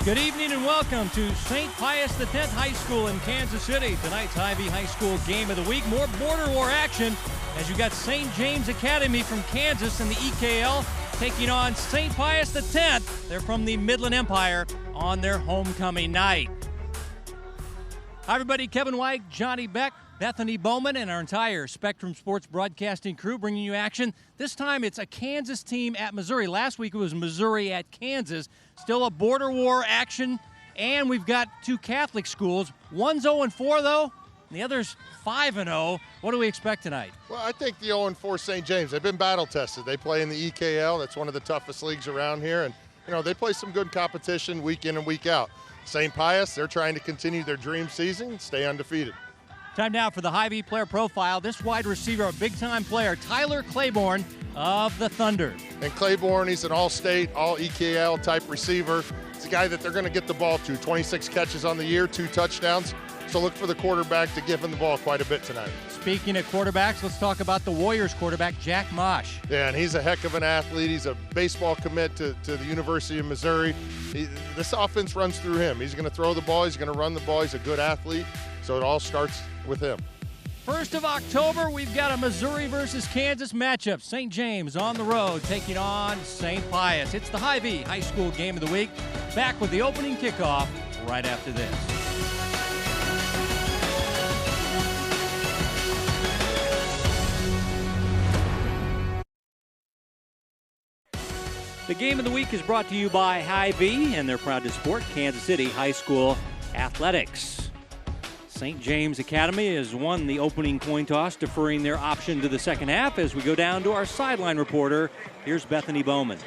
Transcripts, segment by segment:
Good evening and welcome to St. Pius X High School in Kansas City. Tonight's Ivy High School game of the week. More border war action as you got St. James Academy from Kansas in the EKL taking on St. Pius X. They're from the Midland Empire on their homecoming night. Hi everybody, Kevin White, Johnny Beck, Bethany Bowman, and our entire Spectrum Sports broadcasting crew bringing you action. This time it's a Kansas team at Missouri. Last week it was Missouri at Kansas. Still a border war action, and we've got two Catholic schools. One's 0-4 though, and the other's 5-0. What do we expect tonight? Well, I think the 0-4 St. James, they've been battle tested. They play in the EKL. That's one of the toughest leagues around here, and they play some good competition week in and week out. St. Pius, they're trying to continue their dream season, stay undefeated. Time now for the Hy-Vee player profile. This wide receiver, a big-time player, Tyler Claiborne of the Thunder. And Claiborne, he's an all-state, all-EKL type receiver. He's a guy that they're going to get the ball to. 26 catches on the year, 2 touchdowns. So look for the quarterback to give him the ball quite a bit tonight. Speaking of quarterbacks, let's talk about the Warriors quarterback, Jack Mosh. Yeah, and he's a heck of an athlete. He's a baseball commit to the University of Missouri. This offense runs through him. He's going to throw the ball. He's going to run the ball. He's a good athlete. So it all starts with him. 1st of October, we've got a Missouri versus Kansas matchup. St. James on the road taking on St. Pius. It's the Hy-Vee High School game of the week. Back with the opening kickoff right after this. The game of the week is brought to you by Hy-Vee, and they're proud to support Kansas City High School athletics. St. James Academy has won the opening coin toss, deferring their option to the second half. As we go down to our sideline reporter, here's Bethany Bowman.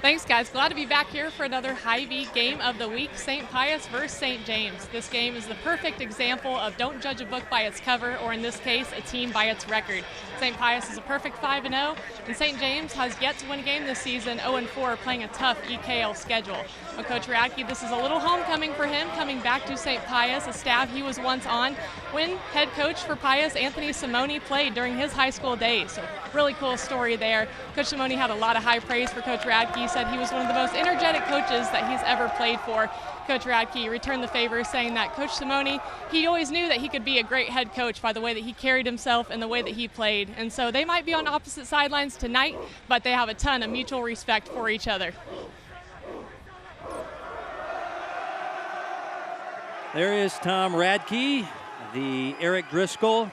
Thanks, guys. Glad to be back here for another Hy-Vee game of the week, St. Pius versus St. James. This game is the perfect example of don't judge a book by its cover, or in this case, a team by its record. St. Pius is a perfect 5-0, and St. James has yet to win a game this season, 0-4, playing a tough EKL schedule. Well, Coach Radke, this is a little homecoming for him, coming back to St. Pius, a staff he was once on when head coach for Pius, Anthony Simone, played during his high school days. So really cool story there. Coach Simone had a lot of high praise for Coach Radke. He said he was one of the most energetic coaches that he's ever played for. Coach Radke returned the favor, saying that Coach Simone, he always knew that he could be a great head coach by the way that he carried himself and the way that he played. And so they might be on opposite sidelines tonight, but they have a ton of mutual respect for each other. There is Tom Radke, the Eric Driscoll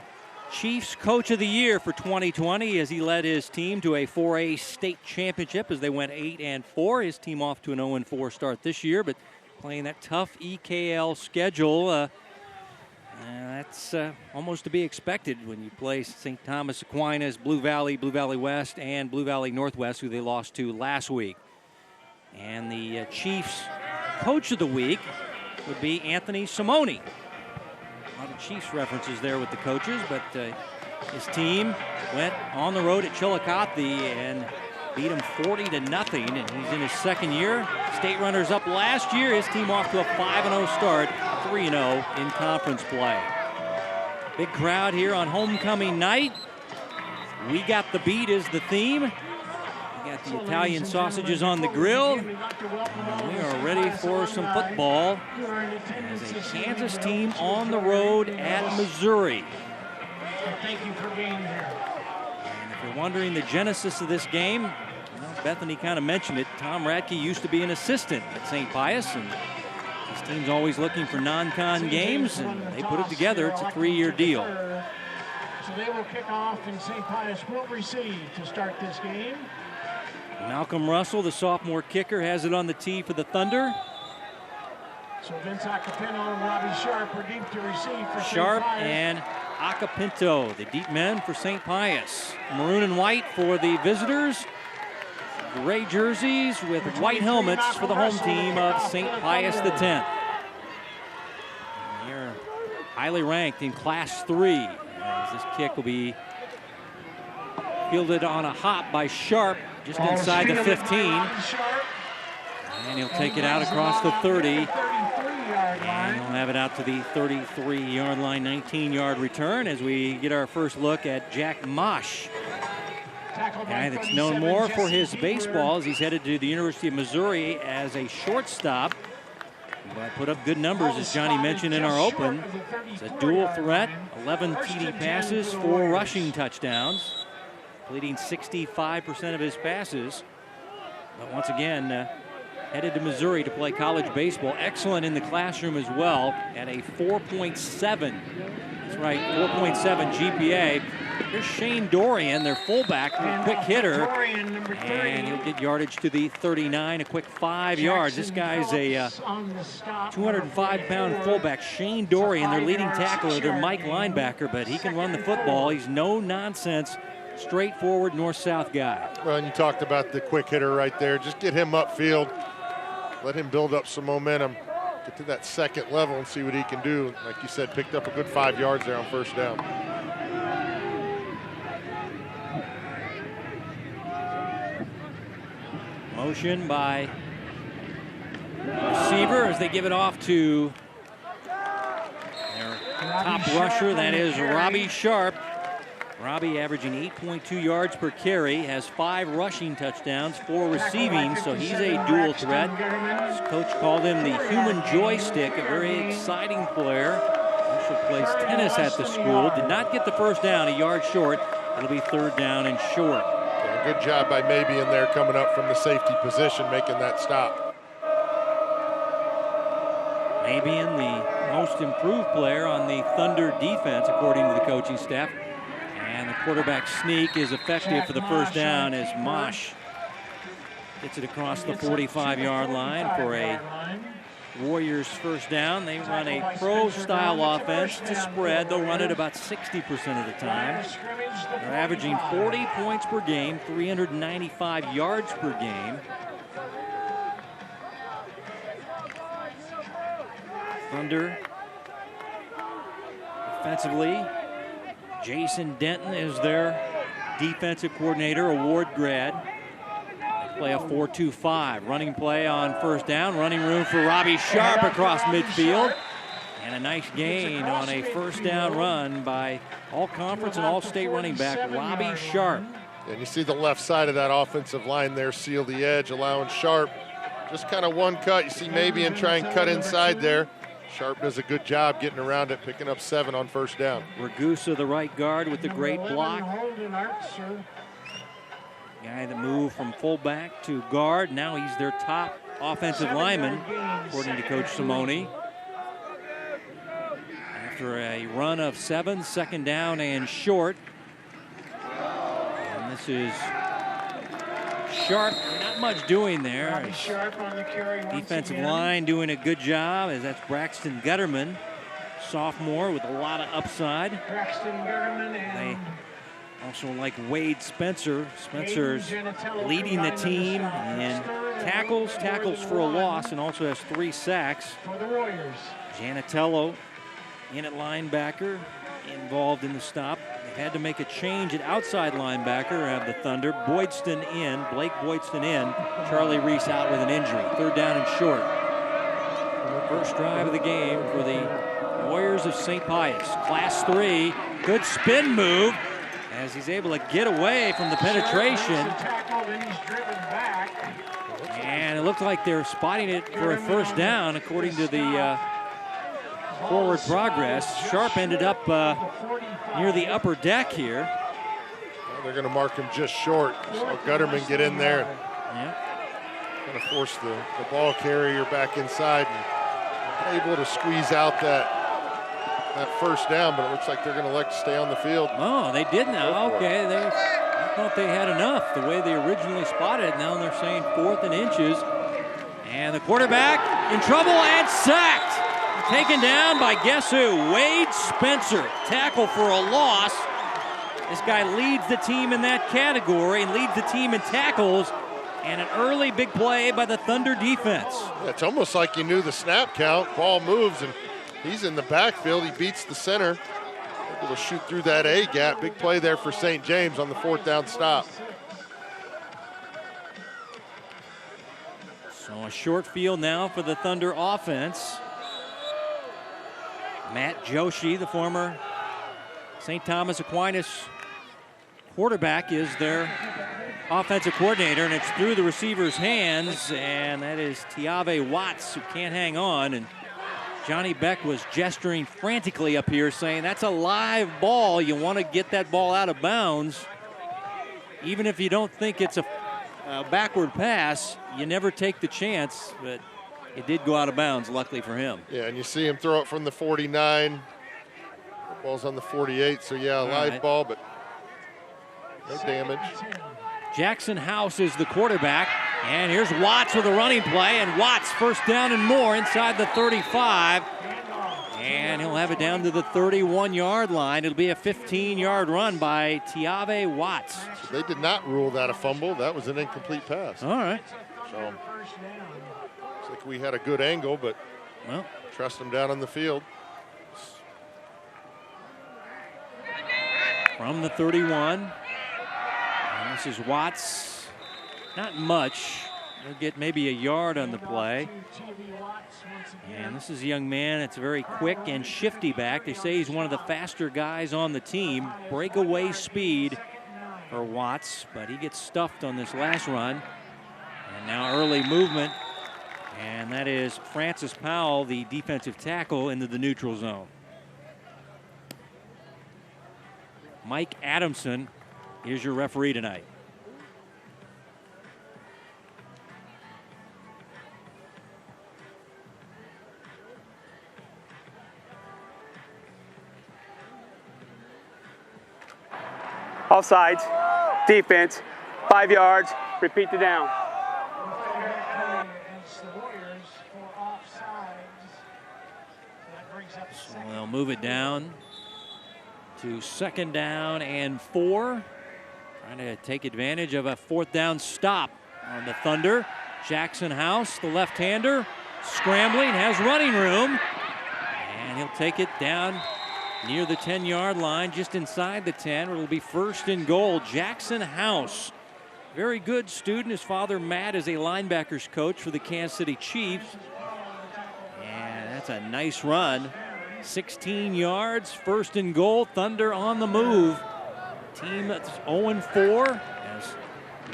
Chiefs Coach of the Year for 2020, as he led his team to a 4A state championship as they went 8-4. His team off to an 0-4 start this year, but playing that tough EKL schedule. That's almost to be expected when you play St. Thomas Aquinas, Blue Valley West, and Blue Valley Northwest, who they lost to last week. And the Chiefs Coach of the Week would be Anthony Simone. A lot of Chiefs references there with the coaches, but his team went on the road at Chillicothe and beat him 40-0, and he's in his second year. State runners up last year. His team off to a 5-0 start, 3-0 in conference play. Big crowd here on homecoming night. We got the beat is the theme. We got the Italian sausages on the grill. And we are ready for some football as a Kansas team on the road at Missouri. Thank you for being here. And if you're wondering the genesis of this game, Bethany kind of mentioned it. Tom Radke used to be an assistant at St. Pius, and his team's always looking for non-con games, and they put it together. It's a 3-year deal. So they will kick off, and St. Pius will receive to start this game. Malcolm Russell, the sophomore kicker, has it on the tee for the Thunder. So Vince Acapinto and Robbie Sharp are deep to receive for Sharp St. Pius. and Acapinto, the deep men for St. Pius. Maroon and white for the visitors. Gray jerseys with white helmets for the home team of St. Pius X. They're highly ranked in Class 3, as this kick will be fielded on a hop by Sharp just inside the 15. And he'll take it out across the 30. And he'll have it out to the 33-yard line, 19-yard return as we get our first look at Jack Mosh Guy that's known more for his baseball as he's headed to the University of Missouri as a shortstop. But put up good numbers, as Johnny mentioned in our open. It's a dual threat, 11 TD passes, 4 rushing touchdowns, completing 65% of his passes. But once again, headed to Missouri to play college baseball. Excellent in the classroom as well at a 4.7. That's right, 4.7 GPA. Here's Shane Dorian, their fullback, quick hitter, and he'll get yardage to the 39, a quick 5 yards. This guy's a 205-pound fullback, Shane Dorian, their leading tackler, their Mike linebacker, but he can run the football. He's no-nonsense, straightforward north-south guy. Well, and you talked about the quick hitter right there. Just get him upfield, let him build up some momentum, get to that second level and see what he can do. Like you said, picked up a good 5 yards there on first down. Motion by receiver as they give it off to their top rusher, that is Robbie Sharp. Robbie averaging 8.2 yards per carry, has 5 rushing touchdowns, 4 receiving, so he's a dual threat. His coach called him the human joystick, a very exciting player. Also plays tennis at the school. Did not get the first down, a yard short. It'll be 3rd down and short. Yeah, good job by Maybe in there coming up from the safety position, making that stop. Maybe in the most improved player on the Thunder defense, according to the coaching staff. And the quarterback sneak is effective for the first down as Mosh gets it across the 45-yard line for a Warriors first down. They run a pro-style offense to spread. They'll run it about 60% of the time. They're averaging 40 points per game, 395 yards per game. Thunder offensively, Jason Denton is their defensive coordinator, a Ward grad. They play a 4-2-5. Running play on first down. Running room for Robbie Sharp across midfield. And a nice gain on a first down run by all-conference and all-state running back Robbie Sharp. And you see the left side of that offensive line there seal the edge, allowing Sharp just kind of one cut. You see Maybe and try and cut inside there. Sharp does a good job getting around it, picking up 7 on first down. Ragusa, the right guard, with the great block. Guy that moved from fullback to guard. Now he's their top offensive lineman, according to Coach Simone. After a run of 7, 2nd down and short. And this is Sharp, not much doing there. Defensive line doing a good job, as that's Braxton Gutterman, sophomore with a lot of upside. They also like Wade Spencer. Spencer's leading the team in tackles for a loss, and also has 3 sacks. Janatello in at linebacker, involved in the stop. They've had to make a change at outside linebacker of the Thunder. Boydston in, Blake Boydston in. Charlie Reese out with an injury. 3rd down and short. First drive of the game for the Warriors of St. Pius. Class 3, good spin move as he's able to get away from the penetration. And it looked like they're spotting it for a first down, according to the forward progress. Sharp ended up near the upper deck here. Well, they're going to mark him just short. So Gutterman get in there. Going to force the ball carrier back inside, and able to squeeze out that first down, but it looks like they're going to elect to stay on the field. Oh, they did now. Okay, I thought they had enough the way they originally spotted it. Now they're saying 4th and inches. And the quarterback in trouble and sacked. Taken down by guess who? Wade Spencer. Tackle for a loss. This guy leads the team in that category and leads the team in tackles. And an early big play by the Thunder defense. Yeah, it's almost like you knew the snap count. Ball moves, and he's in the backfield. He beats the center. Able to shoot through that A gap. Big play there for St. James on the 4th down stop. So a short field now for the Thunder offense. Matt Joshi, the former St. Thomas Aquinas quarterback, is their offensive coordinator, and it's through the receiver's hands, and that is Tiave Watts, who can't hang on. And Johnny Beck was gesturing frantically up here, saying that's a live ball. You want to get that ball out of bounds. Even if you don't think it's a backward pass, you never take the chance, but it did go out of bounds, luckily for him. Yeah, and you see him throw it from the 49. The ball's on the 48, so yeah, a live ball, but no damage. Jackson House is the quarterback, and here's Watts with a running play, and Watts first down and more inside the 35, and he'll have it down to the 31-yard line. It'll be a 15-yard run by Tiave Watts. So they did not rule that a fumble. That was an incomplete pass. All right. So looks like we had a good angle, but well, trust them down on the field. From the 31. And this is Watts. Not much. He'll get maybe a yard on the play. And this is a young man that's very quick and shifty back. They say he's one of the faster guys on the team. Breakaway speed for Watts, but he gets stuffed on this last run. And now early movement. And that is Francis Powell, the defensive tackle, into the neutral zone. Mike Adamson is your referee tonight. Offsides, defense, 5 yards, repeat the down. So they'll move it down to 2nd down and 4. Trying to take advantage of a 4th down stop on the Thunder. Jackson House, the left-hander, scrambling, has running room. And he'll take it down near the 10-yard line, just inside the 10. It'll be 1st and goal. Jackson House, very good student. His father, Matt, is a linebackers coach for the Kansas City Chiefs. And that's a nice run. 16 yards, 1st and goal. Thunder on the move. Team that's 0-4 as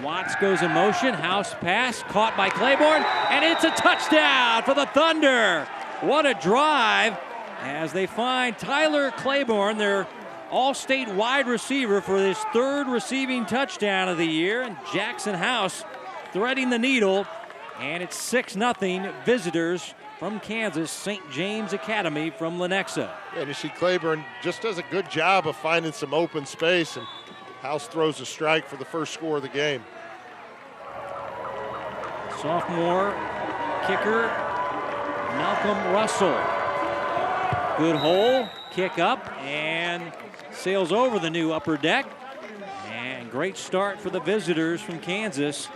Watts goes in motion. House pass caught by Claiborne, and it's a touchdown for the Thunder. What a drive as they find Tyler Claiborne, their all-state wide receiver, for his 3rd receiving touchdown of the year. And Jackson House threading the needle, and it's 6-0 visitors from Kansas, St. James Academy from Lenexa. Yeah, and you see Claiborne just does a good job of finding some open space, and House throws a strike for the first score of the game. Sophomore kicker Malcolm Russell. Good hole, kick up, and sails over the new upper deck. And great start for the visitors from Kansas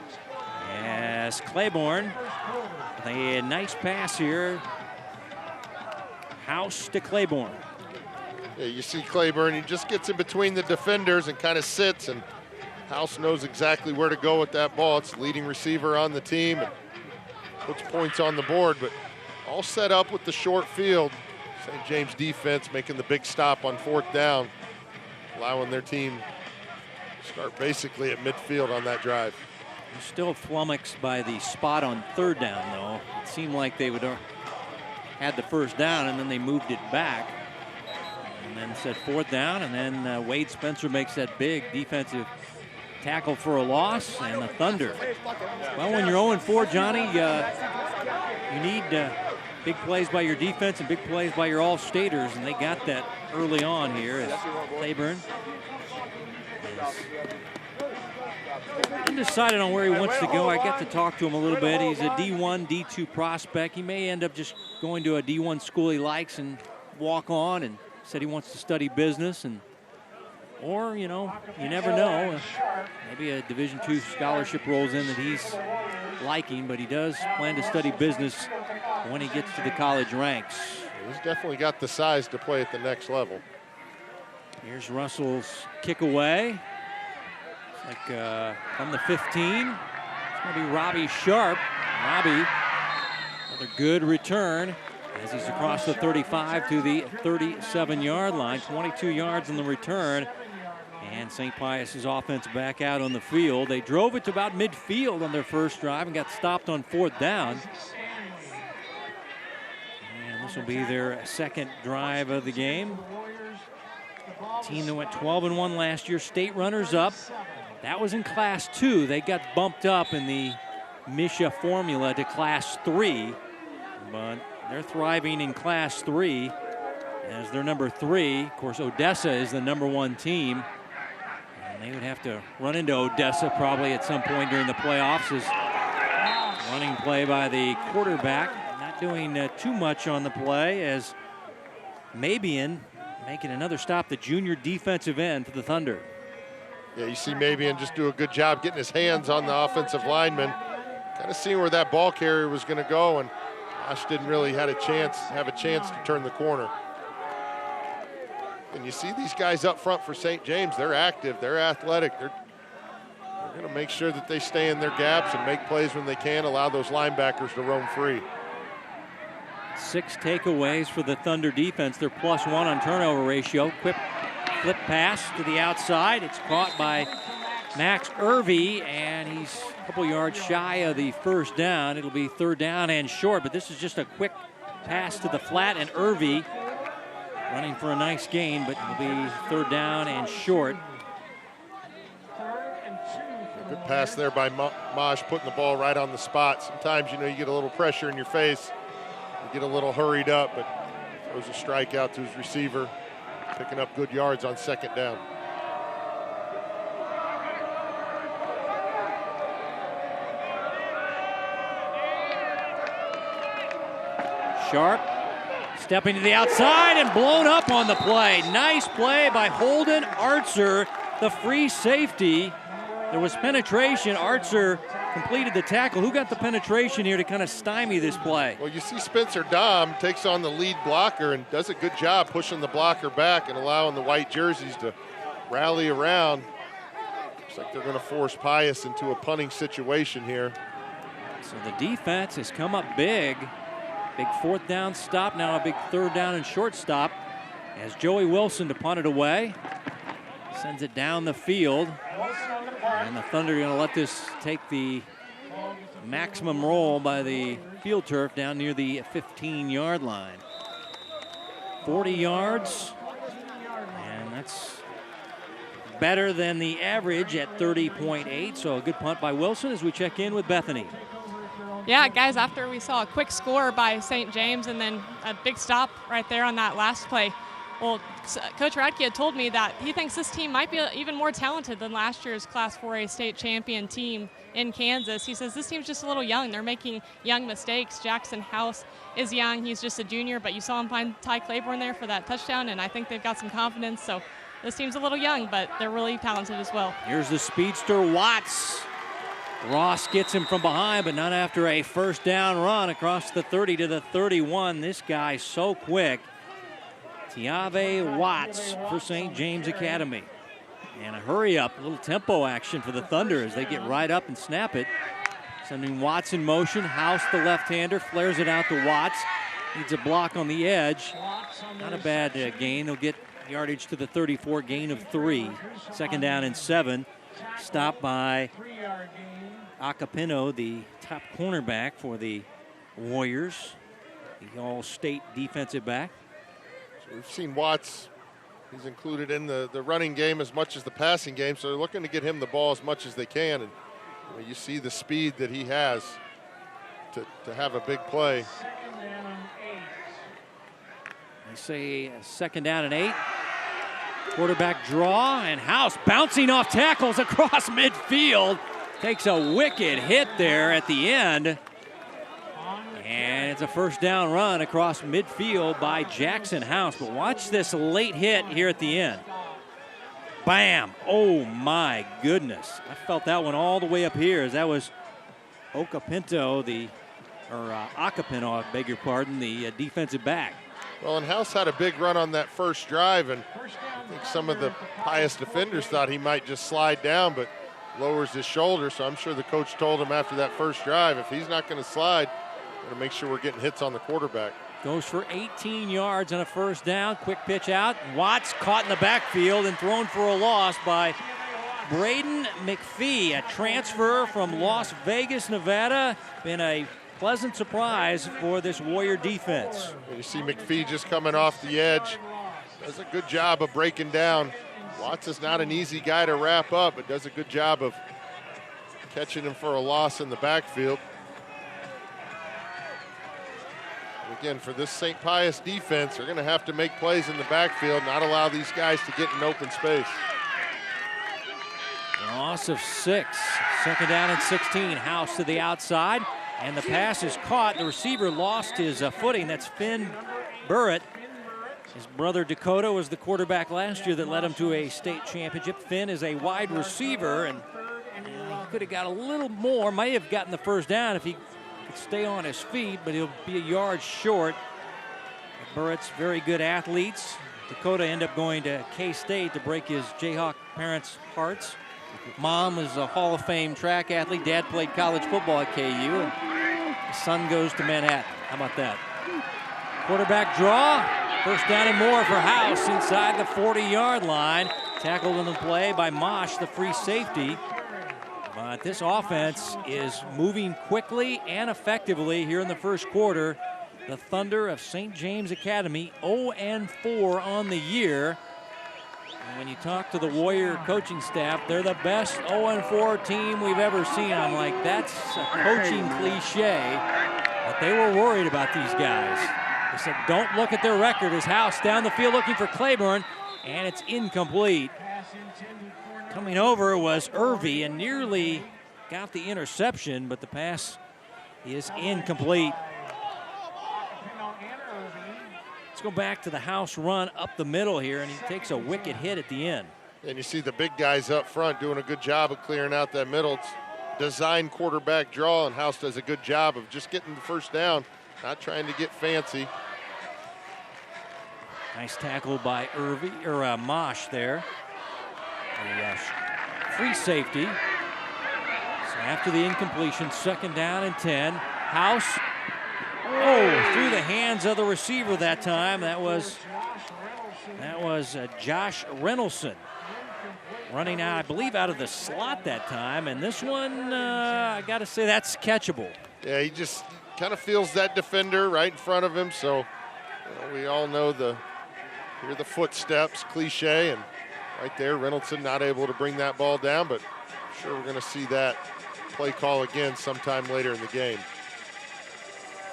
as Claiborne, a nice pass here. House to Claiborne. Yeah, you see Claiborne, he just gets in between the defenders and kind of sits, and House knows exactly where to go with that ball. It's the leading receiver on the team and puts points on the board, but all set up with the short field. St. James defense making the big stop on 4th down, allowing their team to start basically at midfield on that drive. I'm still flummoxed by the spot on 3rd down, though. It seemed like they would had the 1st down, and then they moved it back. And then said 4th down, and then Wade Spencer makes that big defensive tackle for a loss, and the Thunder. Well, when you're 0-4, Johnny, you need big plays by your defense and big plays by your all-staters, and they got that early on here as Claiborne is undecided on where he wants to go. I got to talk to him a little bit. He's a D1, D2 prospect. He may end up just going to a D1 school he likes and walk on, and said he wants to study business, and or, you know, you never know. Maybe a Division II scholarship rolls in that he's liking, but he does plan to study business when he gets to the college ranks. He's definitely got the size to play at the next level. Here's Russell's kick away. It's like from the 15. It's going to be Robbie Sharp. Robbie, another good return as he's across the 35 to the 37-yard line. 22 yards in the return. And St. Pius's offense back out on the field. They drove it to about midfield on their first drive and got stopped on 4th down. And this will be their second drive of the game. Team that went 12-1 last year, state runners up. That was in Class 2. They got bumped up in the Misha formula to Class 3, but they're thriving in Class 3 as they're number 3. Of course, Odessa is the number 1 team, and they would have to run into Odessa probably at some point during the playoffs. As running play by the quarterback, not doing too much on the play, as Mabian making another stop, the junior defensive end for the Thunder. Yeah, you see Mabian just do a good job getting his hands on the offensive lineman, kind of seeing where that ball carrier was going to go, and Josh didn't really have a chance to turn the corner. And you see these guys up front for St. James, they're active, they're athletic, they're going to make sure that they stay in their gaps and make plays when they can, allow those linebackers to roam free. 6 takeaways for the Thunder defense. They're +1 on turnover ratio. Quick flip pass to the outside. It's caught by Max Irvey, and he's a couple yards shy of the first down. It'll be 3rd down and short, but this is just a quick pass to the flat, and Irvey running for a nice gain, but it'll be 3rd down and short. Good pass there by Mosh, putting the ball right on the spot. Sometimes, you get a little pressure in your face. You get a little hurried up, but throws a strikeout to his receiver, picking up good yards on 2nd down. Sharp stepping to the outside and blown up on the play. Nice play by Holden Artzer, the free safety. There was penetration. Artzer completed the tackle. Who got the penetration here to kind of stymie this play? Well, you see Spencer Dom takes on the lead blocker and does a good job pushing the blocker back and allowing the white jerseys to rally around. Looks like they're going to force Pius into a punting situation here. So the defense has come up big. Big 4th down stop, now a big 3rd down and short stop as Joey Wilson to punt it away. Sends it down the field. And the Thunder are going to let this take the maximum roll by the field turf down near the 15-yard line. 40 yards, and that's better than the average at 30.8. So a good punt by Wilson as we check in with Bethany. Yeah, guys, after we saw a quick score by St. James and then a big stop right there on that last play, well, Coach Radke had told me that he thinks this team might be even more talented than last year's Class 4A state champion team in Kansas. He says this team's just a little young. They're making young mistakes. Jackson House is young. He's just a junior, but you saw him find Ty Claiborne there for that touchdown, and I think they've got some confidence. So this team's a little young, but they're really talented as well. Here's the speedster, Watts. Ross gets him from behind, but not after a 1st down run across the 30 to the 31. This guy's so quick. Tiave Watts for St. James Academy. And a hurry up, a little tempo action for the Thunder as they get right up and snap it. Sending Watts in motion. House, the left-hander, flares it out to Watts. Needs a block on the edge. Not a bad gain. They'll get yardage to the 34, gain of 3. 2nd down and 7. Stopped by Acapino, the top cornerback for the Warriors, the all-state defensive back. So we've seen Watts. He's included in the running game as much as the passing game, so they're looking to get him the ball as much as they can. And you see the speed that he has to have a big play. They say 2nd down and 8. Quarterback draw, and House bouncing off tackles across midfield. Takes a wicked hit there at the end. And it's a 1st down run across midfield by Jackson House. But watch this late hit here at the end. Bam! Oh my goodness. I felt that one all the way up here as that was Acapino, I beg your pardon, the defensive back. Well, and House had a big run on that first drive, and I think some of the Pius defenders thought he might just slide down, but lowers his shoulder, so I'm sure the coach told him after that first drive, if he's not going to slide, Got to make sure we're getting hits on the quarterback. Goes for 18 yards and a first down. Quick pitch out. Watts caught in the backfield and thrown for a loss by Braden McPhee, a transfer from Las Vegas, Nevada. Been a pleasant surprise for this Warrior defense. You see McPhee just coming off the edge. Does a good job of breaking down. Watts is not an easy guy to wrap up, but does a good job of catching him for a loss in the backfield. Again, for this St. Pius defense, they're going to have to make plays in the backfield, not allow these guys to get in open space. Loss of 6. Second down and 16. House to the outside, and the pass is caught. The receiver lost his footing. That's Finn Burrett. His brother Dakota was the quarterback last year that led him to a state championship. Finn is a wide receiver, and he could have got a little more. Might have gotten the first down if he could stay on his feet, but he'll be a yard short. Burrett's very good athletes. Dakota ended up going to K-State to break his Jayhawk parents' hearts. Mom is a Hall of Fame track athlete. Dad played college football at KU, and his son goes to Manhattan. How about that? Quarterback draw. First down and more for House inside the 40-yard line. Tackled in the play by Mosh, the free safety. But this offense is moving quickly and effectively here in the first quarter. The Thunder of St. James Academy, 0-4 on the year. And when you talk to the Warrior coaching staff, they're the best 0-4 team we've ever seen. I'm like, that's a coaching cliche. But they were worried about these guys. They said, don't look at their record. As House down the field looking for Claiborne, and it's incomplete. Coming over was Irvy and nearly got the interception, but the pass is incomplete. Let's go back to the House run up the middle here, and he takes a wicked hit at the end. And you see the big guys up front doing a good job of clearing out that middle. It's designed quarterback draw, and House does a good job of just getting the first down, not trying to get fancy. Nice tackle by Mosh there. The free safety. So after the incompletion, second down and 10. House, through the hands of the receiver that time. That was Josh Reynoldson running out, I believe, out of the slot that time. And this one, I got to say, that's catchable. Yeah, he just kind of feels that defender right in front of him. So we all know hear the footsteps, cliche, and right there, Reynoldson not able to bring that ball down, but I'm sure we're going to see that play call again sometime later in the game.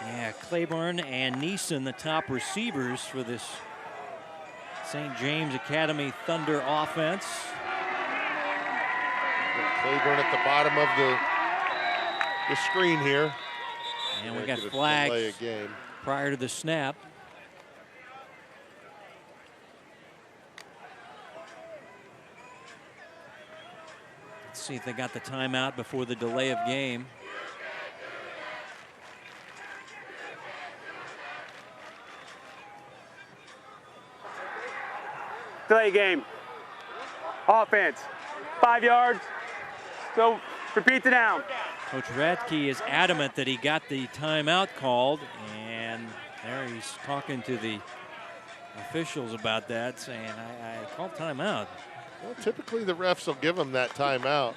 Yeah, Claiborne and Neeson, the top receivers for this St. James Academy Thunder offense. Claiborne at the bottom of the screen here. And we got flags prior to the snap. Let's see if they got the timeout before the delay of game. Delay game. Offense. 5 yards. So repeat the down. Coach Radke is adamant that he got the timeout called, and there he's talking to the officials about that, saying, I called timeout. Well, typically the refs will give them that timeout.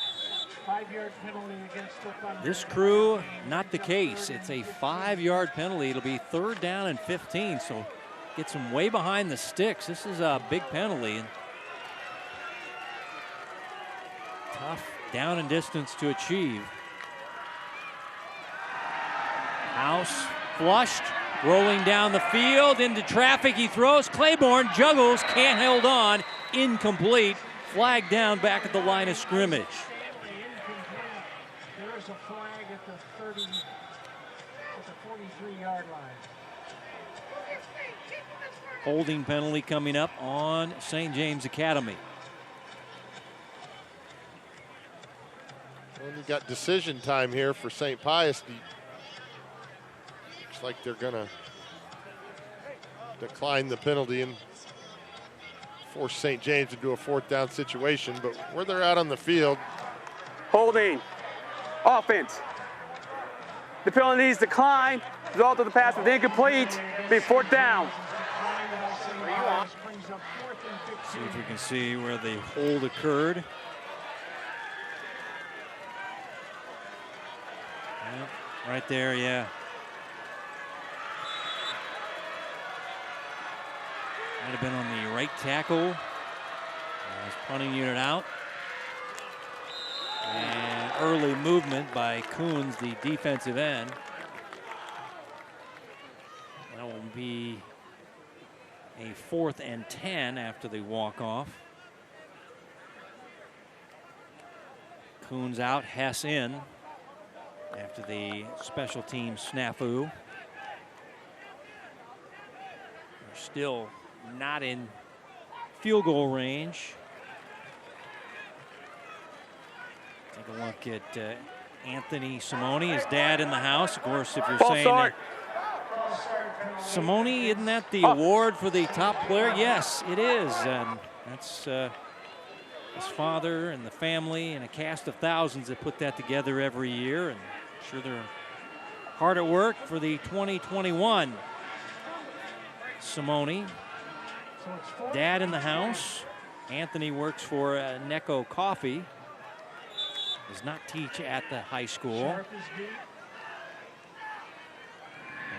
5-yard penalty against This crew, not the case. It's a 5-yard penalty. It'll be third down and 15, so gets them way behind the sticks. This is a big penalty. Tough down and distance to achieve. House flushed, rolling down the field into traffic. He throws. Claiborne juggles, can't hold on. Incomplete. Flag down back at the line of scrimmage. There is a flag at the 43-yard line. Holding penalty coming up on St. James Academy. Well, you got decision time here for St. Pius. Looks like they're going to decline the penalty and force St. James into a fourth down situation. But where they're out on the field. Holding. Offense. The penalties decline. Result of the pass was incomplete. Be 4th down. See if we can see where the hold occurred. Yep, right there, yeah. Might have been on the right tackle. His punting unit out. And early movement by Coons, the defensive end. That will be a 4th and 10 after the walk-off. Coons out, Hess in after the special team snafu. They're still not in field goal range. Take a look at Anthony Simone, his dad in the house. Of course, if you're saying that Simone, isn't that the award for the top player? Yes, it is. That's his father and the family and a cast of thousands that put that together every year. And I'm sure they're hard at work for the 2021 Simone. Dad in the house. Anthony works for Necco Coffee. Does not teach at the high school.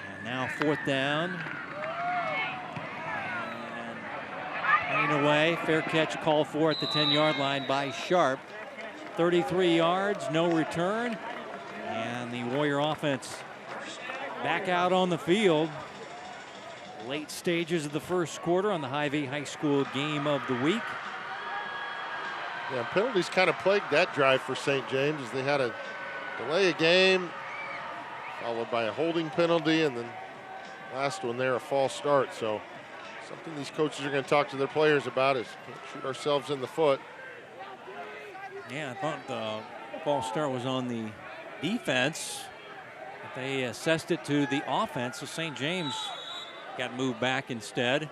And now 4th down. And running away. Fair catch called for at the 10-yard line by Sharp. 33 yards, no return. And the Warrior offense back out on the field. Late stages of the first quarter on the Hy-Vee High School game of the week. Yeah, penalties kind of plagued that drive for St. James as they had a delay a game, followed by a holding penalty, and then last one there, a false start. So something these coaches are going to talk to their players about is can't shoot ourselves in the foot. Yeah, I thought the false start was on the defense, but they assessed it to the offense, so St. James got moved back instead.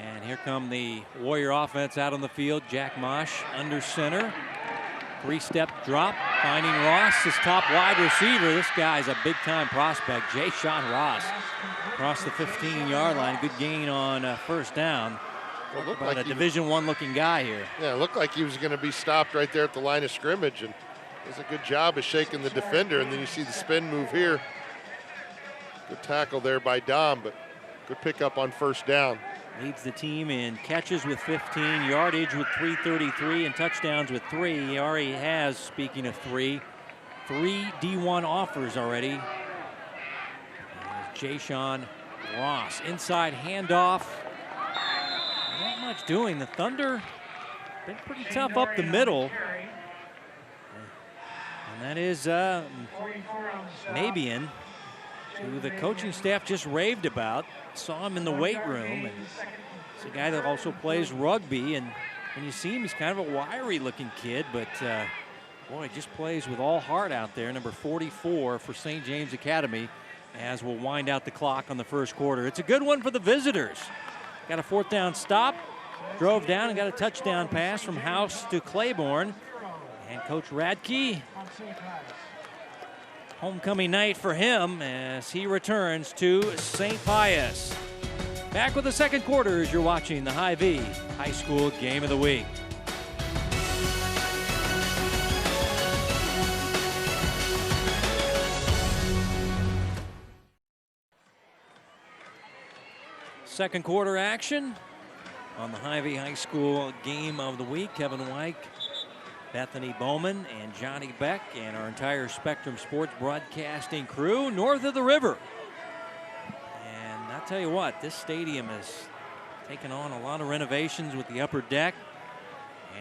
And here come the Warrior offense out on the field. Jack Mosh under center. 3-step drop, finding Ross, his top wide receiver. This guy's a big-time prospect, Jay Sean Ross. Across the 15-yard line, good gain on 1st down. Well, looked about like a Division I looking guy here. Yeah, it looked like he was going to be stopped right there at the line of scrimmage, and does a good job of shaking the defender. And then you see the spin move here. Good tackle there by Dom, but good pickup on 1st down. Leads the team in catches with 15, yardage with 333, and touchdowns with 3. He already has, speaking of 3 D1 offers already. Jay-Sean Ross. Inside handoff. Not much doing. The Thunder been pretty tough up the middle. And that is Mabian, who the coaching staff just raved about. Saw him in the weight room. And it's a guy that also plays rugby. And when you see him, he's kind of a wiry-looking kid, but boy, just plays with all heart out there. Number 44 for St. James Academy, as we'll wind out the clock on the first quarter. It's a good one for the visitors. Got a 4th down stop, drove down and got a touchdown pass from House to Claiborne. And Coach Radke, homecoming night for him as he returns to St. Pius. Back with the second quarter as you're watching the Hy-Vee High School Game of the Week. Second quarter action on the Hy-Vee High School Game of the Week. Kevin Wyke, Bethany Bowman, and Johnny Beck, and our entire Spectrum Sports broadcasting crew north of the river. And I'll tell you what, this stadium has taken on a lot of renovations with the upper deck.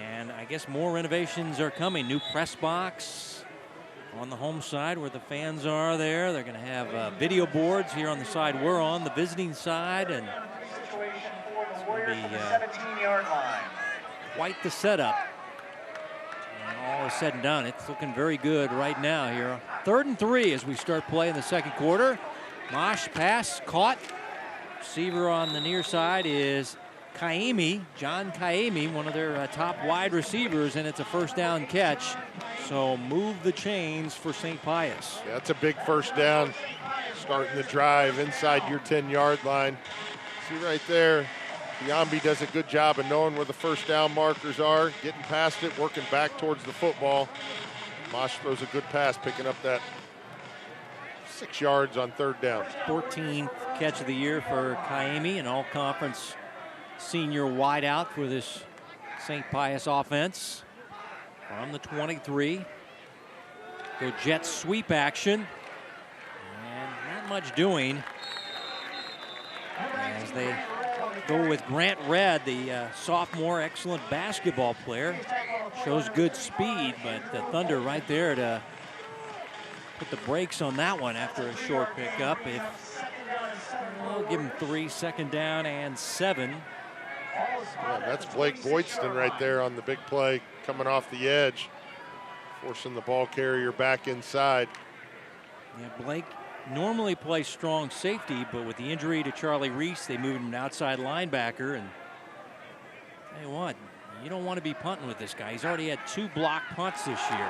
And I guess more renovations are coming. New press box on the home side where the fans are there. They're going to have video boards here on the side we're on, the visiting side. And it's going to be quite the setup. And all is said and done, it's looking very good right now here. 3rd and 3 as we start play in the second quarter. Mosh pass caught. Receiver on the near side is Kaimi, John Kaimi, one of their top wide receivers, and it's a 1st down catch. So move the chains for St. Pius. Yeah, that's a big 1st down. starting the drive inside your 10-yard line. See right there, Giambi does a good job of knowing where the first down markers are, getting past it, working back towards the football. Mosh throws a good pass, picking up that 6 yards on third down. 14th catch of the year for Kaimi, an all-conference senior wideout for this St. Pius offense. From the 23. Go jet sweep action. And not much doing as they go with Grant Redd, the sophomore, excellent basketball player. Shows good speed, but the Thunder right there to put the brakes on that one after a short pickup. We'll give him 3, second down and 7. Yeah, that's Blake Boydston right there on the big play, coming off the edge, forcing the ball carrier back inside. Yeah, Blake normally plays strong safety, but with the injury to Charlie Reese, they moved him to outside linebacker. And tell you what, you don't want to be punting with this guy. He's already had 2 blocked punts this year.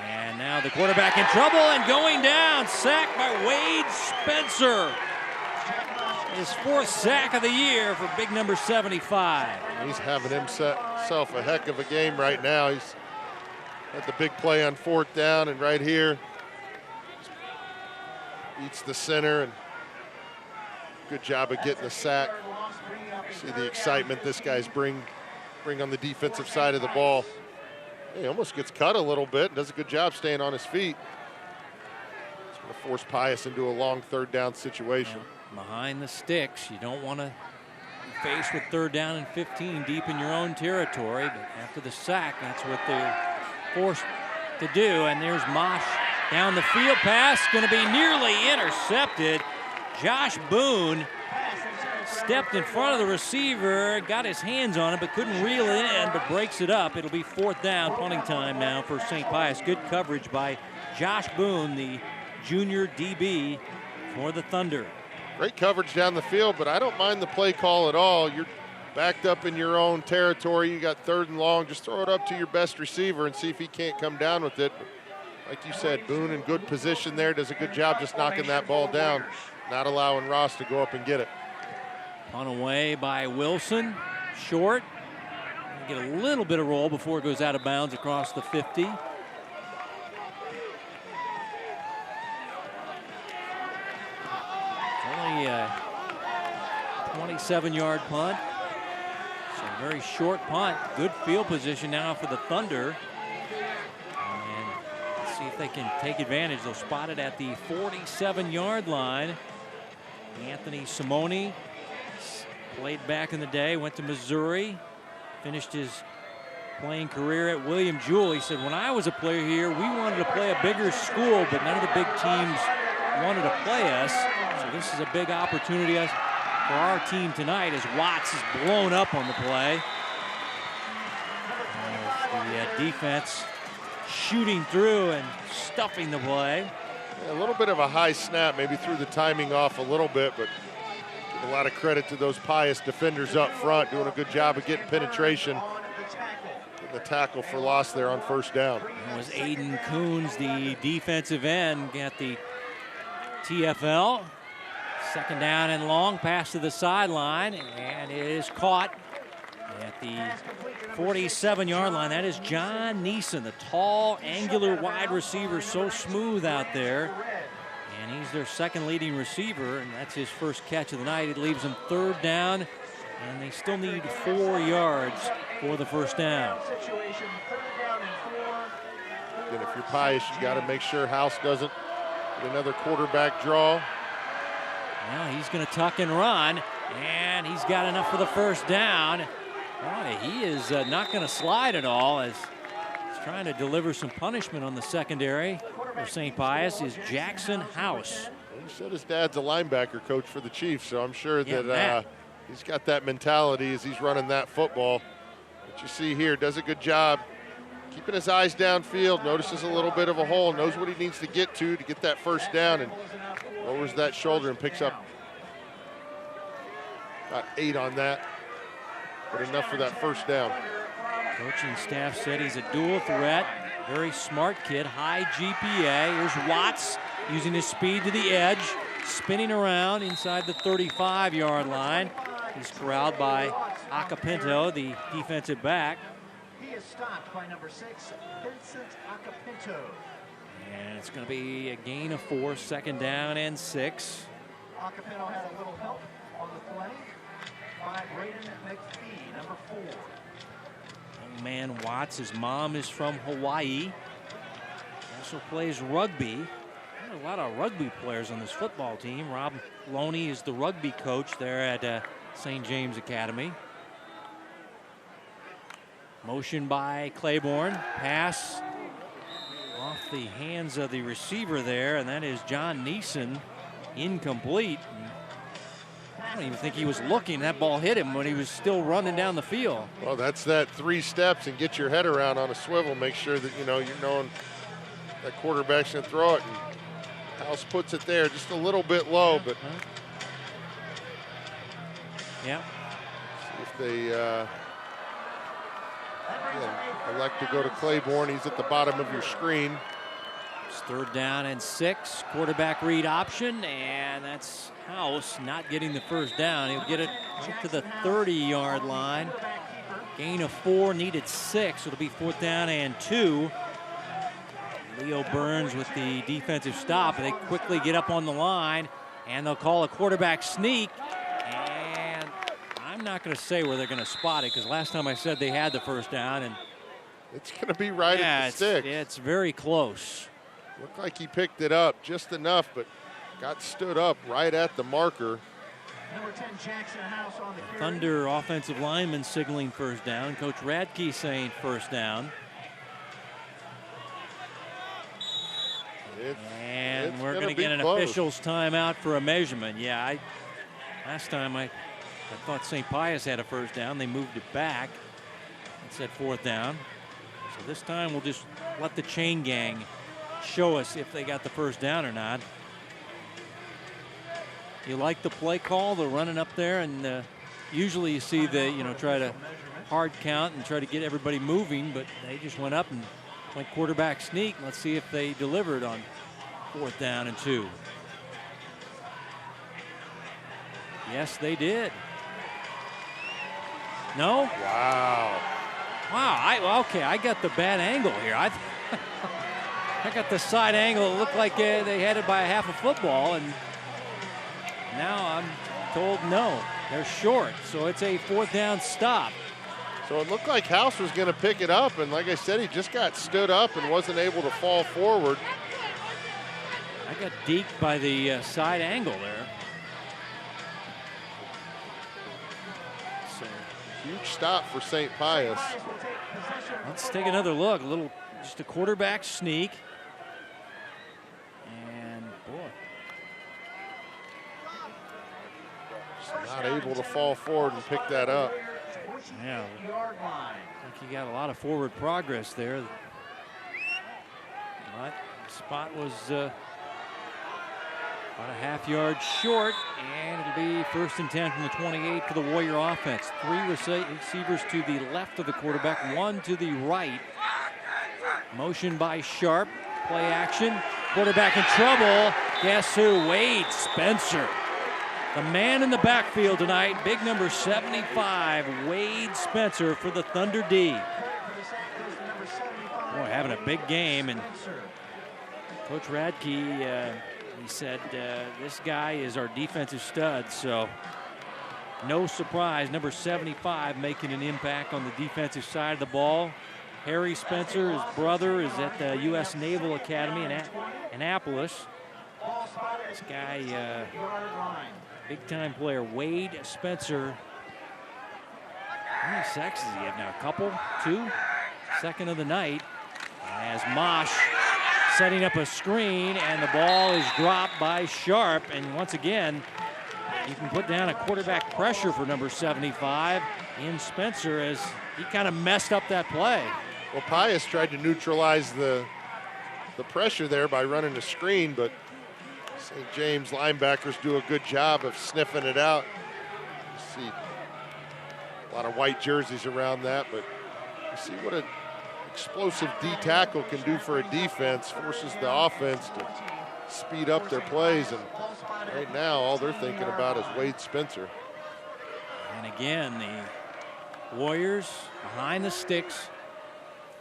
And now the quarterback in trouble and going down, sacked by Wade Spencer. His 4th sack of the year for big number 75. He's having himself a heck of a game right now. He's had the big play on 4th down, and right here beats the center, and good job of getting the sack. See the excitement this guy's bring on the defensive side of the ball. He almost gets cut a little bit and does a good job staying on his feet. It's going to force Pius into a long 3rd down situation. Behind the sticks, you don't want to be faced with 3rd down and 15 deep in your own territory, but after the sack, that's what they're forced to do. And there's Mosh down the field, pass going to be nearly intercepted. Josh Boone stepped in front of the receiver, got his hands on it, but couldn't reel it in, but breaks it up. It'll be 4th down, punting time now for St. Pius. Good coverage by Josh Boone, the junior DB for the Thunder. Great coverage down the field, but I don't mind the play call at all. You're backed up in your own territory. You got 3rd and long. Just throw it up to your best receiver and see if he can't come down with it. Like you said, Boone in good position there, does a good job just knocking that ball down, not allowing Ross to go up and get it. Punt away by Wilson, short. Get a little bit of roll before it goes out of bounds across the 50. Only a 27-yard punt. So a very short punt. Good field position now for the Thunder. And let's see if they can take advantage. They'll spot it at the 47-yard line. Anthony Simone played back in the day, went to Missouri, finished his playing career at William Jewell. He said, when I was a player here, we wanted to play a bigger school, but none of the big teams wanted to play us. So this is a big opportunity for our team tonight as Watts is blown up on the play. As the defense shooting through and stuffing the play. Yeah, a little bit of a high snap, maybe threw the timing off a little bit, but give a lot of credit to those Pius defenders up front, doing a good job of getting penetration. Getting the tackle for loss there on 1st down. That was Aiden Coons, the defensive end, got the TFL. 2nd down and long, pass to the sideline, and it is caught at the 47-yard line. That is John Neeson, the tall, angular wide receiver, so smooth out there. And he's their 2nd leading receiver, and that's his 1st catch of the night. It leaves them 3rd down, and they still need 4 yards for the 1st down. And if you're Pius, you got to make sure House doesn't get another quarterback draw. Now he's going to tuck and run, and he's got enough for the 1st down. Boy, he is not going to slide at all as he's trying to deliver some punishment on the secondary for St. Pius is Jackson House. He said his dad's a linebacker coach for the Chiefs, so I'm sure that he's got that mentality as he's running that football. But you see here, does a good job keeping his eyes downfield, notices a little bit of a hole, knows what he needs to get that 1st down, and lowers that shoulder and picks up about 8 on that, but enough for that 1st down. Coaching staff said he's a dual threat, very smart kid, high GPA. Here's Watts using his speed to the edge, spinning around inside the 35-yard line. He's corralled by Acapinto, the defensive back. He is stopped by number 6, Vincent Acapinto. And it's going to be a gain of 4, 2nd down and 6. Acapinto had a little help on the play by Braden McPhee, number 4. Young man Watts, his mom is from Hawaii. Also plays rugby. There are a lot of rugby players on this football team. Rob Loney is the rugby coach there at St. James Academy. Motion by Claiborne. Pass off the hands of the receiver there, and that is John Neeson. Incomplete. I don't even think he was looking. That ball hit him when he was still running down the field. Well, that's that 3 steps and get your head around on a swivel. Make sure that, you're knowing that quarterback's going to throw it. And House puts it there just a little bit low, but yeah. See if they elect to go to Claiborne. He's at the bottom of your screen. It's 3rd down and 6. Quarterback read option, and that's House not getting the 1st down. He'll get it right to the 30-yard line. Gain of 4, needed 6. It'll be 4th down and 2. Leo Burns with the defensive stop. They quickly get up on the line, and they'll call a quarterback sneak. And I'm not going to say where they're going to spot it, because last time I said they had the 1st down, and it's going to be right at the 6. It's very close. Looked like he picked it up just enough, but got stood up right at the marker. Number 10, Jackson House on the carry. Thunder offensive lineman signaling 1st down. Coach Radke saying 1st down. And we're going to get an official's timeout for a measurement. Yeah, last time I thought St. Pius had a 1st down. They moved it back and said 4th down. So this time we'll just let the chain gang show us if they got the 1st down or not. You like the play call? They're running up there, and usually you see the, try to hard count and try to get everybody moving, but they just went up and went quarterback sneak. Let's see if they delivered on 4th down and 2. Yes, they did. No? Wow. Wow, okay, I got the bad angle here. I got the side angle. It looked like they had it by a half a football, and now I'm told no. They're short, so it's a 4th down stop. So it looked like House was going to pick it up, and like I said, he just got stood up and wasn't able to fall forward. I got deked by the side angle there. So huge stop for St. Pius. Let's take another look. Just a quarterback sneak. And boy, just not able to fall forward and pick that up. Yeah, I think he got a lot of forward progress there. But the spot was about a half-yard short, and it'll be 1st and 10 from the 28 for the Warrior offense. 3 receivers to the left of the quarterback, 1 to the right. Motion by Sharp, play action. Quarterback in trouble. Guess who? Wade Spencer. The man in the backfield tonight, big number 75, Wade Spencer for the Thunder D. Boy, having a big game, and Coach Radke, he said this guy is our defensive stud, so no surprise, number 75 making an impact on the defensive side of the ball. Harry Spencer, his brother, is at the U.S. Naval Academy in Annapolis. This guy, big-time player, Wade Spencer. How many sacks does he have now? A couple? 2? Second of the night. As Mosh setting up a screen, and the ball is dropped by Sharp. And once again, you can put down a quarterback pressure for number 75 in Spencer, as he kind of messed up that play. Well, Pius tried to neutralize the pressure there by running a screen, but St. James linebackers do a good job of sniffing it out. You see a lot of white jerseys around that, but you see what an explosive D tackle can do for a defense, forces the offense to speed up their plays, and right now all they're thinking about is Wade Spencer. And again, the Warriors behind the sticks.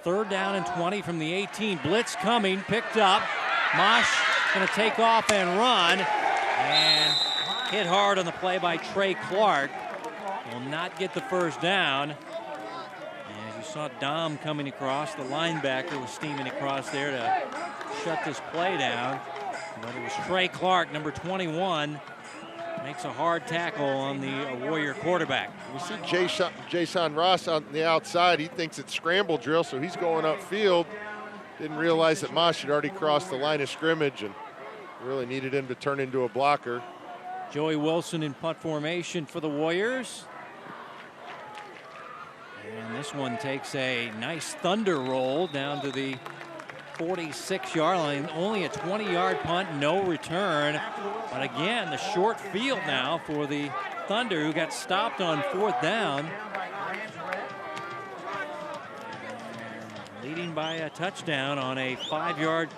3rd down and 20 from the 18. Blitz coming, picked up. Mosh going to take off and run, and hit hard on the play by Trey Clark. Will not get the first down. And as you saw Dom coming across, the linebacker was steaming across there to shut this play down. But it was Trey Clark, number 21, makes a hard tackle on the Warrior quarterback. We see Jason Ross on the outside. He thinks it's scramble drill, so he's going upfield. Didn't realize that Mosh had already crossed the line of scrimmage and really needed him to turn into a blocker. Joey Wilson in punt formation for the Warriors. And this one takes a nice thunder roll down to the 46-yard line. Only a 20-yard punt, no return. But again, the short field now for the Thunder, who got stopped on 4th down. Leading by a touchdown on a 5-yard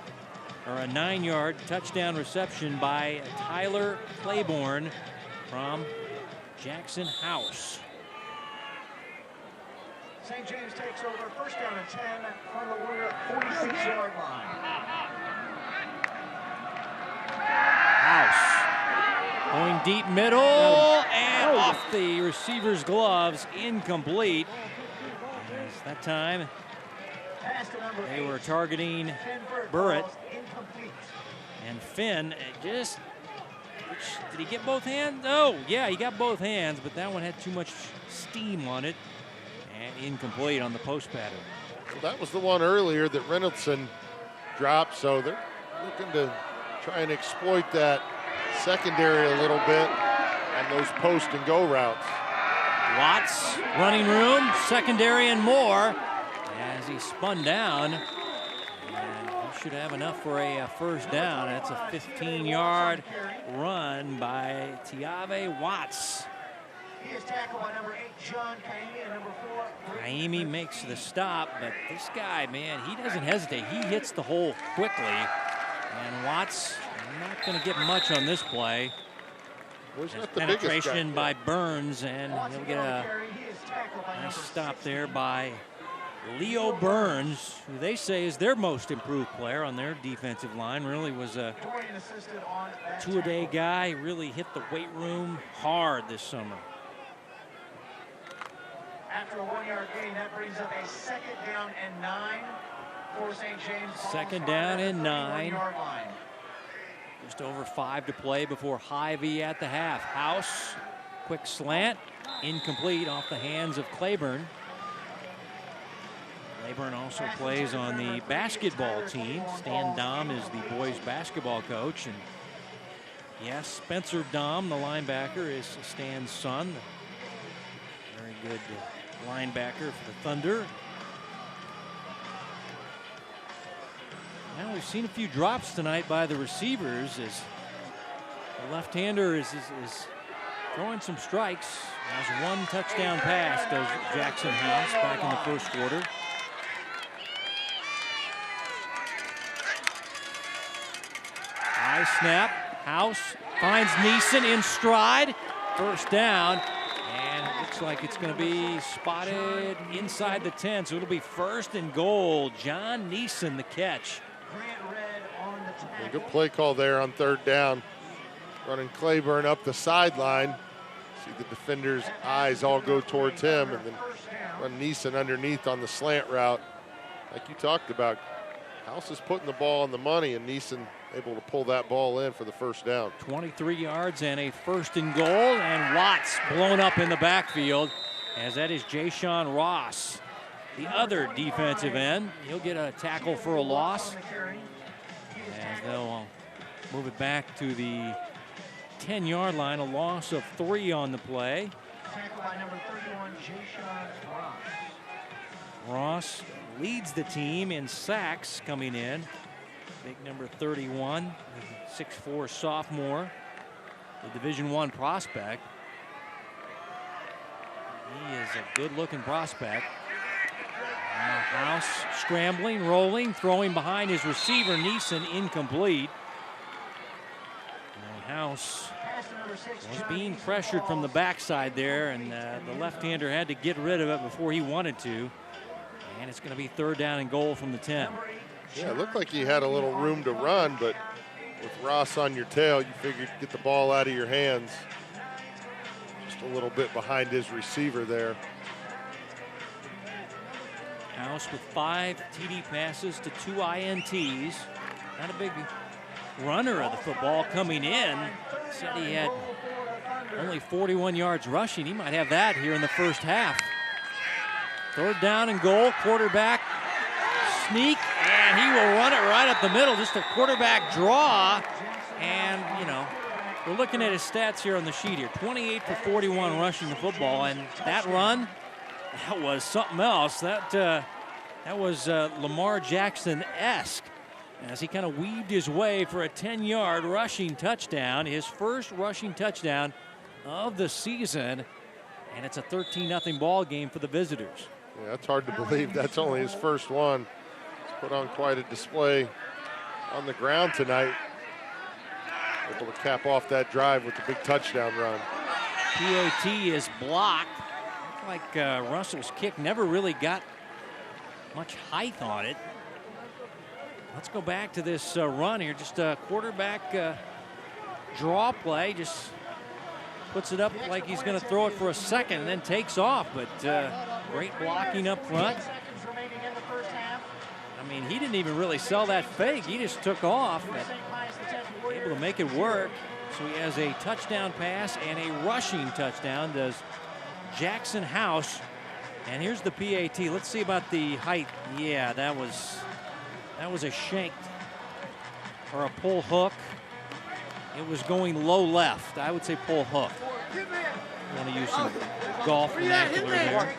or a 9-yard touchdown reception by Tyler Claiborne from Jackson House. St. James takes over, 1st down and 10 from the Warrior 46-yard line. House going deep middle and off the receiver's gloves, incomplete. As that time they were targeting Burrett, and Finn just, did he get both hands? Oh yeah, he got both hands, but that one had too much steam on it. And incomplete on the post pattern. So that was the one earlier that Reynoldson dropped, so they're looking to try and exploit that secondary a little bit on those post and go routes. Watts, running room, secondary and more, as he spun down. And he should have enough for a first down. That's a 15-yard run by Tiave Watts. He is tackled by number 8, John Kaimi, and number 4. Kaimi makes the stop, but this guy, man, he doesn't hesitate. He hits the hole quickly. And Watts not going to get much on this play. Penetration by Burns, and he'll get a nice stop there by Leo Burns, who they say is their most improved player on their defensive line. Really was a two-a-day guy. Really hit the weight room hard this summer. After a 1-yard gain, that brings up a 2nd down and 9 for St. James. 2nd down and 9. Just over 5 to play before Hy-Vee at the half. House, quick slant, incomplete off the hands of Claiborne. Claiborne also plays on the basketball team. Stan Dom is the boys basketball coach. And yes, Spencer Dom, the linebacker, is Stan's son. Very good linebacker for the Thunder. Now we've seen a few drops tonight by the receivers as the left-hander is throwing some strikes. Has 1 touchdown pass, does Jackson House back in the 1st quarter. High snap. House finds Neeson in stride. 1st down. And it looks like it's going to be spotted inside the 10. So it'll be 1st and goal. John Neeson the catch. A good play call there on 3rd down. Running Claiborne up the sideline. See the defender's eyes all go towards him, and then run Neeson underneath on the slant route. Like you talked about, House is putting the ball on the money, and Neeson able to pull that ball in for the 1st down. 23 yards and a 1st and goal, and Watts blown up in the backfield, as that is Jashawn Ross, the other defensive end. He'll get a tackle for a loss, as they'll move it back to the 10-yard line. A loss of 3 on the play. Tackled by number 31, Jashawn Ross. Ross leads the team in sacks coming in. Big number 31, 6'4" sophomore, the Division I prospect. He is a good-looking prospect. Now House scrambling, rolling, throwing behind his receiver, Neeson, incomplete. House was being pressured from the backside there, and the left-hander had to get rid of it before he wanted to. And it's going to be 3rd down and goal from the 10. Yeah, it looked like he had a little room to run, but with Ross on your tail, you figured get the ball out of your hands. Just a little bit behind his receiver there. House with 5 TD passes to 2 INTs. Not a big runner of the football coming in. Said he had only 41 yards rushing. He might have that here in the first half. 3rd down and goal. Quarterback sneak, and he will run it right up the middle. Just a quarterback draw. And, you know, we're looking at his stats here on the sheet here. 28 for 41 rushing the football. And that run, that was something else. That was Lamar Jackson-esque as he kind of weaved his way for a 10-yard rushing touchdown, his first rushing touchdown of the season, and it's a 13-0 ball game for the visitors. Yeah, that's hard to believe. That's only his first one. He's put on quite a display on the ground tonight. Able to cap off that drive with the big touchdown run. PAT is blocked. Looks like Russell's kick never really got much height on it. Let's go back to this run here. Just a quarterback draw play. Just puts it up like he's going to throw it for a second and then takes off. But great blocking up front. I mean, he didn't even really sell that fake. He just took off. Able to make it work. So he has a touchdown pass and a rushing touchdown. Does Jackson House. And here's the PAT. Let's see about the height. Yeah, that was a shanked or a pull hook. It was going low left. I would say pull hook. Want to use some golf vernacular there.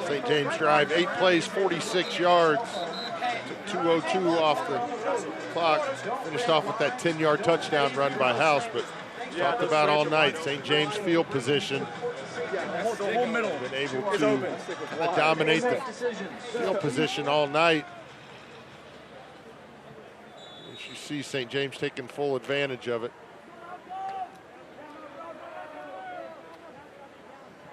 St. James drive, 8 plays, 46 yards. Took 2:02 off the clock. Finished off with that 10-yard touchdown run by House, but talked about all night. St. James field position. The whole middle. Been able to dominate the field position all night. As you see, St. James taking full advantage of it.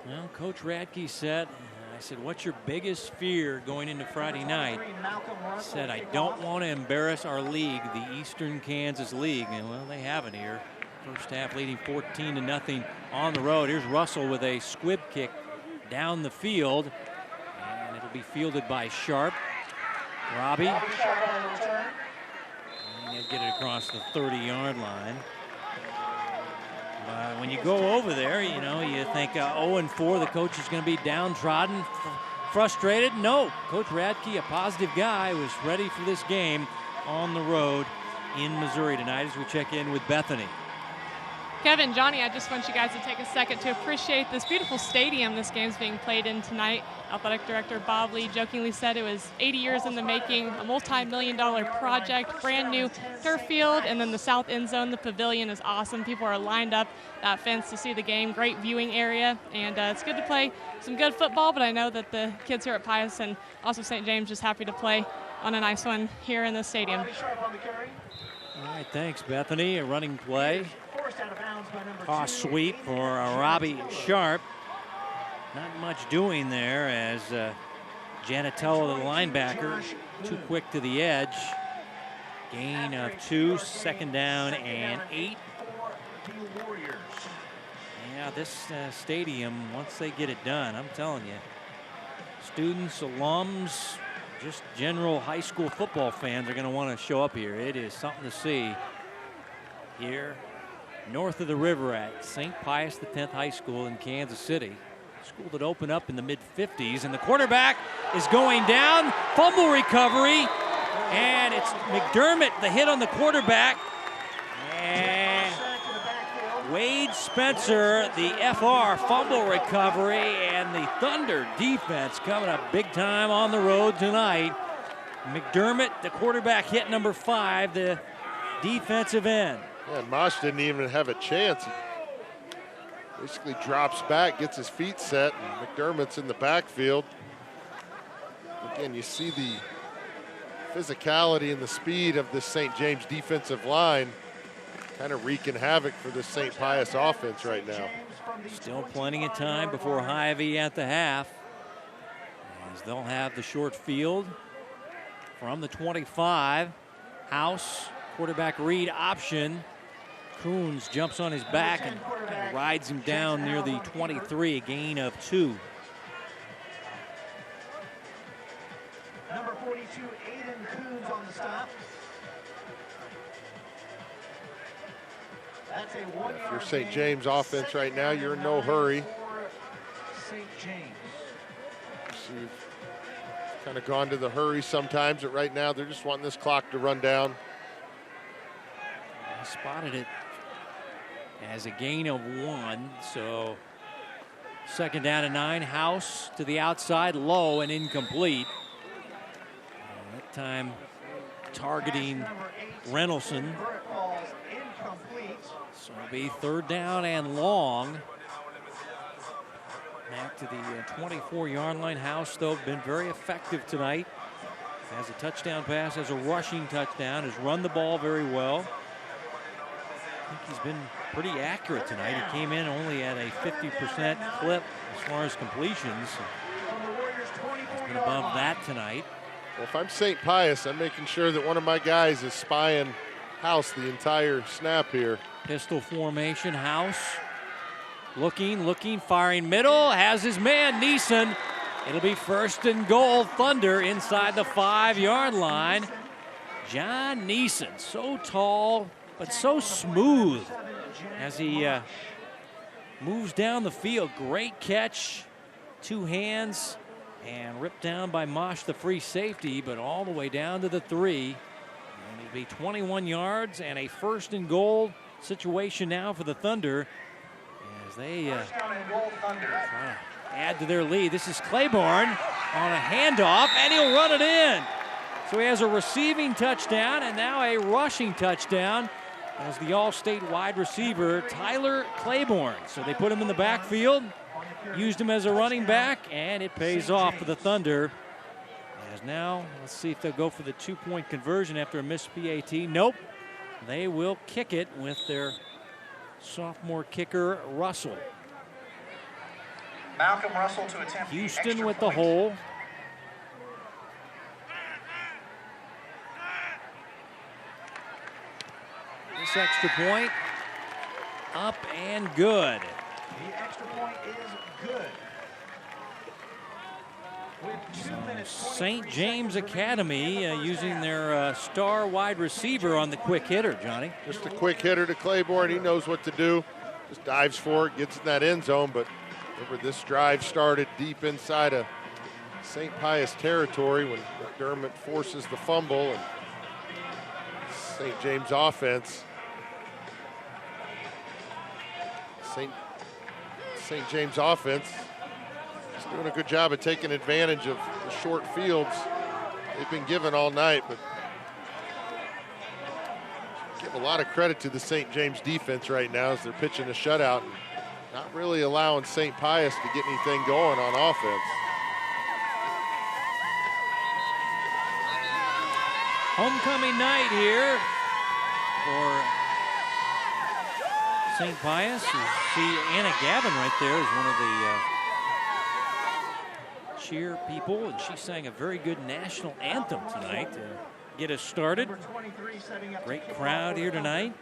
Well, Coach Radke said, I said, what's your biggest fear going into Friday night? He said, I don't want to embarrass our league, the Eastern Kansas League. And, well, they haven't here. First half leading 14-0 on the road. Here's Russell with a squib kick down the field. And it'll be fielded by Sharp. Robbie. And he'll get it across the 30-yard line. When you go over there, you know, you think 0-4, the coach is going to be downtrodden, frustrated. No, Coach Radke, a positive guy, was ready for this game on the road in Missouri tonight as we check in with Bethany. Kevin, Johnny, I just want you guys to take a second to appreciate this beautiful stadium this game's being played in tonight. Athletic Director Bob Lee jokingly said it was 80 years in the making, a multi-million-dollar project, brand new turf field, and then the south end zone, the pavilion is awesome. People are lined up that fence to see the game, great viewing area, and it's good to play some good football, but I know that the kids here at Pius and also St. James just happy to play on a nice one here in the stadium. All right, thanks, Bethany. A running play. Toss sweep for Robbie Sharp. Not much doing there as Janatello, the linebacker, too quick to the edge. Gain of 2, 2nd down and 8. Yeah, this stadium, once they get it done, I'm telling you, students, alums, just general high school football fans are going to want to show up here. It is something to see here north of the river at St. Pius X High School in Kansas City. School that opened up in the mid-50s, and the quarterback is going down. Fumble recovery, and it's McDermott, the hit on the quarterback. And Wade Spencer, the FR, fumble recovery, and the Thunder defense coming up big time on the road tonight. McDermott, the quarterback, hit number 5, the defensive end. Yeah, Mosh didn't even have a chance. He basically drops back, gets his feet set, and McDermott's in the backfield. Again, you see the physicality and the speed of this St. James defensive line. kind of wreaking havoc for the St. Pius offense right now. Still plenty of time before Hy-Vee at the half, as they'll have the short field from the 25. House, quarterback read option. Coons jumps on his back and rides him down near the 23, a gain of 2. Number 42, Aiden Coons on the stop. That's a 1 If you're St. James offense right now, you're in no hurry. St. James. So you've kind of gone to the hurry sometimes, but right now they're just wanting this clock to run down. I spotted it as a gain of 1, so second down and 9. House to the outside, low and incomplete. That time targeting Reynoldson. So it'll be third down and long. Back to the 24-yard line. House, though, been very effective tonight. Has a touchdown pass, has a rushing touchdown, has run the ball very well. I think he's been pretty accurate tonight. He came in only at a 50% clip as far as completions. He's been above that tonight. Well, if I'm St. Pius, I'm making sure that one of my guys is spying House the entire snap here. Pistol formation. House looking, firing middle, has his man Neeson. It'll be first and goal, Thunder inside the 5-yard line. John Neeson, so tall but so smooth as he moves down the field. Great catch, 2 hands, and ripped down by Mosh, the free safety, but all the way down to the 3. And it'll be 21 yards and a first and goal situation now for the Thunder as they try to add to their lead. This is Claiborne on a handoff, and he'll run it in. So he has a receiving touchdown and now a rushing touchdown as the All-State wide receiver, Tyler Claiborne. So they put him in the backfield, used him as a running back, and it pays off for the Thunder. As now, let's see if they'll go for the 2-point conversion after a missed PAT. Nope. They will kick it with their sophomore kicker, Russell. Malcolm Russell to attempt Houston with the hole. This extra point up and good. The extra point is good. With 2 minutes, St. James Academy using their star wide receiver on the quick hitter, Johnny. Just a quick hitter to Claiborne. He knows what to do. Just dives for it, gets in that end zone. But remember, this drive started deep inside of St. Pius territory when McDermott forces the fumble, and St. James offense. St. James offense is doing a good job of taking advantage of the short fields they've been given all night, but give a lot of credit to the St. James defense right now as they're pitching a shutout and not really allowing St. Pius to get anything going on offense. Homecoming night here for St. Pius. You see Anna Gavin right there is one of the cheer people, and she sang a very good national anthem tonight to get us started. Great crowd here tonight.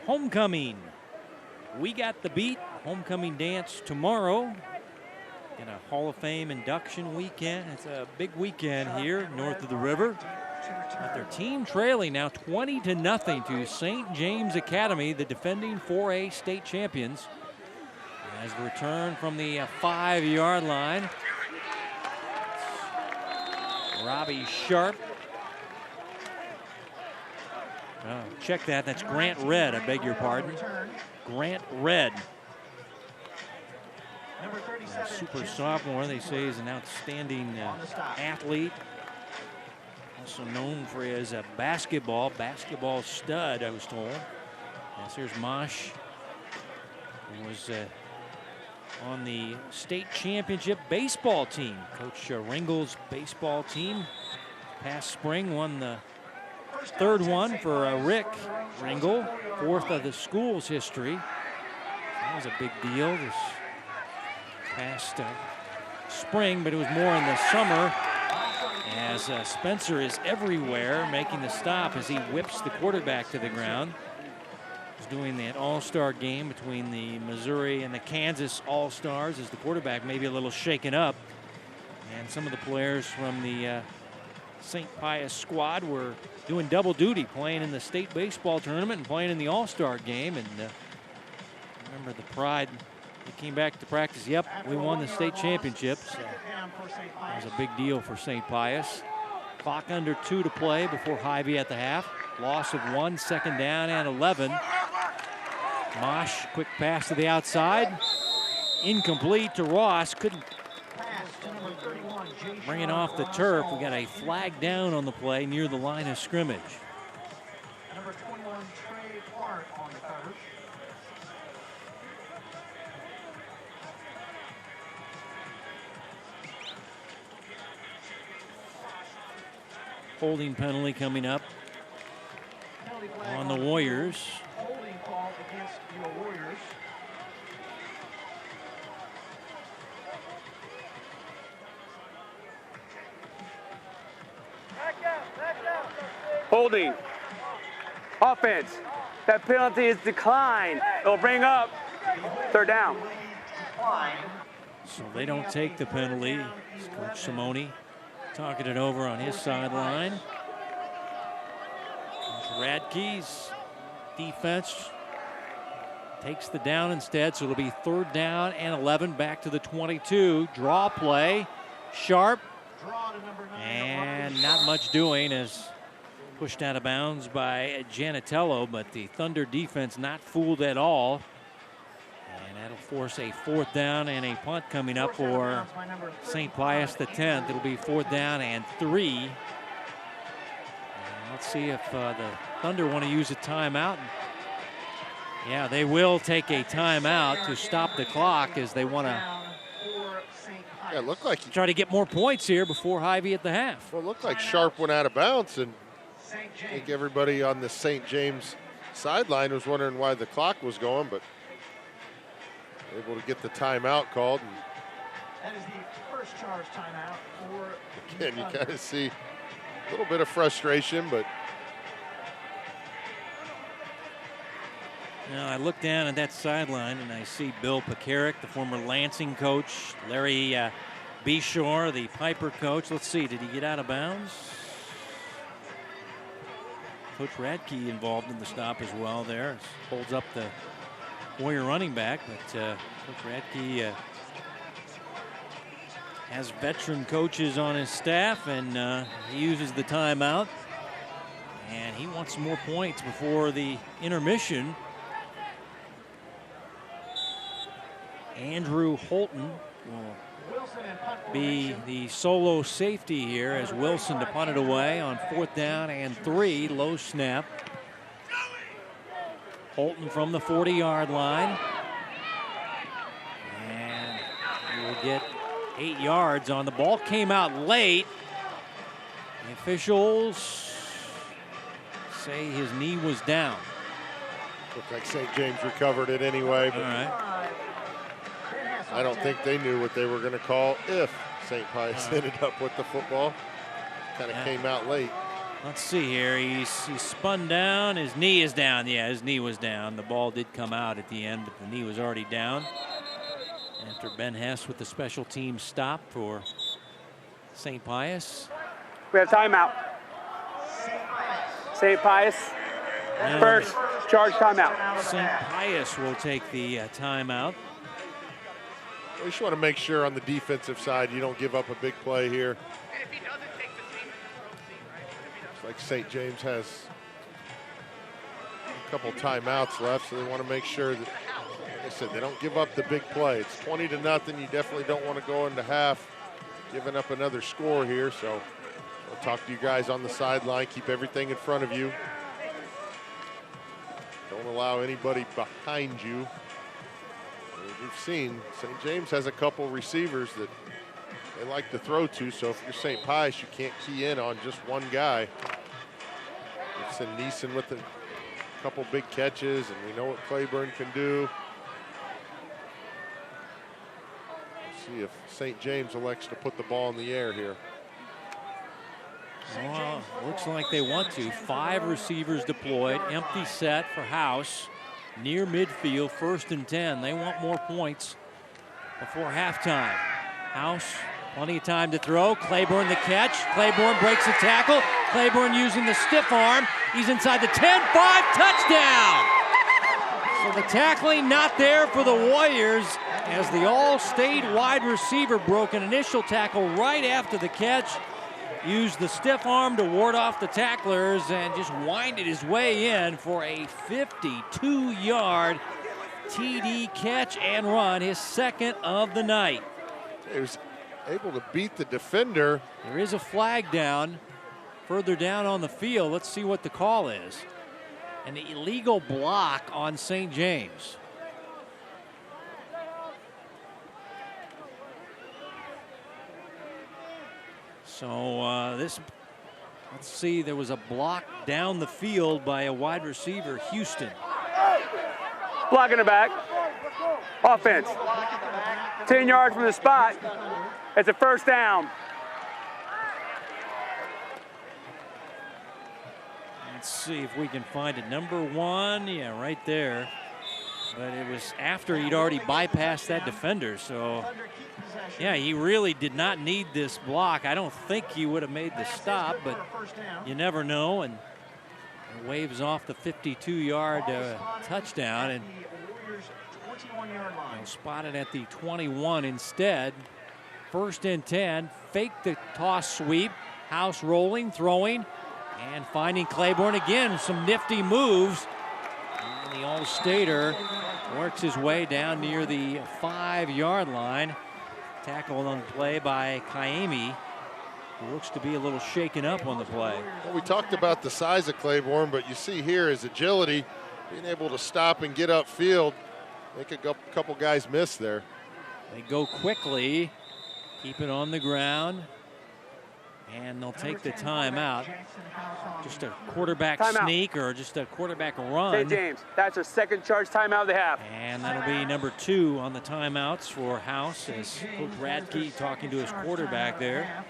Homecoming. We got the beat. Homecoming dance tomorrow. In a Hall of Fame induction weekend. It's a big weekend here north of the river. But their team trailing now 20-0 to St. James Academy, the defending 4A state champions. As the return from the 5-yard line. Robbie Sharp. Oh, check that. That's Grant Red. I beg your pardon. Grant Red. Super sophomore, they say, is an outstanding athlete. Also known for his basketball stud, I was told. Yes, here's Mosh, who was on the state championship baseball team. Coach Ringel's baseball team past spring won the Third one for Rick Ringel, fourth of the school's history. That was a big deal this past spring, but it was more in the summer as Spencer is everywhere making the stop as he whips the quarterback to the ground. He's doing that all-star game between the Missouri and the Kansas All-Stars as the quarterback may be a little shaken up. And some of the players from the St. Pius squad were doing double duty, playing in the state baseball tournament and playing in the All-Star game. And remember the pride. They came back to practice. Yep, we won the state championships. So that was a big deal for St. Pius. Clock under 2 to play before Hy-Vee at the half. Loss of 1, second down and 11. Mosh, quick pass to the outside. Incomplete to Ross. Couldn't bring it off the turf. We got a flag down on the play near the line of scrimmage. Number 21, Trey Clark on the coverage. Holding penalty coming up on the Warriors. Holding call against your Warriors. Holding. Offense. That penalty is declined. It'll bring up third down. So they don't take the penalty. Coach Simone talking it over on his sideline. Radke's defense takes the down instead, so it'll be third down and 11, back to the 22. Draw play, Sharp, and not much doing as pushed out of bounds by Janatello, but the Thunder defense not fooled at all. And that'll force a fourth down and a punt coming up for St. Pius the 10th. It'll be fourth down and 3. And let's see if the Thunder want to use a timeout. Yeah, they will take a timeout to stop the clock as they want to it looked like try to get more points here before Hy-Vee at the half. Well, it looked like Sharp went out of bounds, and I think everybody on the St. James sideline was wondering why the clock was going, but able to get the timeout called. And that is the first charge timeout for. Again, you kind of see a little bit of frustration, but. Now I look down at that sideline and I see Bill Pekarik, the former Lansing coach, Larry Beshore, the Piper coach. Let's see, did he get out of bounds? Coach Radke involved in the stop as well there. Holds up the Warrior running back, but Coach Radke has veteran coaches on his staff, and he uses the timeout. And he wants more points before the intermission. Andrew Holton will be the solo safety here as Wilson to punt it away on fourth down and 3. Low snap. Holton from the 40-yard line. And he will get 8 yards on the ball. Came out late. The officials say his knee was down. Looked like St. James recovered it anyway. But all right. I don't think they knew what they were going to call if St. Pius ended up with the football. Kind of came out late. Let's see here. He's spun down. His knee is down. Yeah, his knee was down. The ball did come out at the end, but the knee was already down. After Ben Hess with the special team stop for St. Pius. We have timeout. St. Pius. First charge timeout. St. Pius will take the timeout. We just want to make sure on the defensive side you don't give up a big play here. Looks like St. James has a couple timeouts left, so they want to make sure that, like I said, they don't give up the big play. It's 20-0. You definitely don't want to go into half giving up another score here. So I'll talk to you guys on the sideline. Keep everything in front of you. Don't allow anybody behind you. We've seen St. James has a couple receivers that they like to throw to, so if you're St. Pius, you can't key in on just one guy. Watts and Neeson with a couple big catches, and we know what Claiborne can do. See if St. James elects to put the ball in the air here. Well, looks like they want to. 5 receivers deployed, empty set for House. Near midfield, 1st and 10. They want more points before halftime. House, plenty of time to throw. Claiborne the catch. Claiborne breaks the tackle. Claiborne using the stiff arm. He's inside the 10-5, touchdown! So the tackling not there for the Warriors as the All-State wide receiver broke an initial tackle right after the catch. Used the stiff arm to ward off the tacklers and just winded his way in for a 52-yard TD catch and run, his 2nd of the night. He was able to beat the defender. There is a flag down further down on the field. Let's see what the call is. An illegal block on St. James. So let's see, there was a block down the field by a wide receiver, Houston. Block in the back. Offense. 10 yards from the spot. It's a 1st down. Let's see if we can find it. Number 1, yeah, right there. But it was after he'd already bypassed that defender, so yeah, he really did not need this block. I don't think he would have made the stop, but you never know. And it waves off the 52-yard touchdown, and spotted at the 21 instead. 1st and 10. Fake the toss sweep. House rolling, throwing, and finding Claiborne again. Some nifty moves. And the All-Stater works his way down near the 5-yard line. Tackled on the play by Kaimi, who looks to be a little shaken up on the play. Well, we talked about the size of Claiborne, but you see here his agility, being able to stop and get upfield. Make a couple guys miss there. They go quickly, keep it on the ground, and they'll take the timeout. Just a quarterback sneak or just a quarterback run. St. James, that's a 2nd charge timeout of the half. And that'll be number 2 on the timeouts for House, as Coach Radke talking to his quarterback there.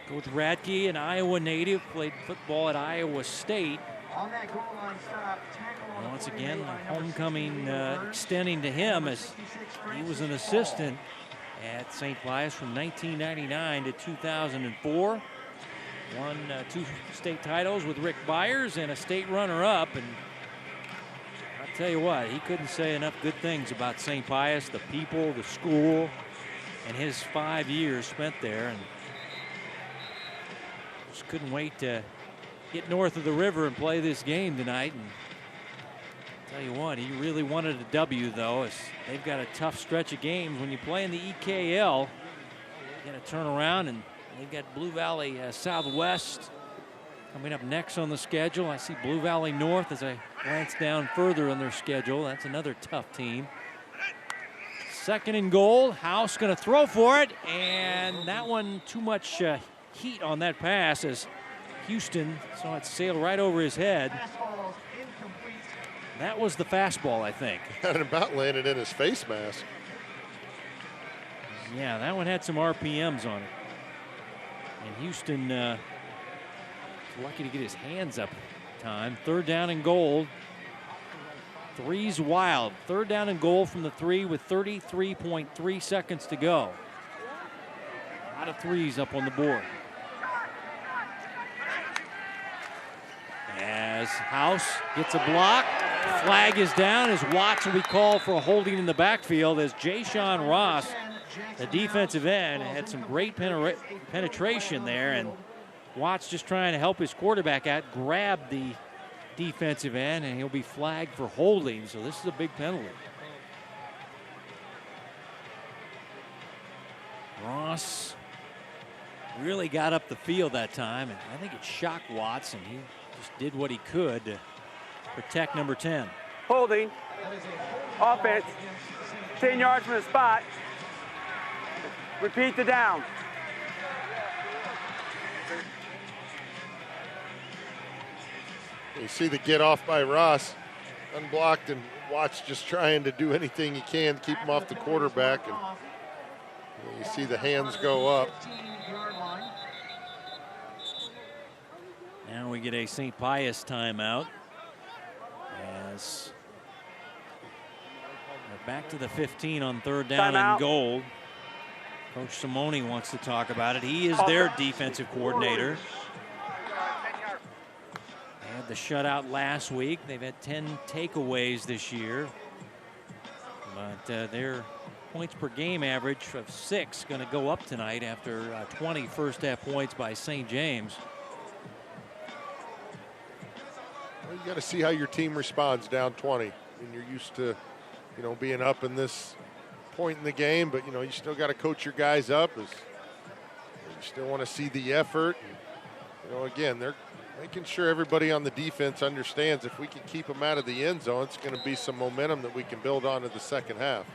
Coach Radke, an Iowa native, played football at Iowa State. And once again, homecoming extending to him as he was an assistant at St. Pius from 1999 to 2004. Won 2 state titles with Rick Byers and a state runner-up. And I'll tell you what, he couldn't say enough good things about St. Pius, the people, the school, and his 5 years spent there. And just couldn't wait to get north of the river and play this game tonight. And tell you what, he really wanted a W, though, as they've got a tough stretch of games. When you play in the EKL, you got to turn around, and they've got Blue Valley Southwest coming up next on the schedule. I see Blue Valley North as I glance down further on their schedule. That's another tough team. 2nd and goal. House going to throw for it, and that one too much heat on that pass as Houston saw it sail right over his head. That was the fastball, I think. And about landed in his face mask. Yeah, that one had some RPMs on it. And Houston lucky to get his hands up time. 3rd down and goal. 3's wild. 3rd down and goal from the 3 with 33.3 seconds to go. A lot of 3s up on the board. As House gets a block, flag is down as Watts will be called for a holding in the backfield as Ja'Shawn Ross, the defensive end, had some great penetration there, and Watts just trying to help his quarterback out, grabbed the defensive end, and he'll be flagged for holding, so this is a big penalty. Ross really got up the field that time, and I think it shocked Watts, and he just did what he could to protect number 10. Holding. Offense. 10 yards from the spot. Repeat the down. You see the get off by Ross, unblocked, and Watts just trying to do anything he can to keep him off the quarterback. And you see the hands go up. Now we get a St. Pius timeout. As we're back to the 15 on 3rd down and goal. Coach Simone wants to talk about it. He is their defensive coordinator. They had the shutout last week. They've had 10 takeaways this year. But their points per game average of 6 going to go up tonight after 20 first half points by St. James. Well, you got to see how your team responds down 20. And you're used to, being up in this point in the game, but you still got to coach your guys up. You still want to see the effort. And, again, they're making sure everybody on the defense understands if we can keep them out of the end zone, it's going to be some momentum that we can build on in the second half.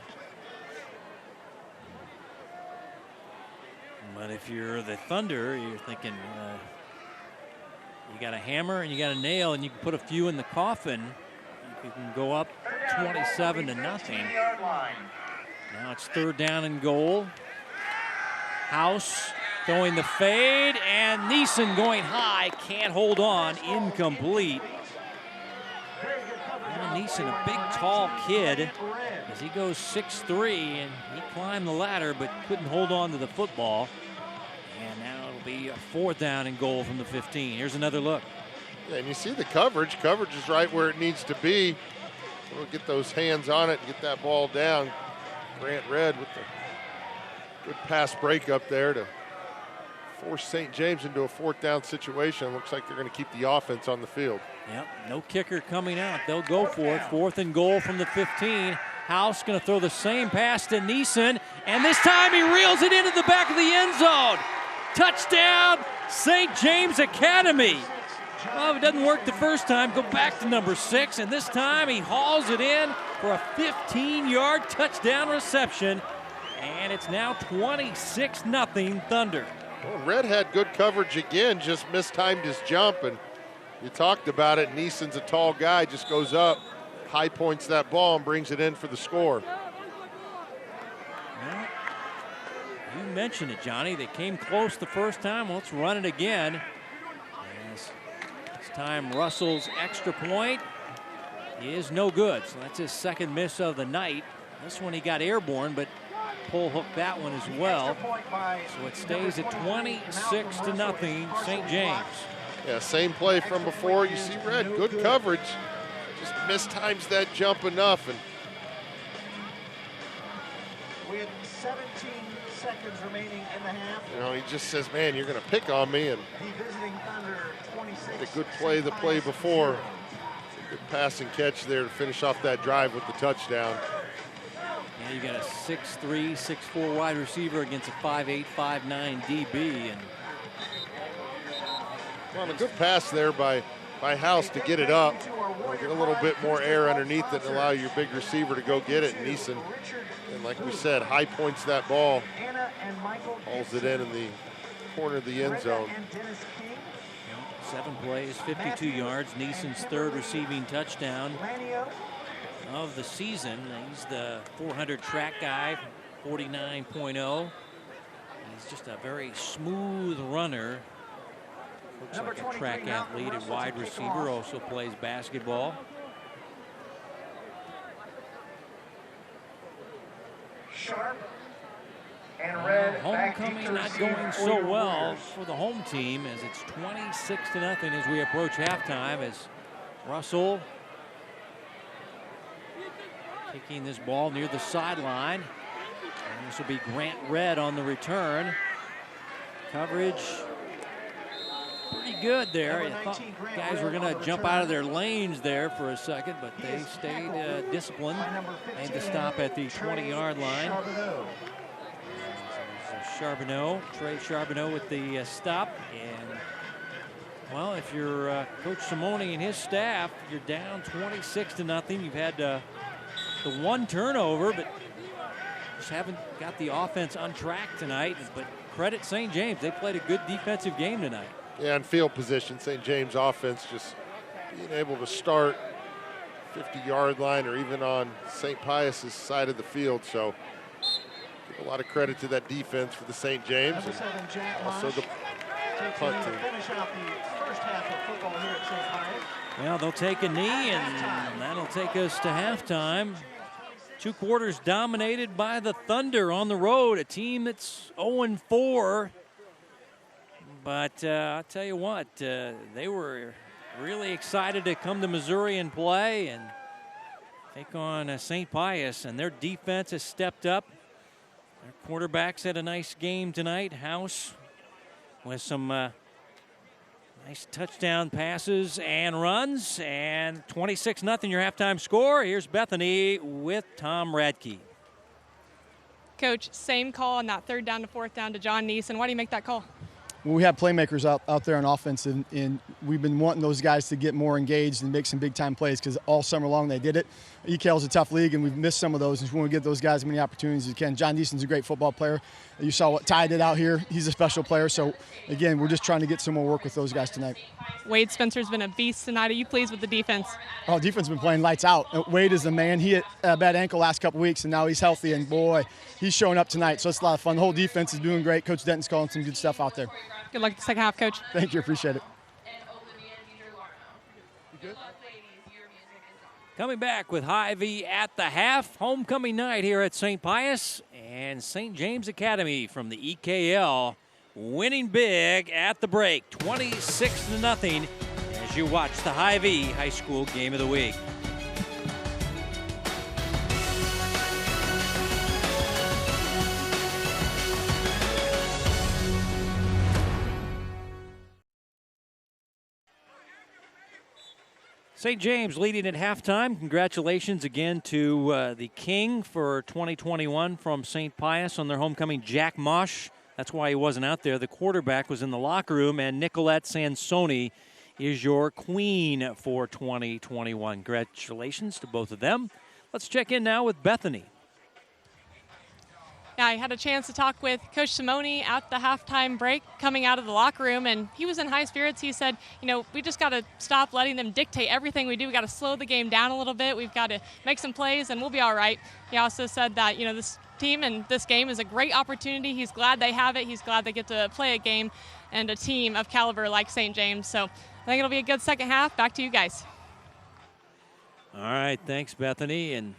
But if you're the Thunder, you're thinking you got a hammer and you got a nail, and you can put a few in the coffin. You can go up 27-0. Now it's 3rd down and goal. House throwing the fade, and Neeson going high, can't hold on, incomplete. Now Neeson, a big, tall kid, as he goes 6'3", and he climbed the ladder but couldn't hold on to the football. And now it'll be a 4th down and goal from the 15. Here's another look. Yeah, and you see the coverage. Coverage is right where it needs to be. We'll get those hands on it and get that ball down. Grant Red with the good pass breakup there to force St. James into a 4th down situation. Looks like they're going to keep the offense on the field. Yep, no kicker coming out. They'll go for it. 4th and goal from the 15. House going to throw the same pass to Neeson, and this time he reels it into the back of the end zone. Touchdown, St. James Academy. Well, if it doesn't work the first time, go back to number 6, and this time he hauls it in for a 15-yard touchdown reception, and it's now 26-0 Thunder. Well, Red had good coverage again, just mistimed his jump, and you talked about it. Neeson's a tall guy, just goes up, high points that ball, and brings it in for the score. Well, you mentioned it, Johnny. They came close the first time. Well, let's run it again. This time Russell's extra point is no good. So that's his 2nd miss of the night. This one he got airborne, but Pull hooked that one as well. So it stays at 26-0 St. James. Yeah, same play from before. You see Red, good coverage. Just mistimes that jump enough. And with 17 seconds remaining in the half. he just says, man, you're going to pick on me. And the good play the play before. Good pass and catch there to finish off that drive with the touchdown. Yeah, you got a 6'3", 6'4" wide receiver against a 5'8", 5'9" DB. And well, a good pass there by House to get it up. Get a little bit more air underneath it and allow your big receiver to go get it. And Neeson, and like we said, high points that ball. Hauls it in the corner of the end zone. 7 plays, 52 yards. Neeson's 3rd receiving touchdown of the season. He's the 400 track guy, 49.0. He's just a very smooth runner. Looks like a track athlete, a wide receiver, also plays basketball. Sharp and Red. Homecoming not going so well for the home team as it's 26-0 as we approach halftime, as Russell kicking this ball near the sideline. And this will be Grant Red on the return. Coverage pretty good there. I thought guys were going to jump out of their lanes there for a second, but they stayed disciplined. Made the stop at the 20-yard line. Charbonneau, Trey Charbonneau with the stop. And, well, if you're Coach Simone and his staff, you're down 26-0. You've had the 1 turnover, but just haven't got the offense on track tonight. But credit St. James. They played a good defensive game tonight. Yeah, in field position, St. James offense just being able to start 50-yard line or even on St. Pius's side of the field. So give a lot of credit to that defense for the St. James and also the punt team. Well, they'll take a knee, and that'll take us to halftime. 2 quarters dominated by the Thunder on the road, a team that's 0-4. But I'll tell you what, they were really excited to come to Missouri and play and take on St. Pius, and their defense has stepped up. Their quarterbacks had a nice game tonight. House with some nice touchdown passes and runs, and 26-0 your halftime score. Here's Bethany with Tom Radke. Coach, same call on that 3rd down to 4th down to John Neeson. Why do you make that call? Well, we have playmakers out there on offense, and we've been wanting those guys to get more engaged and make some big-time plays because all summer long they did it. EKL is a tough league, and we've missed some of those. And we want to give those guys as many opportunities as we can. John Neeson's a great football player. You saw what Ty did out here. He's a special player. So, again, we're just trying to get some more work with those guys tonight. Wade Spencer's been a beast tonight. Are you pleased with the defense? Oh, defense has been playing lights out. Wade is the man. He had a bad ankle last couple weeks, and now he's healthy. And, boy, he's showing up tonight. So it's a lot of fun. The whole defense is doing great. Coach Denton's calling some good stuff out there. Good luck the second half, Coach. Thank you. Appreciate it. Coming back with Hy-Vee at the half. Homecoming night here at St. Pius and St. James Academy from the EKL winning big at the break, 26-0 as you watch the Hy-Vee High School Game of the Week. St. James leading at halftime. Congratulations again to the King for 2021 from St. Pius on their homecoming, Jack Mosh. That's why he wasn't out there. The quarterback was in the locker room, and Nicolette Sansoni is your queen for 2021. Congratulations to both of them. Let's check in now with Bethany. Yeah, I had a chance to talk with Coach Simone at the halftime break coming out of the locker room, and he was in high spirits. He said, we just got to stop letting them dictate everything we do. We got to slow the game down a little bit. We've got to make some plays, and we'll be all right. He also said that, this team and this game is a great opportunity. He's glad they have it. He's glad they get to play a game and a team of caliber like St. James. So I think it'll be a good second half. Back to you guys. All right, thanks, Bethany. And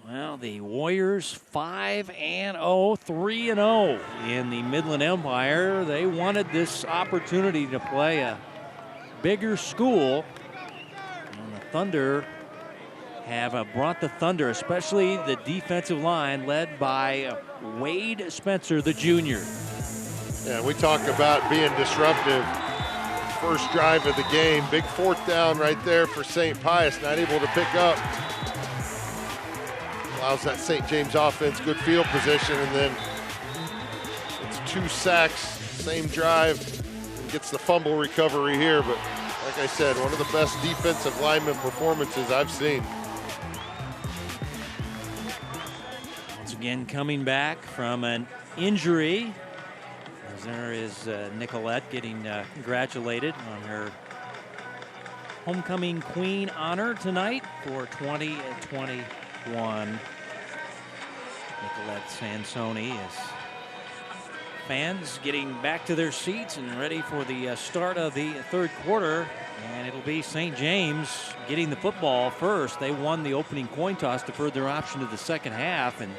well, the Warriors 5-0, 3-0 in the Midland Empire. They wanted this opportunity to play a bigger school. And the Thunder have brought the Thunder, especially the defensive line led by Wade Spencer, the junior. Yeah, we talk about being disruptive. First drive of the game, big 4th down right there for St. Pius, not able to pick up. Allows that St. James offense good field position, and then it's 2 sacks, same drive, and gets the fumble recovery here. But like I said, one of the best defensive lineman performances I've seen. Once again, coming back from an injury, as there is Nicolette getting congratulated on her homecoming queen honor tonight for 2021. Nicolette Sansoni as fans getting back to their seats and ready for the start of the 3rd quarter. And it'll be St. James getting the football first. They won the opening coin toss, deferred their option to the second half, and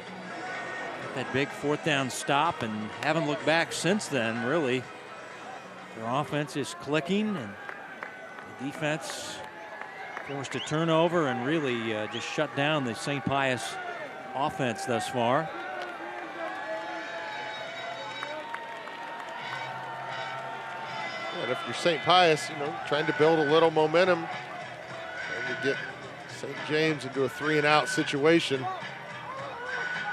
got that big 4th down stop and haven't looked back since then, really. Their offense is clicking, and the defense forced a turnover and really just shut down the St. Pius offense thus far. And if you're St. Pius, trying to build a little momentum, trying to get St. James into a 3-and-out situation,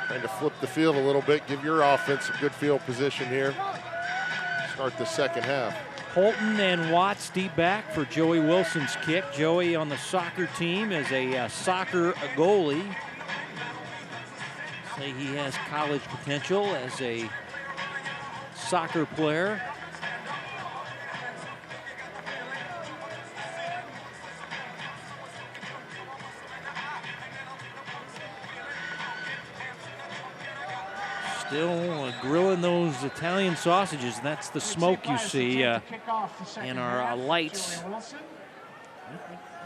trying to flip the field a little bit, give your offense some good field position here, start the second half. Holton and Watts deep back for Joey Wilson's kick. Joey on the soccer team as a soccer goalie. Say he has college potential as a soccer player. Still grilling those Italian sausages. That's the smoke you see in our lights.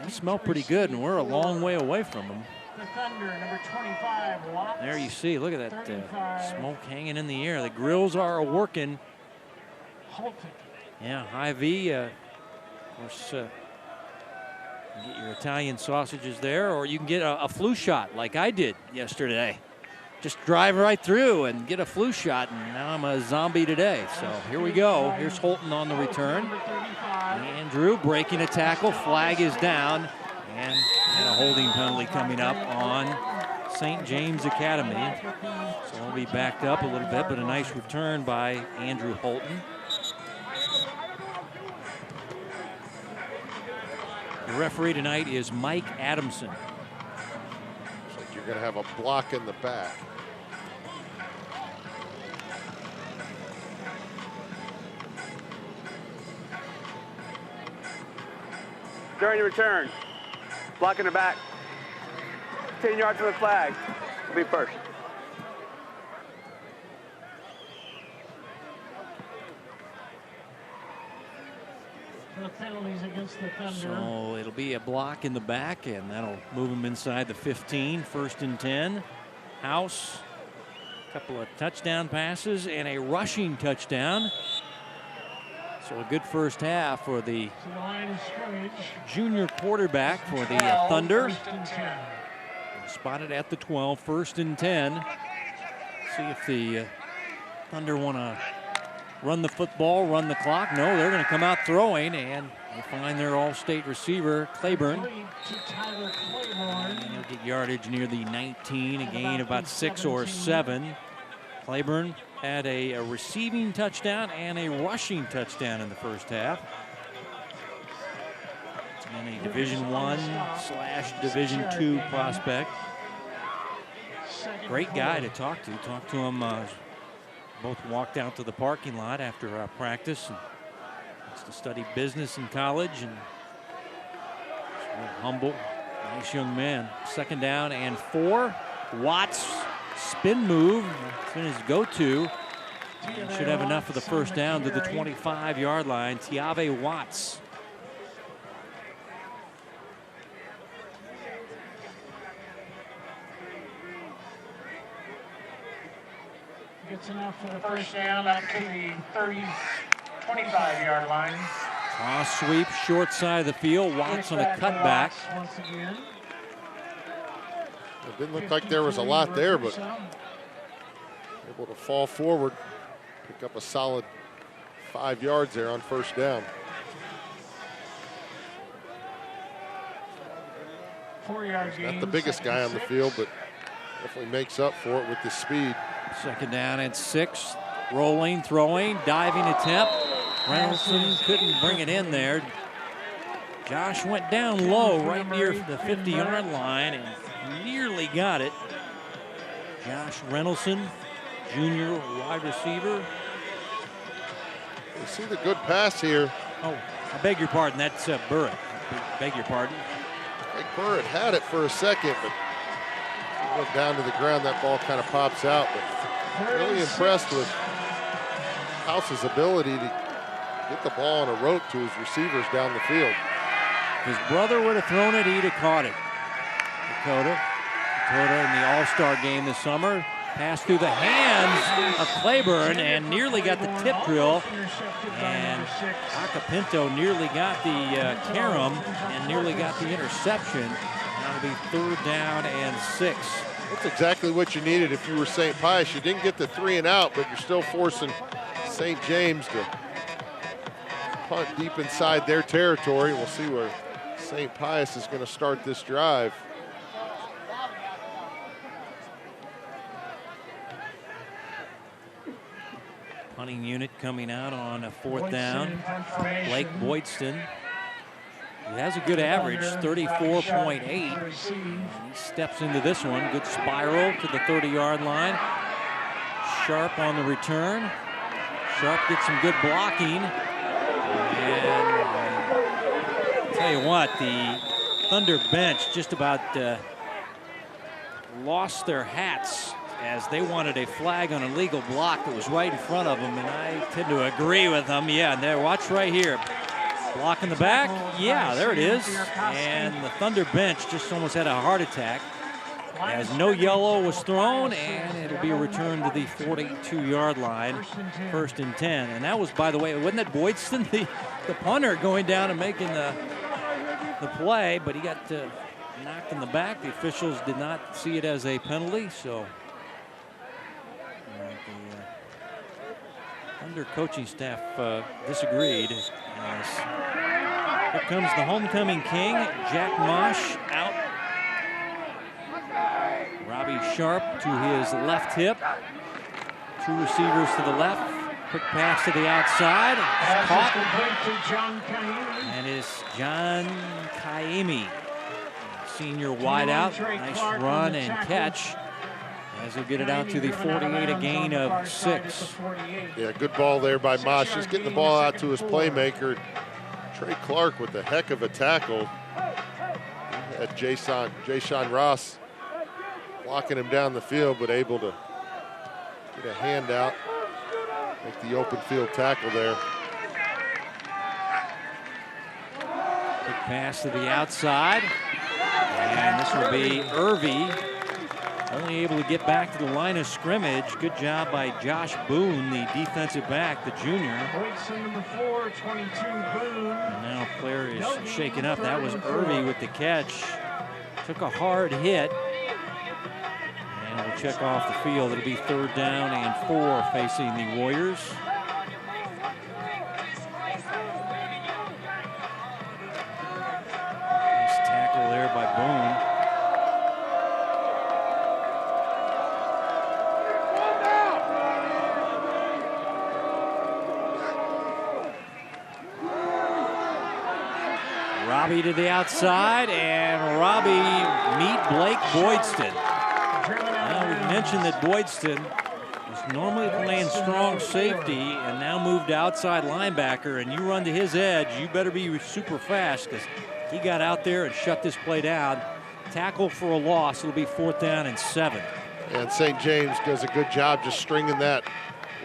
They smell pretty good, and we're a long way away from them. The Thunder, number 25, Watts. There you see, look at that smoke hanging in the air. The grills are working. Holton. Yeah, Hy-Vee, of course, you can get your Italian sausages there, or you can get a flu shot like I did yesterday. Just drive right through and get a flu shot, and now I'm a zombie today. So here we go. Here's Holton on the return. Andrew breaking a tackle. Flag is down, and a holding penalty coming up on St. James Academy. So we'll be backed up a little bit, but a nice return by Andrew Holton. The referee tonight is Mike Adamson. Looks like you're going to have a block in the back. During the return, block in the back, 10 yards from the flag, will be first. The penalties against the Thunder. So it'll be a block in the back, and that'll move them inside the 15, 1st and 10. House, a couple of touchdown passes and a rushing touchdown. So a good first half for the junior quarterback for the Thunder. Spotted at the 12, 1st and 10. See if the Thunder want to run the football, run the clock. No, they're going to come out throwing, and they find their all-state receiver, Claiborne. And he'll get yardage near the 19, a gain of about 6 or 7. Claiborne had a receiving touchdown and a rushing touchdown in the first half. And a Division I/Division II prospect. Great guy to talk to. Talked to him. Both walked out to the parking lot after practice. And wants to study business in college, and humble, nice young man. 2nd down and 4. Watts spin move. It's been his go-to. Should have enough for the first down to the 25-yard line. Tiave Watts. Gets enough for the first down up to the 25-yard line. Cross sweep, short side of the field. Watts on a cutback. Once again. It didn't look like there was a lot there, but able to fall forward, pick up a solid 5 yards there on first down. 4-yard gain. Not the biggest guy on the field, but definitely makes up for it with the speed. 2nd down and 6. Rolling, throwing, diving attempt. Reynolds couldn't bring it in there. Josh went down low right near the 50-yard line and nearly got it. Josh Reynolds, junior wide receiver. You see the good pass here. Oh, I beg your pardon. That's Burritt. Beg your pardon. I think Burritt had it for a second, but he went down to the ground. That ball kind of pops out. But really impressed with House's ability to get the ball on a rope to his receivers down the field. His brother would have thrown it, he'd have caught it. Dakota in the All-Star game this summer. Passed through the hands of Claiborne and nearly got the tip drill. And Acapinto nearly got the carom and nearly got the interception. Now it'll be 3rd down and 6. That's exactly what you needed if you were St. Pius. You didn't get the 3 and out, but you're still forcing St. James to punt deep inside their territory. We'll see where St. Pius is going to start this drive. Punting unit coming out on a 4th down. Blake Boydston. He has a good average, 34.8. He steps into this one. Good spiral to the 30-yard line. Sharp on the return. Sharp gets some good blocking. And I'll tell you what, the Thunder bench just about lost their hats as they wanted a flag on a legal block that was right in front of them, and I tend to agree with them. Yeah, and there, watch right here. Block in the back. Yeah, there it is. And the Thunder bench just almost had a heart attack, as no yellow was thrown, and it'll be a return to the 42-yard line, 1st and 10. And that was, by the way, wasn't that Boydston, the punter, going down and making the play, but he got knocked in the back. The officials did not see it as a penalty, so the Thunder coaching staff disagreed. Here comes the homecoming king, Jack Mosh, out. Robbie Sharp to his left hip. 2 receivers to the left. Quick pass to the outside. It's caught. And it's John Kaimi, senior wideout. Nice run and catch, as he'll get it out to the 48, a gain of 6. Yeah, good ball there by Mosh. Just getting the ball out to his playmaker. Trey Clark with a heck of a tackle. He had Jayshon Ross blocking him down the field, but able to get a hand out, make the open field tackle there. Quick pass to the outside. And this will be Irvy, only able to get back to the line of scrimmage. Good job by Josh Boone, the defensive back, the junior. And now player is shaken up. That was Irvy with the catch. Took a hard hit. And we'll check off the field. It'll be 3rd down and 4 facing the Warriors. Nice tackle there by Boone. Robbie to the outside, and Robbie meet Blake Boydston. Now, we mentioned that Boydston was normally playing strong safety and now moved to outside linebacker, and you run to his edge, you better be super fast, because he got out there and shut this play down. Tackle for a loss. It'll be 4th down and 7. And St. James does a good job just stringing that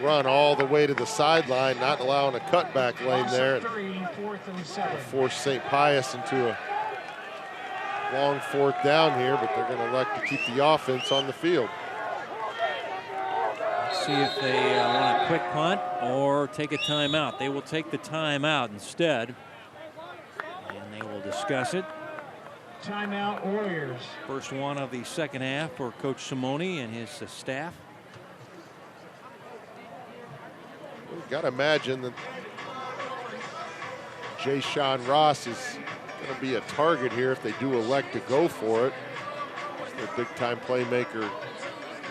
run all the way to the sideline, not allowing a cutback lane there. And force St. Pius into a long 4th down here, but they're going to elect to keep the offense on the field. Let's see if they want a quick punt or take a timeout. They will take the timeout instead, and they will discuss it. Timeout, Warriors. First one of the second half for Coach Simone and his staff. We've got to imagine that Jayshon Ross is going to be a target here if they do elect to go for it. He's their big-time playmaker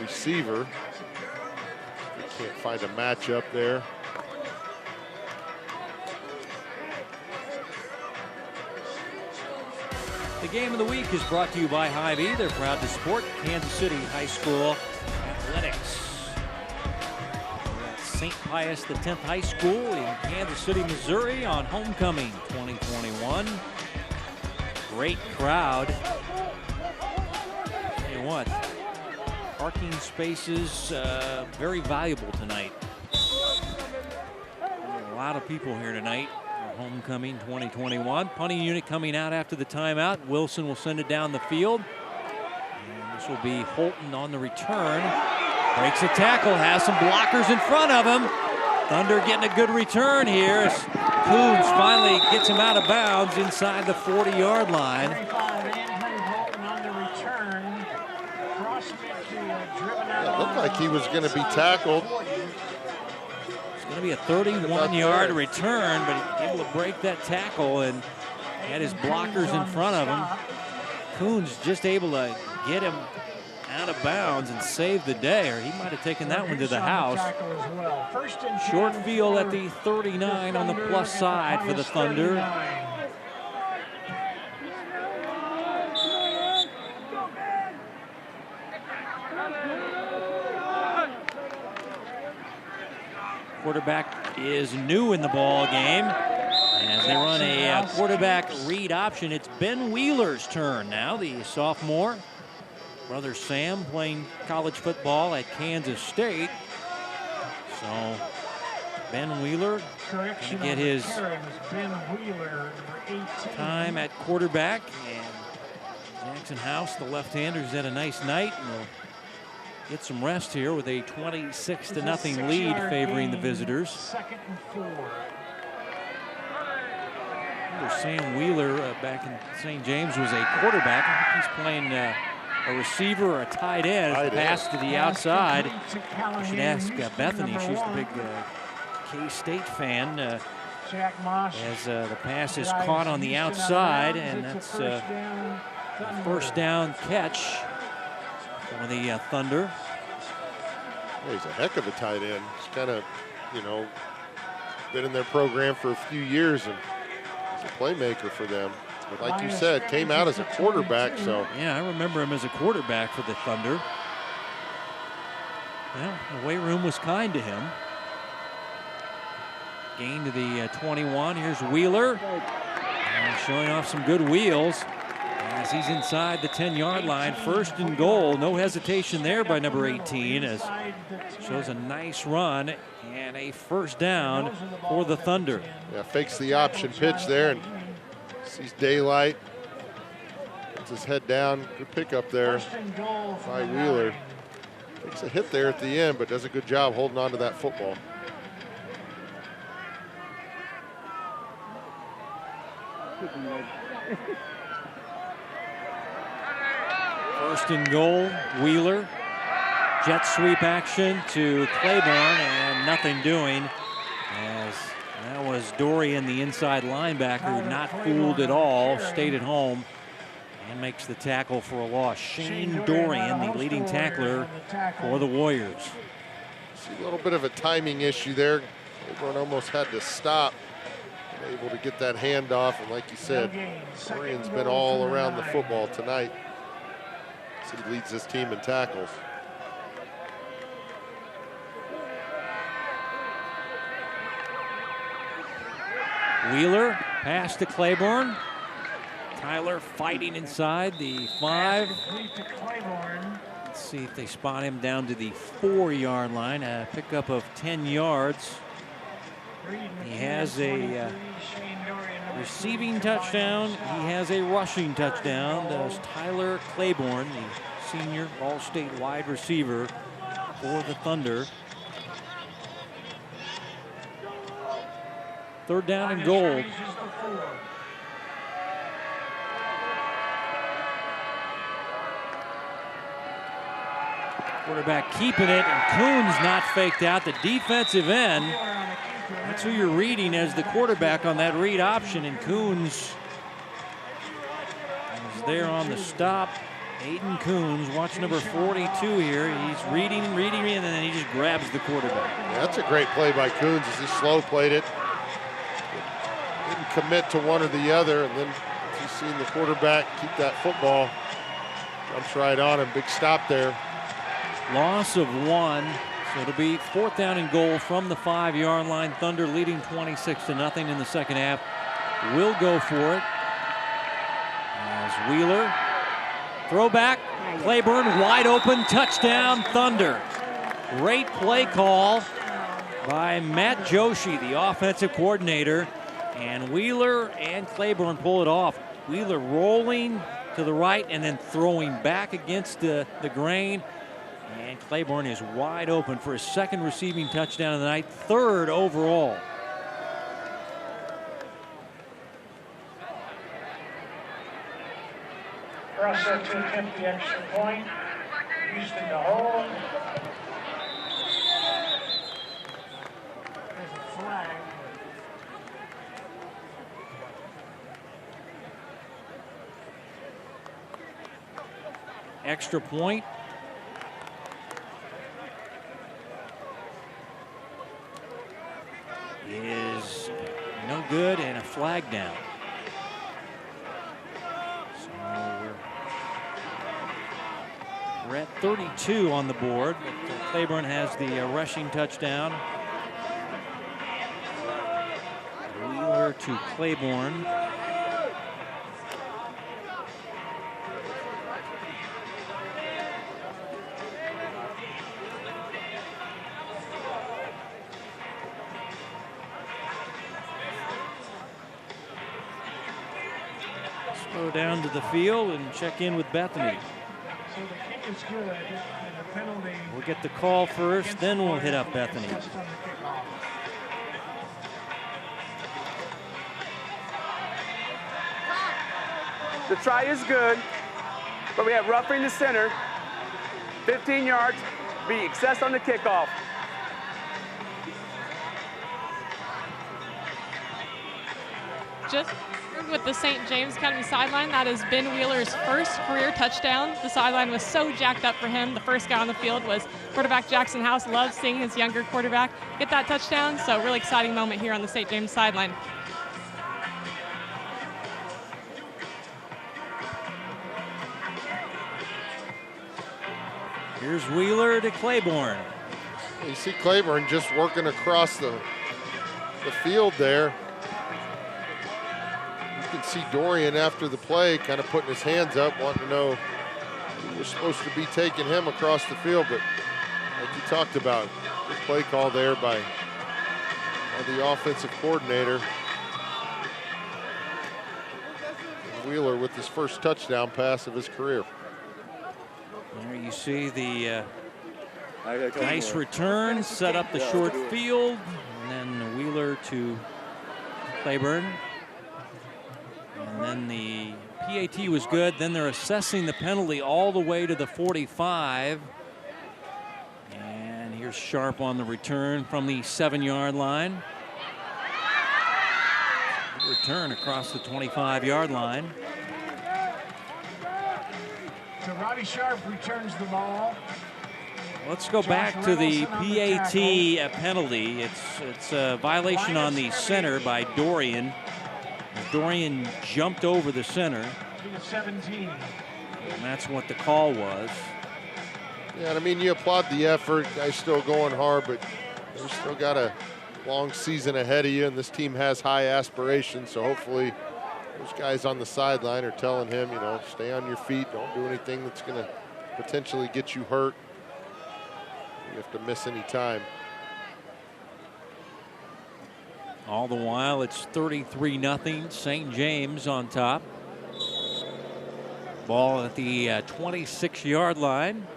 receiver. They can't find a matchup there. The game of the week is brought to you by Hy-Vee. They're proud to support Kansas City High School athletics. St. Pius X High School in Kansas City, Missouri on homecoming 2021. Great crowd. Tell you what, parking spaces very valuable tonight. A lot of people here tonight. Homecoming 2021. Punting unit coming out after the timeout. Wilson will send it down the field. And this will be Holton on the return. Breaks a tackle, has some blockers in front of him. Thunder getting a good return here as Coons finally gets him out of bounds inside the 40-yard line. It looked like he was going to be tackled. It's going to be a 31-yard return, but he's able to break that tackle and had his blockers in front of him. Coons just able to get him out of bounds and save the day, or he might have taken that one to the house. Short field at the 39 on the plus side for the Thunder. Quarterback is new in the ball game as they run a quarterback read option. It's Ben Wheeler's turn now, the sophomore. Brother Sam playing college football at Kansas State. So Ben Wheeler going to get his time at quarterback. And Jackson House, the left-hander, has had a nice night and will get some rest here with a 26-0 lead favoring the visitors. 2nd and 4. Sam Wheeler back in St. James was a quarterback. I think he's playing a receiver or a tight end. Pass to the outside. I should ask Bethany. She's the big K-State fan. As the pass is caught on the outside, and that's a first down catch for the Thunder. Yeah, he's a heck of a tight end. He's kind of, been in their program for a few years and he's a playmaker for them. But like you said, came out as a quarterback, so. Yeah, I remember him as a quarterback for the Thunder. Well, the weight room was kind to him. Gain to the 21. Here's Wheeler. And showing off some good wheels as he's inside the 10-yard line. 1st and goal. No hesitation there by number 18 as shows a nice run and a first down for the Thunder. Yeah, fakes the option pitch there and sees daylight. Puts his head down. Good pickup there by Wheeler. Takes a hit there at the end, but does a good job holding on to that football. First and goal, Wheeler. Jet sweep action to Claiborne and nothing doing as that was Dorian, the inside linebacker, not fooled at all, stayed at home and makes the tackle for a loss. Shane Dorian, the leading tackler for the Warriors. See a little bit of a timing issue there. Claiborne almost had to stop. Able to get that handoff, and like you said, Dorian's been all around the football tonight. So he leads this team in tackles. Wheeler, pass to Claiborne. Tyler fighting inside the 5. Let's see if they spot him down to the 4-yard line. A pickup of 10 yards. He has a receiving touchdown. He has a rushing touchdown. Does Tyler Claiborne, the senior All-State wide receiver for the Thunder. 3rd down and goal. Quarterback keeping it, and Coons not faked out. The defensive end, that's who you're reading as the quarterback on that read option, and Coons is there on the stop. Aiden Coons, watch number 42 here. He's reading, and then he just grabs the quarterback. Yeah, that's a great play by Coons as he slow played it. Didn't commit to one or the other, and then he's seen the quarterback keep that football. Jumps right on him, big stop there. Loss of 1, so it'll be 4th down and goal from the 5-yard line. Thunder leading 26-0 in the second half. Will go for it as Wheeler. Throwback, Claiborne wide open, touchdown Thunder. Great play call by Matt Joshi, the offensive coordinator. And Wheeler and Claiborne pull it off. Wheeler rolling to the right and then throwing back against the grain. And Claiborne is wide open for his 2nd receiving touchdown of the night, 3rd overall. Russia to attempt the extra point. Houston to hold. There's a flag. Extra point. Is no good and a flag down. So we're at 32 on the board, but Claiborne has the rushing touchdown. Wheeler to Claiborne. go down to the field and check in with Bethany. So the kick is good, and the penalty. We'll get the call first, then we'll hit up Bethany. Just on the kickoff. The try is good, but we have roughing the center. 15 yards, be excess on the kickoff. Just with the St. James Academy sideline, that is Ben Wheeler's first career touchdown. The sideline was so jacked up for him. The first guy on the field was quarterback Jackson House. Loves seeing his younger quarterback get that touchdown. So really exciting moment here on the St. James sideline. Here's Wheeler to Claiborne. You see Claiborne just working across the field there. You can see Dorian after the play kind of putting his hands up, wanting to know who was supposed to be taking him across the field. But like you talked about, good play call there by the offensive coordinator. Wheeler with his first touchdown pass of his career. There you see the nice return, set up the short field, and then Wheeler to Claiborne. And then the PAT was good. Then they're assessing the penalty all the way to the 45. And here's Sharp on the return from the 7-yard line. Return across the 25-yard line. So Robbie Sharp returns the ball. Let's go back to the PAT penalty. It's a violation on the center by Dorian. Dorian jumped over the center. 17. And that's what the call was. Yeah, I mean, you applaud the effort. Guys still going hard, but you still got a long season ahead of you, and this team has high aspirations, so hopefully those guys on the sideline are telling him, you know, stay on your feet, don't do anything that's going to potentially get you hurt. You have to miss any time. All the while, it's 33-0, St. James on top. Ball at the 26-yard line.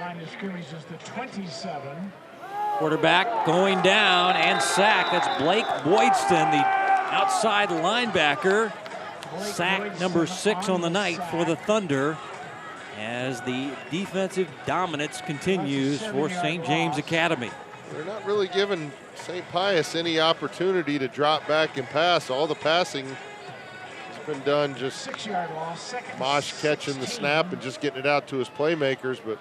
Line of scrimmage is the 27. Quarterback going down and sacked. That's Blake Boydston, the outside linebacker. Sack number 6 on the night for the Thunder as the defensive dominance continues for St. James Academy. They're not really giving St. Pius any opportunity to drop back and pass. All the passing has been done just 6-yard loss. Mosh catching the snap and just getting it out to his playmakers, but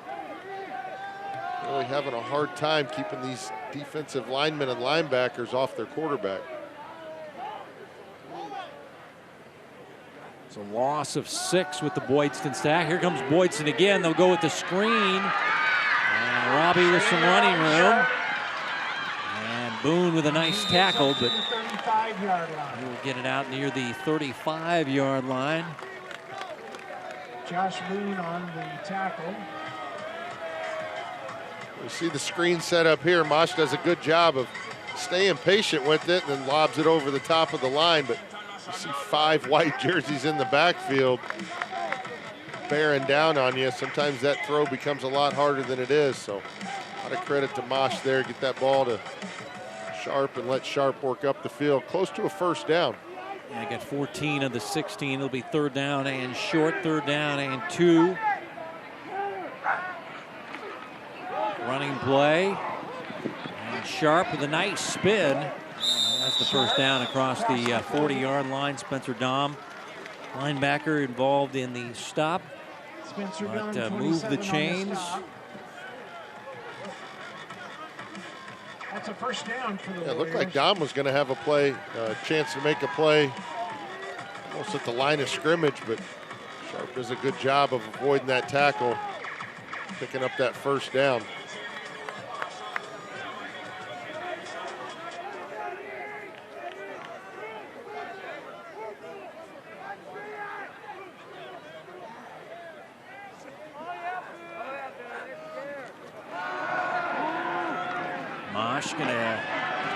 really having a hard time keeping these defensive linemen and linebackers off their quarterback. It's a loss of 6 with the Boydston stack. Here comes Boydston again. They'll go with the screen. And Robbie with some running room. And Boone with a nice tackle, but he will get it out near the 35-yard line. Josh Boone on the tackle. We see the screen set up here. Mosh does a good job of staying patient with it and then lobs it over the top of the line, but you see 5 white jerseys in the backfield bearing down on you. Sometimes that throw becomes a lot harder than it is, so a lot of credit to Mosh there. Get that ball to Sharp and let Sharp work up the field. Close to a first down. And I got 14 of the 16. It'll be 3rd down and short, 3rd down and 2. Running play. And Sharp with a nice spin. That's the first down across the 40-yard line. Spencer Dahm, linebacker, involved in the stop. But move the chains. That's a first down for the It looked like Dahm was going to have a chance to make a play almost at the line of scrimmage, but Sharp does a good job of avoiding that tackle, picking up that first down. Mosh gonna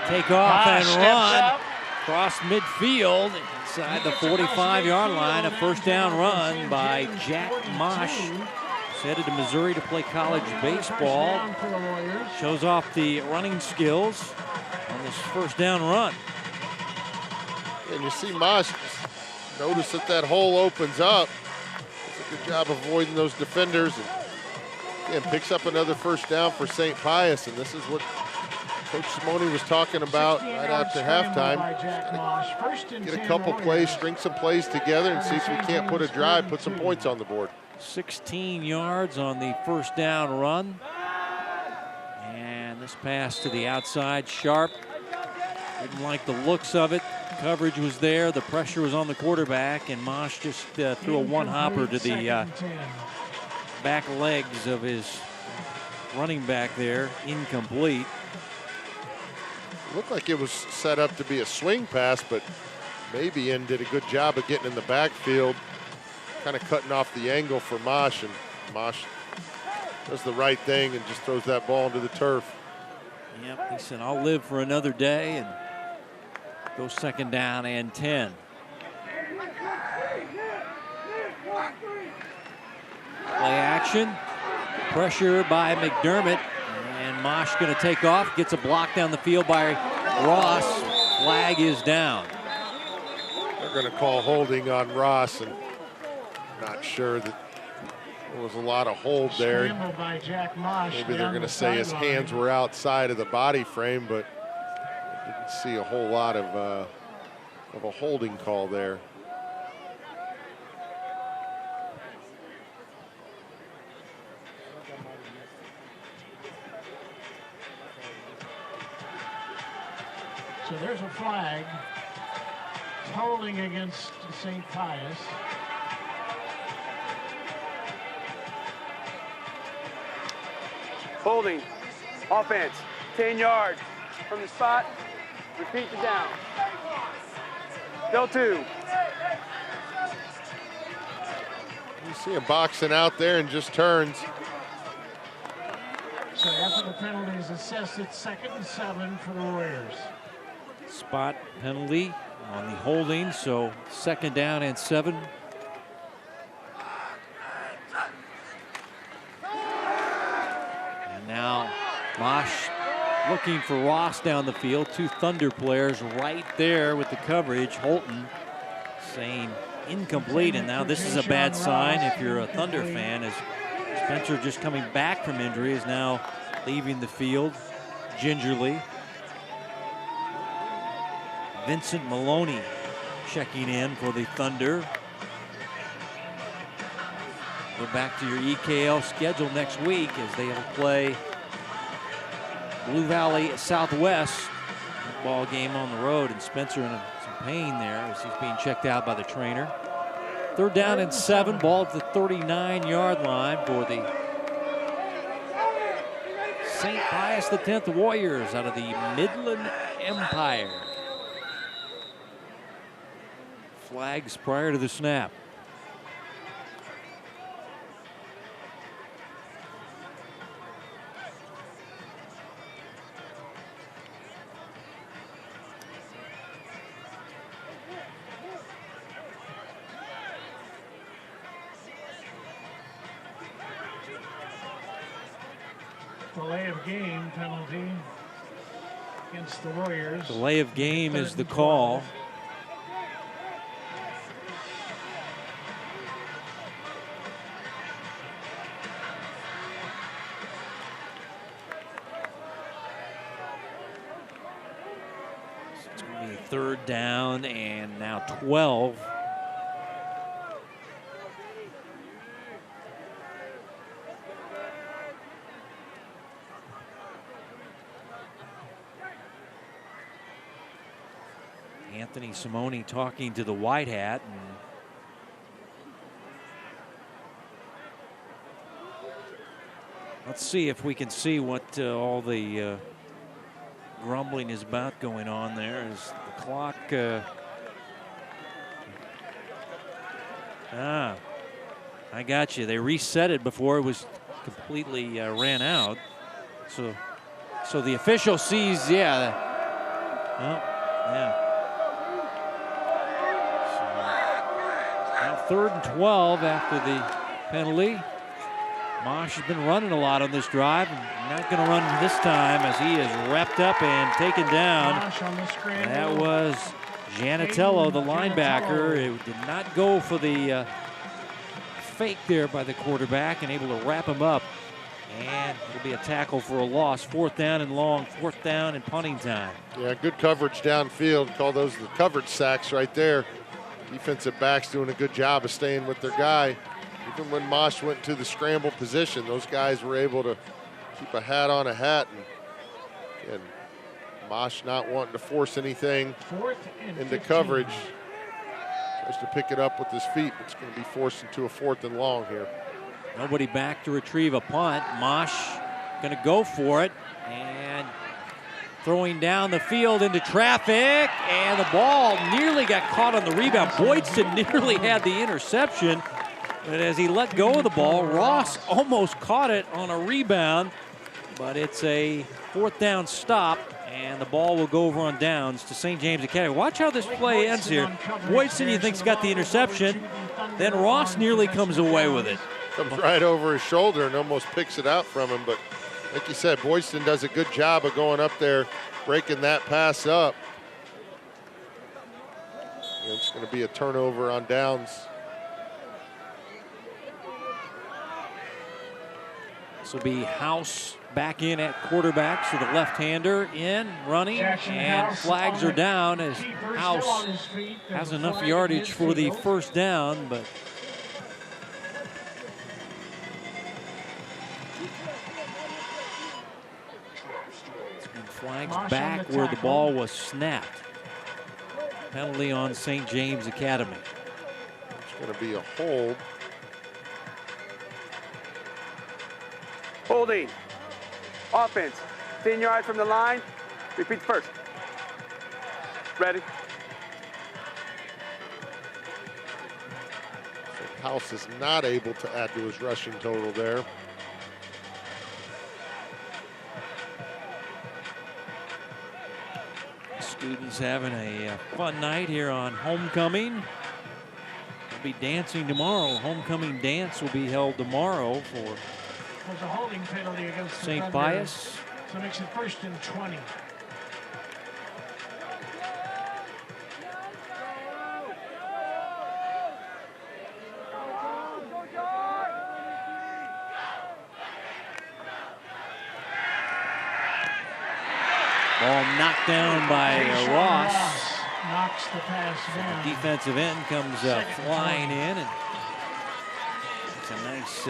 take off and run. Cross midfield inside the 45-yard line. A first down run by Jack Mosh. He's headed to Missouri to play college baseball. Shows off the running skills on this first down run. And you see Mosh, notice that hole opens up. Does a good job avoiding those defenders. And again, picks up another first down for St. Pius. And this is what Coach Simone was talking about right after halftime. Get a couple plays, string some plays together, and see if we can't put a drive, put some points on the board. 16 yards on the first down run. And this pass to the outside, Sharp. Didn't like the looks of it. Coverage was there. The pressure was on the quarterback, and Mosh just threw a one-hopper to the back legs of his running back there. Incomplete. Looked like it was set up to be a swing pass, but Mabian did a good job of getting in the backfield, kind of cutting off the angle for Mosh, and Mosh does the right thing and just throws that ball into the turf. Yep, he said, I'll live for another day, and go second down and 10. Play action, pressure by McDermott. And Mosh going to take off, gets a block down the field by Ross. Flag is down. They're going to call holding on Ross, and not sure that there was a lot of hold there. Maybe they're going to say his hands were outside of the body frame, but I didn't see a whole lot of a holding call there. So there's a flag. It's holding against St. Pius. Holding. Offense. 10 yards from the spot. Repeat the down. Still 2. You see him boxing out there and just turns. So after the penalty is assessed, it's 2nd and 7 for the Warriors. Spot penalty on the holding, so second down and 7. And now Mosh looking for Ross down the field. 2 Thunder players right there with the coverage. Holton saying incomplete, and now this is a bad sign if you're a Thunder fan, as Spencer, just coming back from injury, is now leaving the field gingerly. Vincent Maloney checking in for the Thunder. Go back to your EKL schedule next week as they'll play Blue Valley Southwest ball game on the road, and Spencer in some pain there as he's being checked out by the trainer. Third down and 7, ball at the 39-yard line for the St. Pius X Warriors out of the Midland Empire. Flags prior to the snap. Delay of game penalty against the Warriors. Delay of game is the call. It's going to be third down and now 12. Anthony Simone talking to the white hat. And let's see if we can see what all the grumbling is about going on there as the clock. I got you. They reset it before it was completely ran out. So the official sees, yeah. 3rd and 12 after the penalty. Mosh has been running a lot on this drive. Not going to run this time as he is wrapped up and taken down. That was Janatello, the linebacker. It did not go for the fake there by the quarterback and able to wrap him up. And it'll be a tackle for a loss. 4th down and long, 4th down and punting time. Yeah, good coverage downfield. Call those the coverage sacks right there. Defensive backs doing a good job of staying with their guy. Even when Mosh went to the scramble position, those guys were able to keep a hat on a hat. And Mosh not wanting to force anything into coverage. Tries to pick it up with his feet. It's going to be forced into a 4th and long here. Nobody back to retrieve a punt. Mosh going to go for it. And throwing down the field into traffic. And the ball nearly got caught on the rebound. Boydston nearly had the interception. But as he let go of the ball, Ross almost caught it on a rebound. But it's a 4th down stop. And the ball will go over on downs to St. James Academy. Watch how this play ends here. Boydston, you think's got the interception. Then Ross nearly comes away with it. Comes right over his shoulder and almost picks it out from him. But like you said, Boydston does a good job of going up there, breaking that pass up. And it's going to be a turnover on downs. This will be House back in at quarterback, so the left-hander in, running, and flags are down as House has enough yardage for the 1st down, but flags back where the ball was snapped. Penalty on St. James Academy. It's going to be a hold. Holding. Offense. 10 yards from the line. Repeat first. Ready. So House is not able to add to his rushing total there. Students having a fun night here on homecoming. They'll be dancing tomorrow. Homecoming dance will be held tomorrow for There's a holding penalty against the St. Thunder, Pius. So it makes it 1st and 20. Ball knocked down by Ross. Knocks the pass down. Defensive end comes flying in, and it's a nice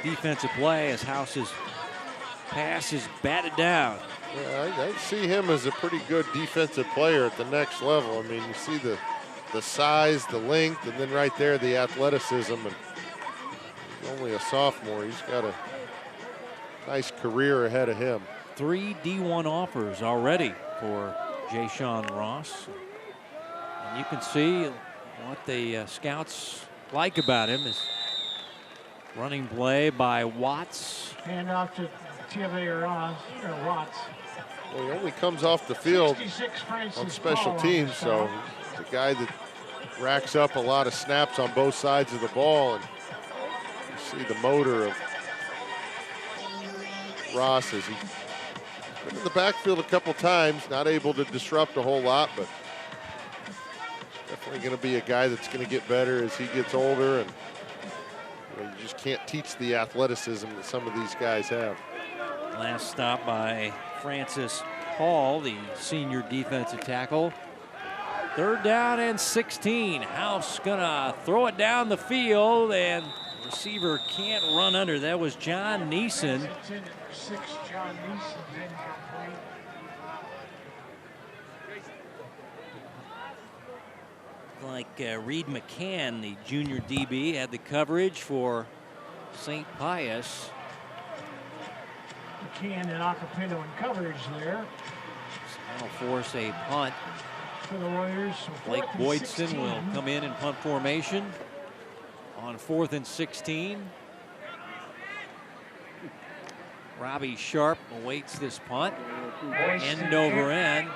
defensive play as House's pass is batted down. Yeah, I see him as a pretty good defensive player at the next level. I mean, you see the size, the length, and then right there the athleticism. And he's only a sophomore. He's got a nice career ahead of him. 3 D1 offers already for Jay-Sean Ross. And you can see what the scouts like about him is running play by Watts. Hand off to Watts. Well, he only comes off the field on special teams, so he's a guy that racks up a lot of snaps on both sides of the ball. And you see the motor of Ross as he been in the backfield a couple times, not able to disrupt a whole lot, but definitely going to be a guy that's going to get better as he gets older. And you just can't teach the athleticism that some of these guys have. Last stop by Francis Hall, the senior defensive tackle. 3rd down and 16. House gonna throw it down the field, and receiver can't run under. That was John Neeson. Like Reed McCann, the junior DB, had the coverage for St. Pius. McCann and Acapino in coverage there. That'll force a punt. For the Warriors. Blake Boydston will come in punt formation on 4th and 16. Robbie Sharp awaits this punt. End over end.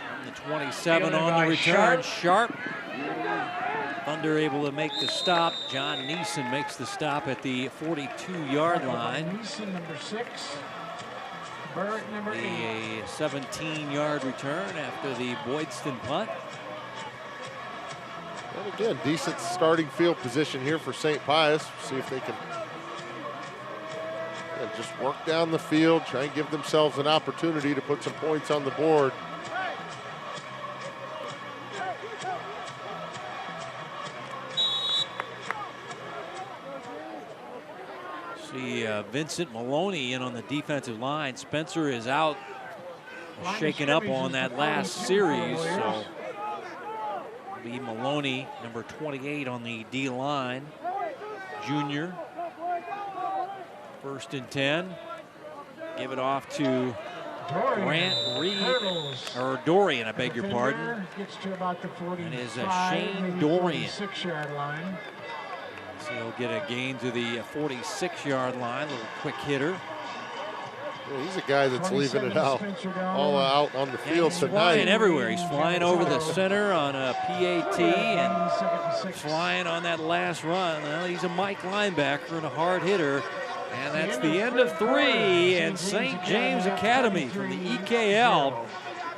From the 27 on the return. Sharp Thunder able to make the stop. John Neeson makes the stop at the 42-yard line. Neeson, number 6. Barrett, number 8. A 17-yard return after the Boydston punt. And again, decent starting field position here for St. Pius. See if they can just work down the field, try and give themselves an opportunity to put some points on the board. See Vincent Maloney in on the defensive line. Spencer is out, shaken up on that last series. So be Maloney, number 28 on the D line, junior. 1st and 10. Give it off to Grant Reed, or Dorian, I beg your pardon. Gets to about the 45, and is Shane Dorian. 46-yard line. So he'll get a gain to the 46-yard line, little quick hitter. Well, he's a guy that's leaving it out, all out on the field he's tonight. Flying everywhere. He's flying over the center on a PAT and flying on that last run. Well, he's a Mike linebacker and a hard hitter. And that's the end of 3, and St. James Academy from the EKL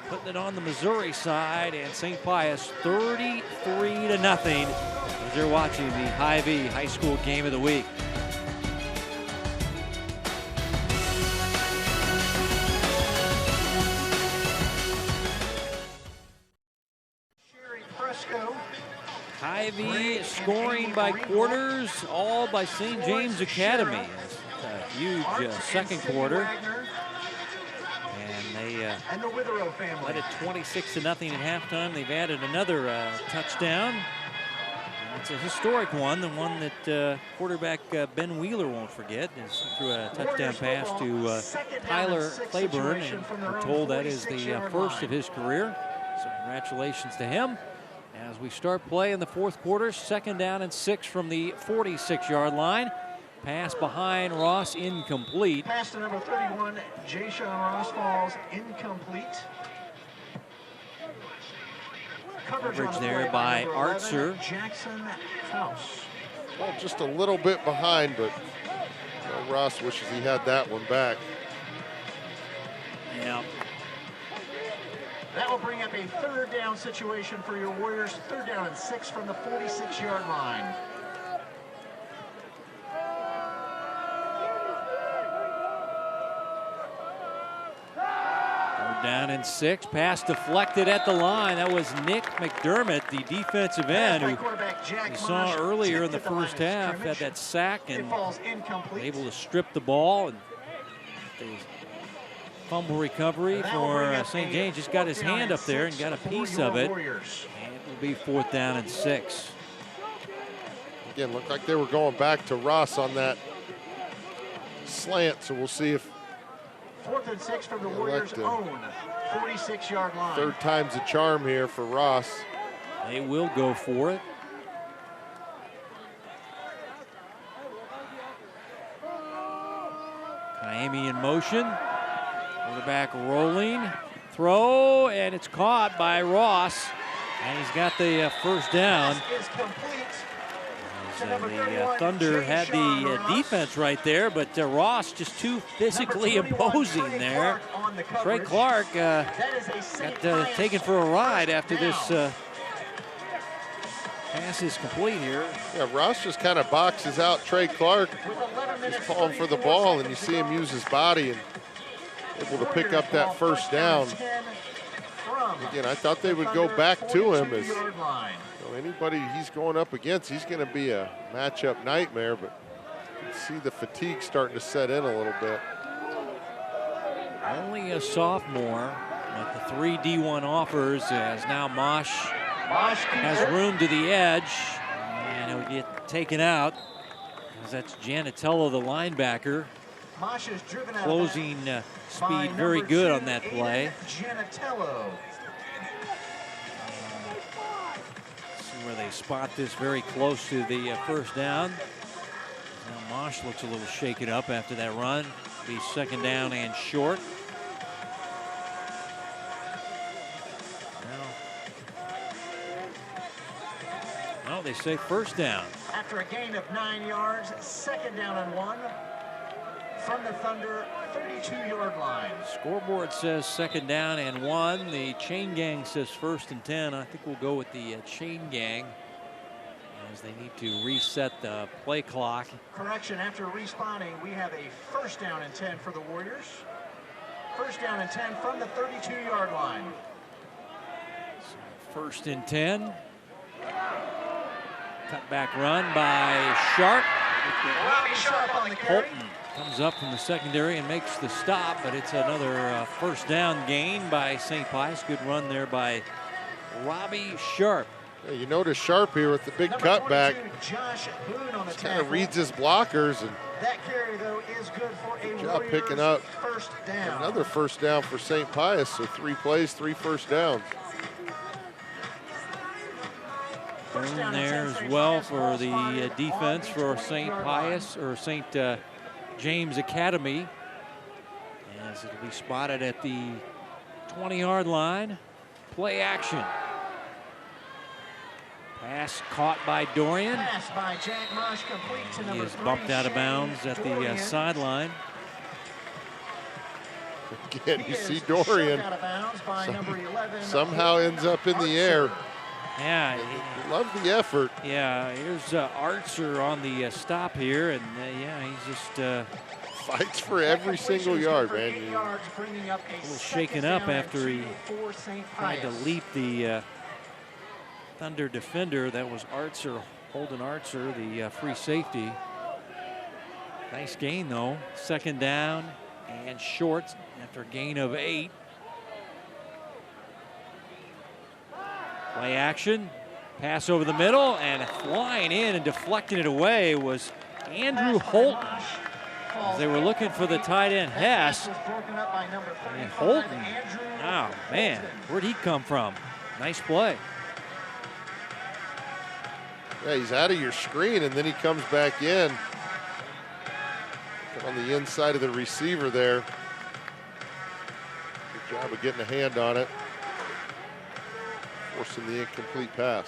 putting it on the Missouri side, and St. Pius 33-0 as they're watching the Hy-Vee High School Game of the Week. Hy-Vee scoring by quarters, all by St. James Academy. A huge second quarter. And they led it 26-0 at halftime. They've added another touchdown. And it's a historic one, the one that quarterback Ben Wheeler won't forget. He threw a touchdown pass to Tyler Claiborne, and we're told that is the first of his career. So congratulations to him. As we start play in the 4th quarter, 2nd down and 6 from the 46-yard line. Pass behind Ross, incomplete. Pass to number 31, Jay-Sean Ross, falls incomplete. Coverage there by Artzer. Jackson House. Well, just a little bit behind, but Ross wishes he had that one back. Yeah. That will bring up a 3rd down situation for your Warriors. 3rd down and 6 from the 46-yard line. Down and 6, pass deflected at the line. That was Nick McDermott, the defensive end, who you saw earlier in the first half, had that sack and able to strip the ball. And the fumble recovery for St. James, just got his hand up there and got a piece of it. And it will be 4th down and 6. Again, looked like they were going back to Ross on that slant, so we'll see if 4th and 6 from the Warriors' own 46-yard line. 3rd time's a charm here for Ross. They will go for it. Miami in motion. Quarterback rolling. Throw, and it's caught by Ross. And he's got the 1st down. The Thunder had the defense right there, but Ross just too physically imposing there. Trey Clark got taken for a ride after this pass is complete here. Yeah, Ross just kind of boxes out Trey Clark. He's calling for the ball, and you see him use his body and able to pick up that 1st down. Again, I thought they would go back to him as anybody he's going up against, he's going to be a matchup nightmare, but you can see the fatigue starting to set in a little bit. Only a sophomore, but the 3 D1 offers as now Mosh has room to the edge, and he'll get taken out as that's Janatello, the linebacker. Closing speed very good on that play. Janatello. Where they spot this very close to the 1st down. Now Mosh looks a little shaken up after that run. Be 2nd down and short. Now they say first down. After a gain of 9 yards, 2nd down and 1 from the Thunder 32-yard line. Scoreboard says 2nd down and 1. The chain gang says 1st and 10. I think we'll go with the chain gang as they need to reset the play clock. Correction, after respawning, we have a 1st down and 10 for the Warriors. 1st down and 10 from the 32-yard line. 1st and 10. Cutback run by Sharp. Robbie Sharp on the carry. Holton comes up from the secondary and makes the stop, but it's another 1st down gain by St. Pius. Good run there by Robbie Sharp. Yeah, you notice Sharp here with the big cutback. Josh Boone on the Kind of reads his blockers, and that carry though is good for a job picking up 1st down. another 1st down for St. Pius. So 3 plays, 3 1st downs. Boone there as well for the defense for St. Pius or St. James Academy, as it'll be spotted at the 20-yard line. Play action. Pass caught by Dorian. Pass by Jack Mosh, complete to He number is 3, bumped out of bounds at the Dorian. sideline. Again, you see Dorian Out of bounds by number 11, somehow ends up in the air. Yeah, Love the effort. yeah. Here's Artser on the stop here, and yeah, he's just Fights for every single yard, man. a little shaken up after he tried to leap the Thunder defender. That was Artser, Holden Artser, the free safety. Nice gain though. 2nd down and short after a gain of 8. Play action, pass over the middle, and flying in and deflecting it away was Andrew Holton. As they were looking for the tight end Hess, and Holton, oh man, where'd he come from? Nice play. Yeah, he's out of your screen, and then he comes back in. On the inside of the receiver there. Good job of getting a hand on it. Forcing the incomplete pass.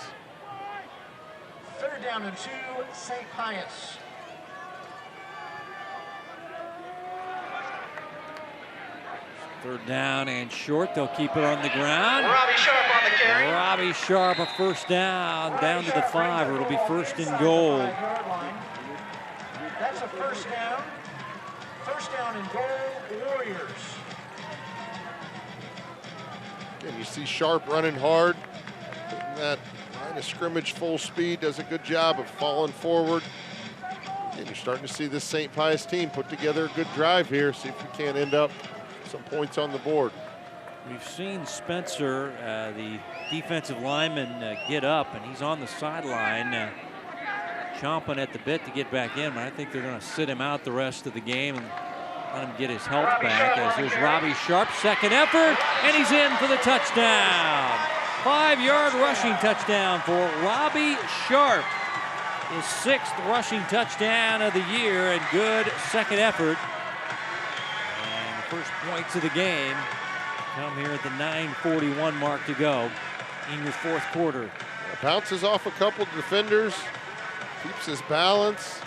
3rd down and 2, St. Pius. Third down and short. They'll keep it on the ground. Robbie Sharp on the carry. Robbie Sharp, a 1st down to the 5. It'll be 1st and goal. That's a 1st down. 1st down and goal, Warriors. And you see Sharp running hard. Putting that line of scrimmage full speed. Does a good job of falling forward. And you're starting to see this St. Pius team put together a good drive here. See if we can't end up some points on the board. We've seen Spencer, the defensive lineman, get up, and he's on the sideline chomping at the bit to get back in, but I think they're going to sit him out the rest of the game and let him get his health back, as there's Robbie Sharp, 2nd effort, and he's in for the touchdown. 5-yard rushing touchdown for Robbie Sharp. His 6th rushing touchdown of the year, and good 2nd effort. And the first points of the game come here at the 9:41 mark to go in your 4th quarter. Bounces off a couple defenders. Keeps his balance.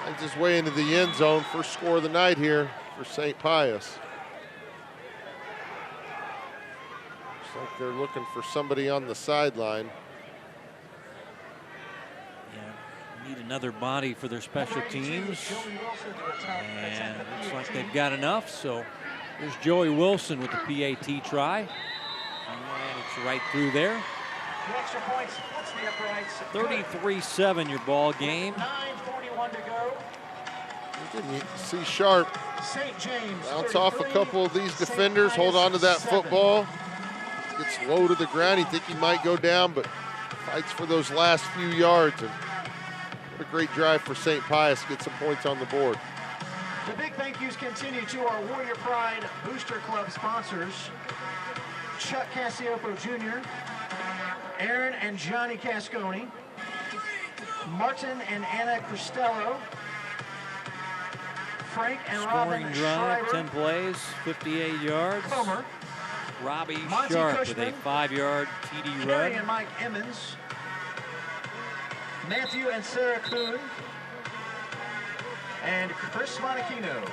Finds his way into the end zone. First score of the night here for St. Pius. Looks like they're looking for somebody on the sideline. Yeah, need another body for their special teams. And it looks like they've got enough. So there's Joey Wilson with the PAT try. And it's right through there. The extra points, that's the uprights. 33-7 your ball game. 9:41 to go. You see Sharp St. James bounce off a 33, couple of these St. defenders, hold on to that 7. football. Gets low to the ground. You think he might go down, but fights for those last few yards. And what a great drive for St. Pius. Get some points on the board. The big thank yous continue to our Warrior Pride Booster Club sponsors, Chuck Cassiopo Jr., Aaron and Johnny Casconi, Martin and Anna Cristello, Frank and Scoring Robin drive, Schreiber, 10 plays, 58 yards. Comer, Robbie Monty Sharp Cushman, with a 5-yard TD Kerry run. and Mike Emmons, Matthew and Sarah Kuhn, and Chris Monachino.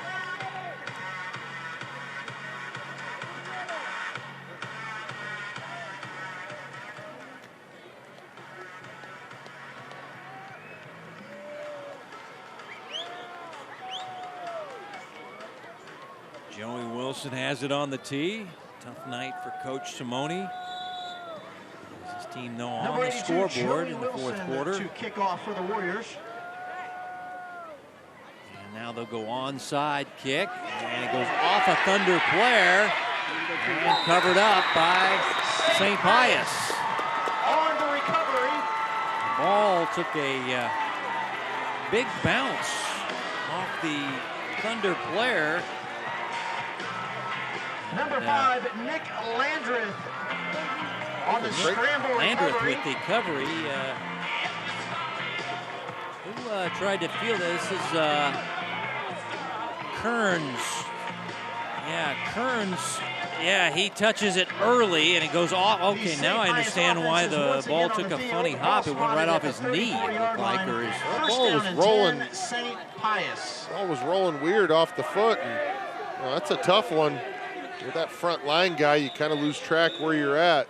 Joey Wilson has it on the tee. Tough night for Coach Simone. His team though on the scoreboard in the fourth quarter. To kick off for the Warriors. And now they'll go onside kick, and it goes off a Thunder player and covered up by St. Pius. On the recovery. The ball took a big bounce off the Thunder player. Number 5, Nick Landreth on the scramble Landreth recovery. with the recovery. Who tried to field it? This is Kearns. Yeah, Kearns. Yeah, he touches it early and it goes off. Okay, now I understand why the ball took a funny hop. It went right off his knee, it looked like. Or his ball was rolling. St. Pius. Ball was rolling weird off the foot. And, well, that's a tough one. With that front line guy, you kind of lose track where you're at.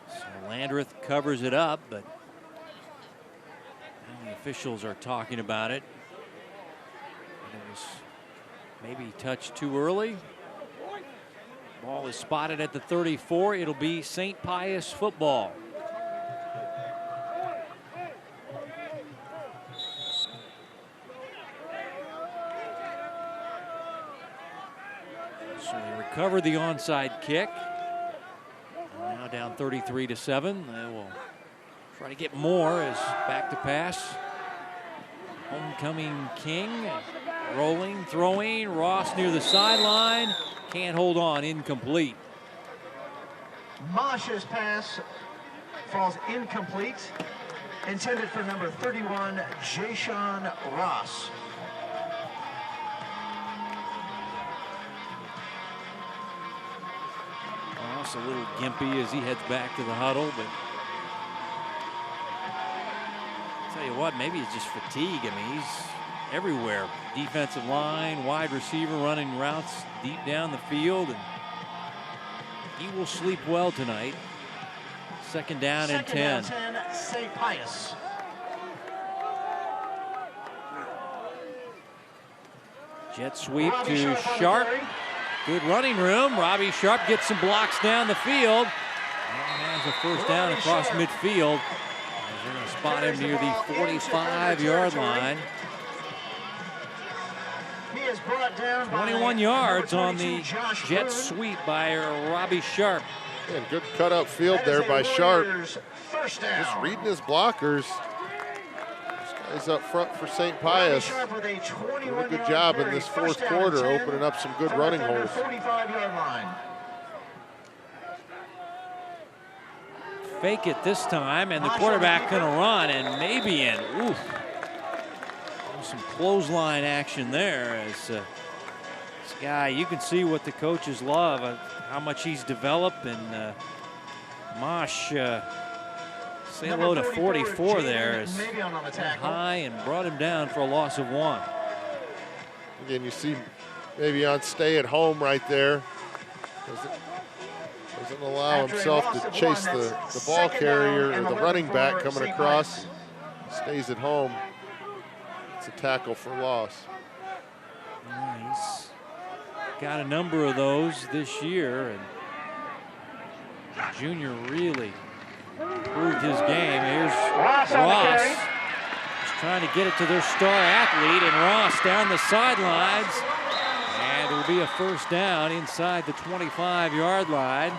So Landreth covers it up, but the officials are talking about it. It was maybe touched too early. Ball is spotted at the 34. It'll be St. Pius football. So they recover the onside kick. And now down 33-7. They will try to get more as back to pass. Homecoming King rolling, throwing. Ross near the sideline. Can't hold on, incomplete. Mosh's pass falls incomplete. Intended for number 31, Jayshon Ross. Ross a little gimpy as he heads back to the huddle, but I'll tell you what, maybe it's just fatigue. I mean, he's everywhere. Defensive line, wide receiver running routes deep down the field, and he will sleep well tonight. Second down and 10. St. Pius. Jet sweep to Sharp. Good running room. Robbie Sharp gets some blocks down the field and has a first down across midfield. They're going to spot him near the 45-yard line. He is brought down 21 yards on the jet sweep by Robbie Sharp. And good cutout field there by Sharp. First down. Just reading his blockers. This guy's up front for St. Pius. Doing a good job in this fourth quarter, opening up some good running holes. 45-yard line. Fake it this time, and the quarterback going to run, and maybe in. Oof. Some clothesline action there as this guy, you can see what the coaches love, how much he's developed, and Mosh say hello to 44 there as high and brought him down for a loss of 1. Again, you see maybe on stay at home right there. Doesn't allow himself to chase the ball carrier or the running back coming across. Stays at home. It's a tackle for loss. He's got a number of those this year, and Junior really improved his game. Here's Ross. He's trying to get it to their star athlete, and Ross down the sidelines. And it'll be a first down inside the 25-yard line.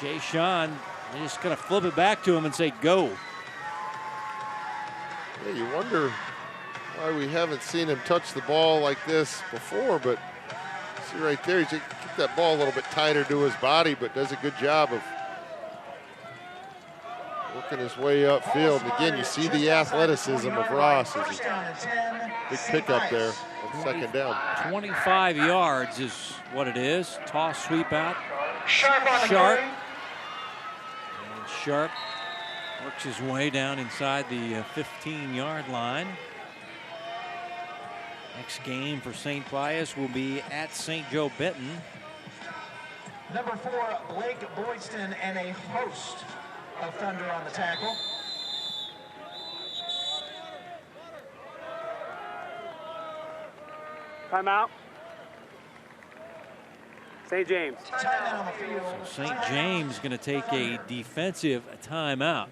Jayshon just going to flip it back to him and say, go. Yeah, you wonder why we haven't seen him touch the ball like this before, but see right there, he's keep that ball a little bit tighter to his body, but does a good job of working his way upfield. And again, you see the athleticism of Ross. As big pickup there on second down. 25 yards is what it is. Toss sweep out. Sharp. Sharp works his way down inside the 15-yard line. Next game for St. Pius will be at St. Joe Benton. Number 4, Blake Boydston, and a host of Thunder on the tackle. Timeout. St. James. Timeout on the field. So St. James going to take a defensive timeout.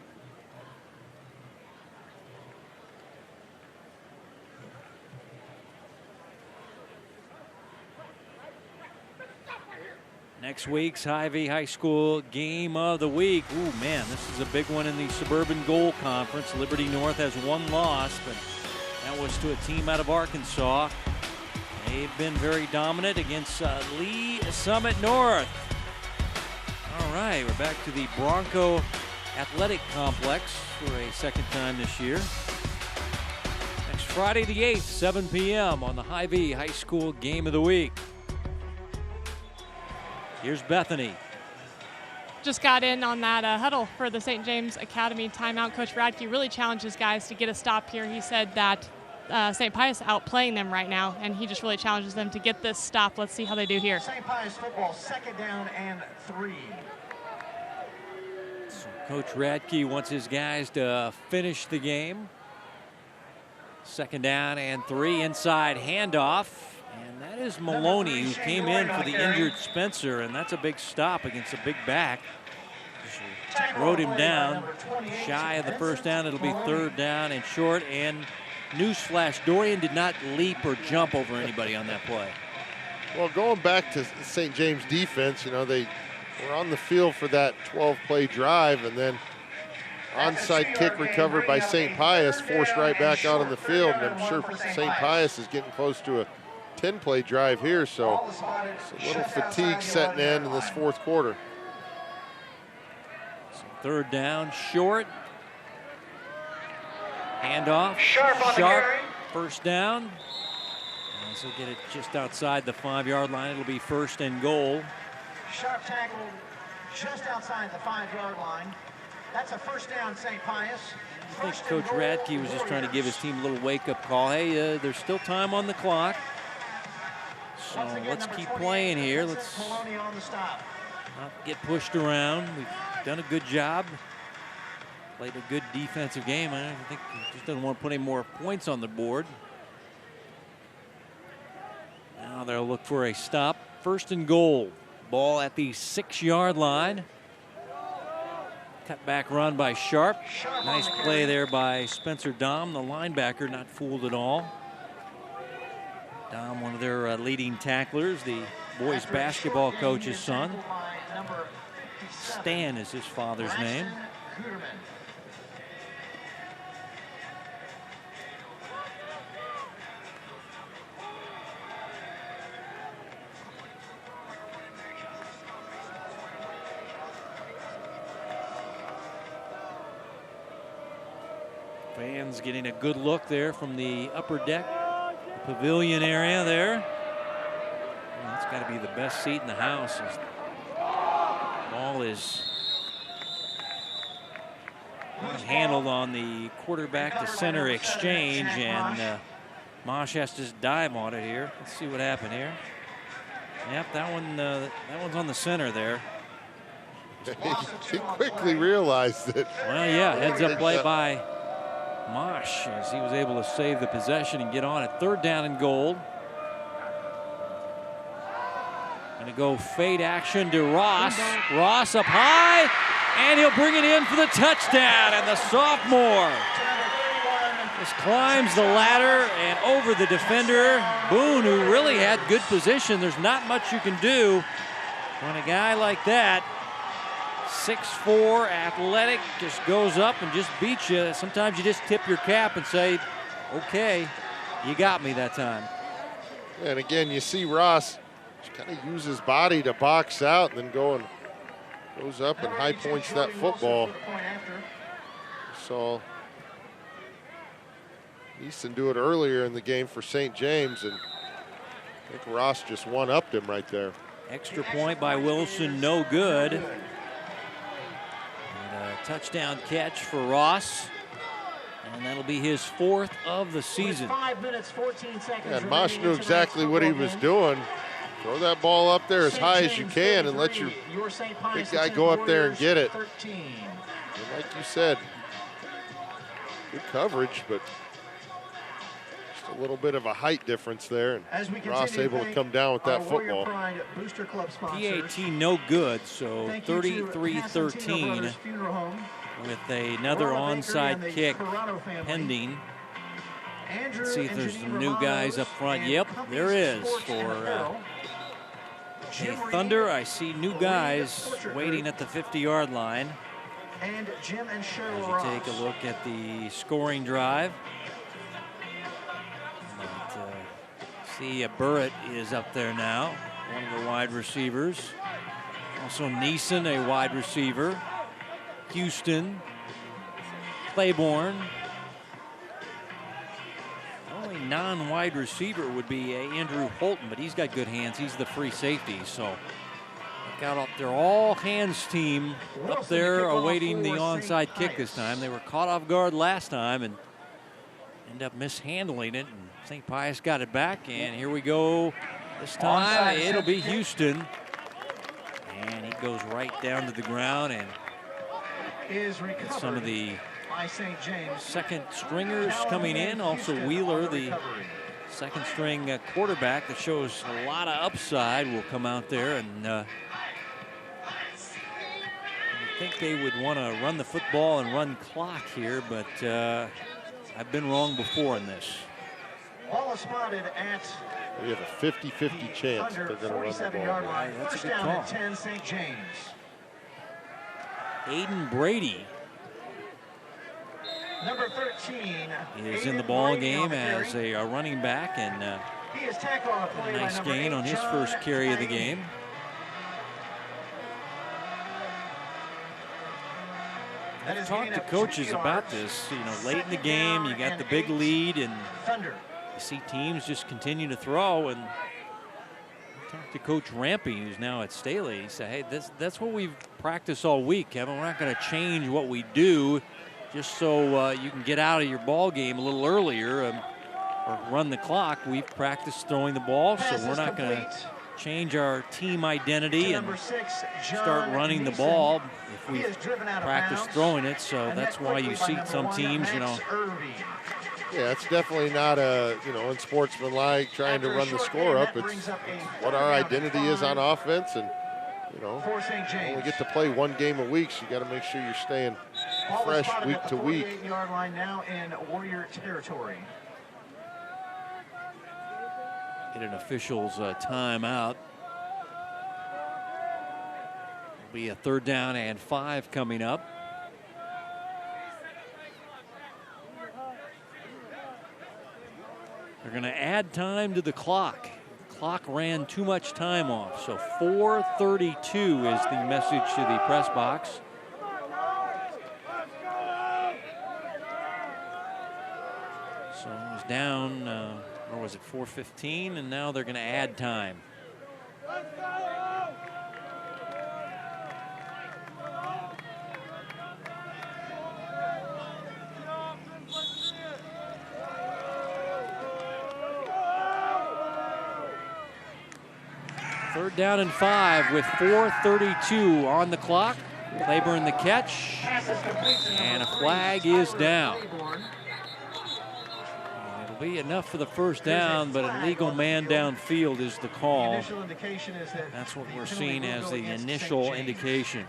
Next week's Hy-Vee High School Game of the Week. Ooh, man, this is a big one in the Suburban Goal Conference. Liberty North has one loss, but that was to a team out of Arkansas. They've been very dominant against Lee Summit North. All right, we're back to the Bronco Athletic Complex for a second time this year. Next Friday the 8th, 7 p.m. on the Hy-Vee High School Game of the Week. Here's Bethany. Just got in on that huddle for the St. James Academy timeout. Coach Radke really challenged his guys to get a stop here. He said that St. Pius outplaying them right now, and he just really challenges them to get this stop. Let's see how they do here. St. Pius football, 2nd down and 3. So Coach Radke wants his guys to finish the game. 2nd down and 3, inside handoff. And that is Maloney, who came in for the injured Spencer, and that's a big stop against a big back. Rode him down, shy of the first down. It'll be 3rd down and short. And newsflash, Dorian did not leap or jump over anybody on that play. Well, going back to St. James defense, you know, they were on the field for that 12-play drive, and then onside kick recovered by St. Pius, forced right back out on the field. And I'm sure St. Pius is getting close to a 10-play drive here, so it's a little fatigue setting in this 4th quarter. So 3rd down, short. Handoff. Sharp. 1st down. And so get it just outside the 5-yard line. It'll be 1st and goal. Sharp tackle just outside the 5-yard line. That's a 1st down, St. Pius. I think Coach Radke was just trying to give his team a little wake-up call. Hey, there's still time on the clock. So let's keep playing here. Let's not get pushed around. We've done a good job. Played a good defensive game. I think he just doesn't want to put any more points on the board. Now they'll look for a stop. 1st and goal. Ball at the 6-yard line. Cut back run by Sharp. Nice play there by Spencer Dom, the linebacker, not fooled at all. Dom, one of their leading tacklers, the boys basketball coach's son. Stan is his father's name. Fans getting a good look there from the upper deck, the pavilion area there. Well, that's got to be the best seat in the house. The ball is handled on the quarterback to center exchange, and Mosh has to just dive on it here. Let's see what happened here. Yep, that one's on the center there. He quickly realized it. Well, yeah, heads up play by Mosh as he was able to save the possession and get on it. 3rd down and goal. Going to go fade action to Ross. Ross up high, and he'll bring it in for the touchdown. And the sophomore just climbs the ladder and over the defender. Boone, who really had good position. There's not much you can do when a guy like that, 6'4", athletic, just goes up and just beats you. Sometimes you just tip your cap and say, okay, you got me that time. And again, you see Ross kind of use his body to box out and then goes up and high points that football. So Easton do it earlier in the game for St. James, and I think Ross just one-upped him right there. Extra point by Wilson, no good. touchdown catch for Ross. And that'll be his 4th of the season. 5 minutes, 14 seconds. Yeah, Mosh knew exactly what he was doing. Throw that ball up there as high as you can and let your big guy go up there and get it. And like you said, good coverage, but just a little bit of a height difference there. And Ross able to come down with that football. PAT no good, so 33-13 with another onside kick pending. Let's see if there's some new guys up front. Yep, there is for the Thunder. I see new guys waiting at the 50-yard line. And Jim and As Cheryl you take a look at the scoring drive. But, see, Burrett is up there now, one of the wide receivers. Also Neeson, a wide receiver. Houston, Claiborne. Only non-wide receiver would be Andrew Holton, but he's got good hands. He's the free safety, so look out up there. All hands team up there awaiting the onside kick this time. They were caught off guard last time and end up mishandling it. And St. Pius got it back, and here we go. This time it'll be Houston. And he goes right down to the ground and some of the second stringers coming in. Also Wheeler, the second string quarterback that shows a lot of upside, will come out there. And I think they would want to run the football and run clock here, but I've been wrong before in this. Ball is spotted at We have a 50-50 chance they're going to run the ball. line. That's a First good down call. at 10, St. James. Aiden Brady Number 13 is in the Aiden ball Brady game on the as carry. a running back, and He is tackled on the play by nice number gain 8, on his John first carry of the Knight. game. That I've is talked gain to of coaches 2 about yards. this. You know, late in the Second game, you down got and the big 8. lead, and Thunder. you see teams just continue to throw. And I talked to Coach Rampy, who's now at Staley. He said, hey, that's what we've practiced all week, Kevin. We're not going to change what we do just so you can get out of your ball game a little earlier or run the clock. We've practiced throwing the ball, so Pass we're is not going to complete change our team identity to and number 6, John start running the Neeson. ball if He we is driven out of practice bounds. throwing it. So And that's that why you quickly by see number some 1, teams, Max Irving. Yeah, it's definitely not a, unsportsmanlike trying to After a run the short score gain, up. that brings It's up a what our third down identity and is on 5 offense, and for St. James. only get to play one game a week, so you got to make sure you're staying Ball is fresh spotted week at to the week. 48-yard line now in Warrior territory. Get an official's timeout. It'll be a 3rd down and 5 coming up. They're going to add time to the clock. The clock ran too much time off. So 4:32 is the message to the press box. So it was down, or was it 4:15? And now they're going to add time. Third down and 5 with 4:32 on the clock. Claiborne the catch, and a flag is down. It'll be enough for the first down, but a legal man downfield is the call. Initial indication is that That's what the we're penalty seeing will as go the against St. initial James. indication.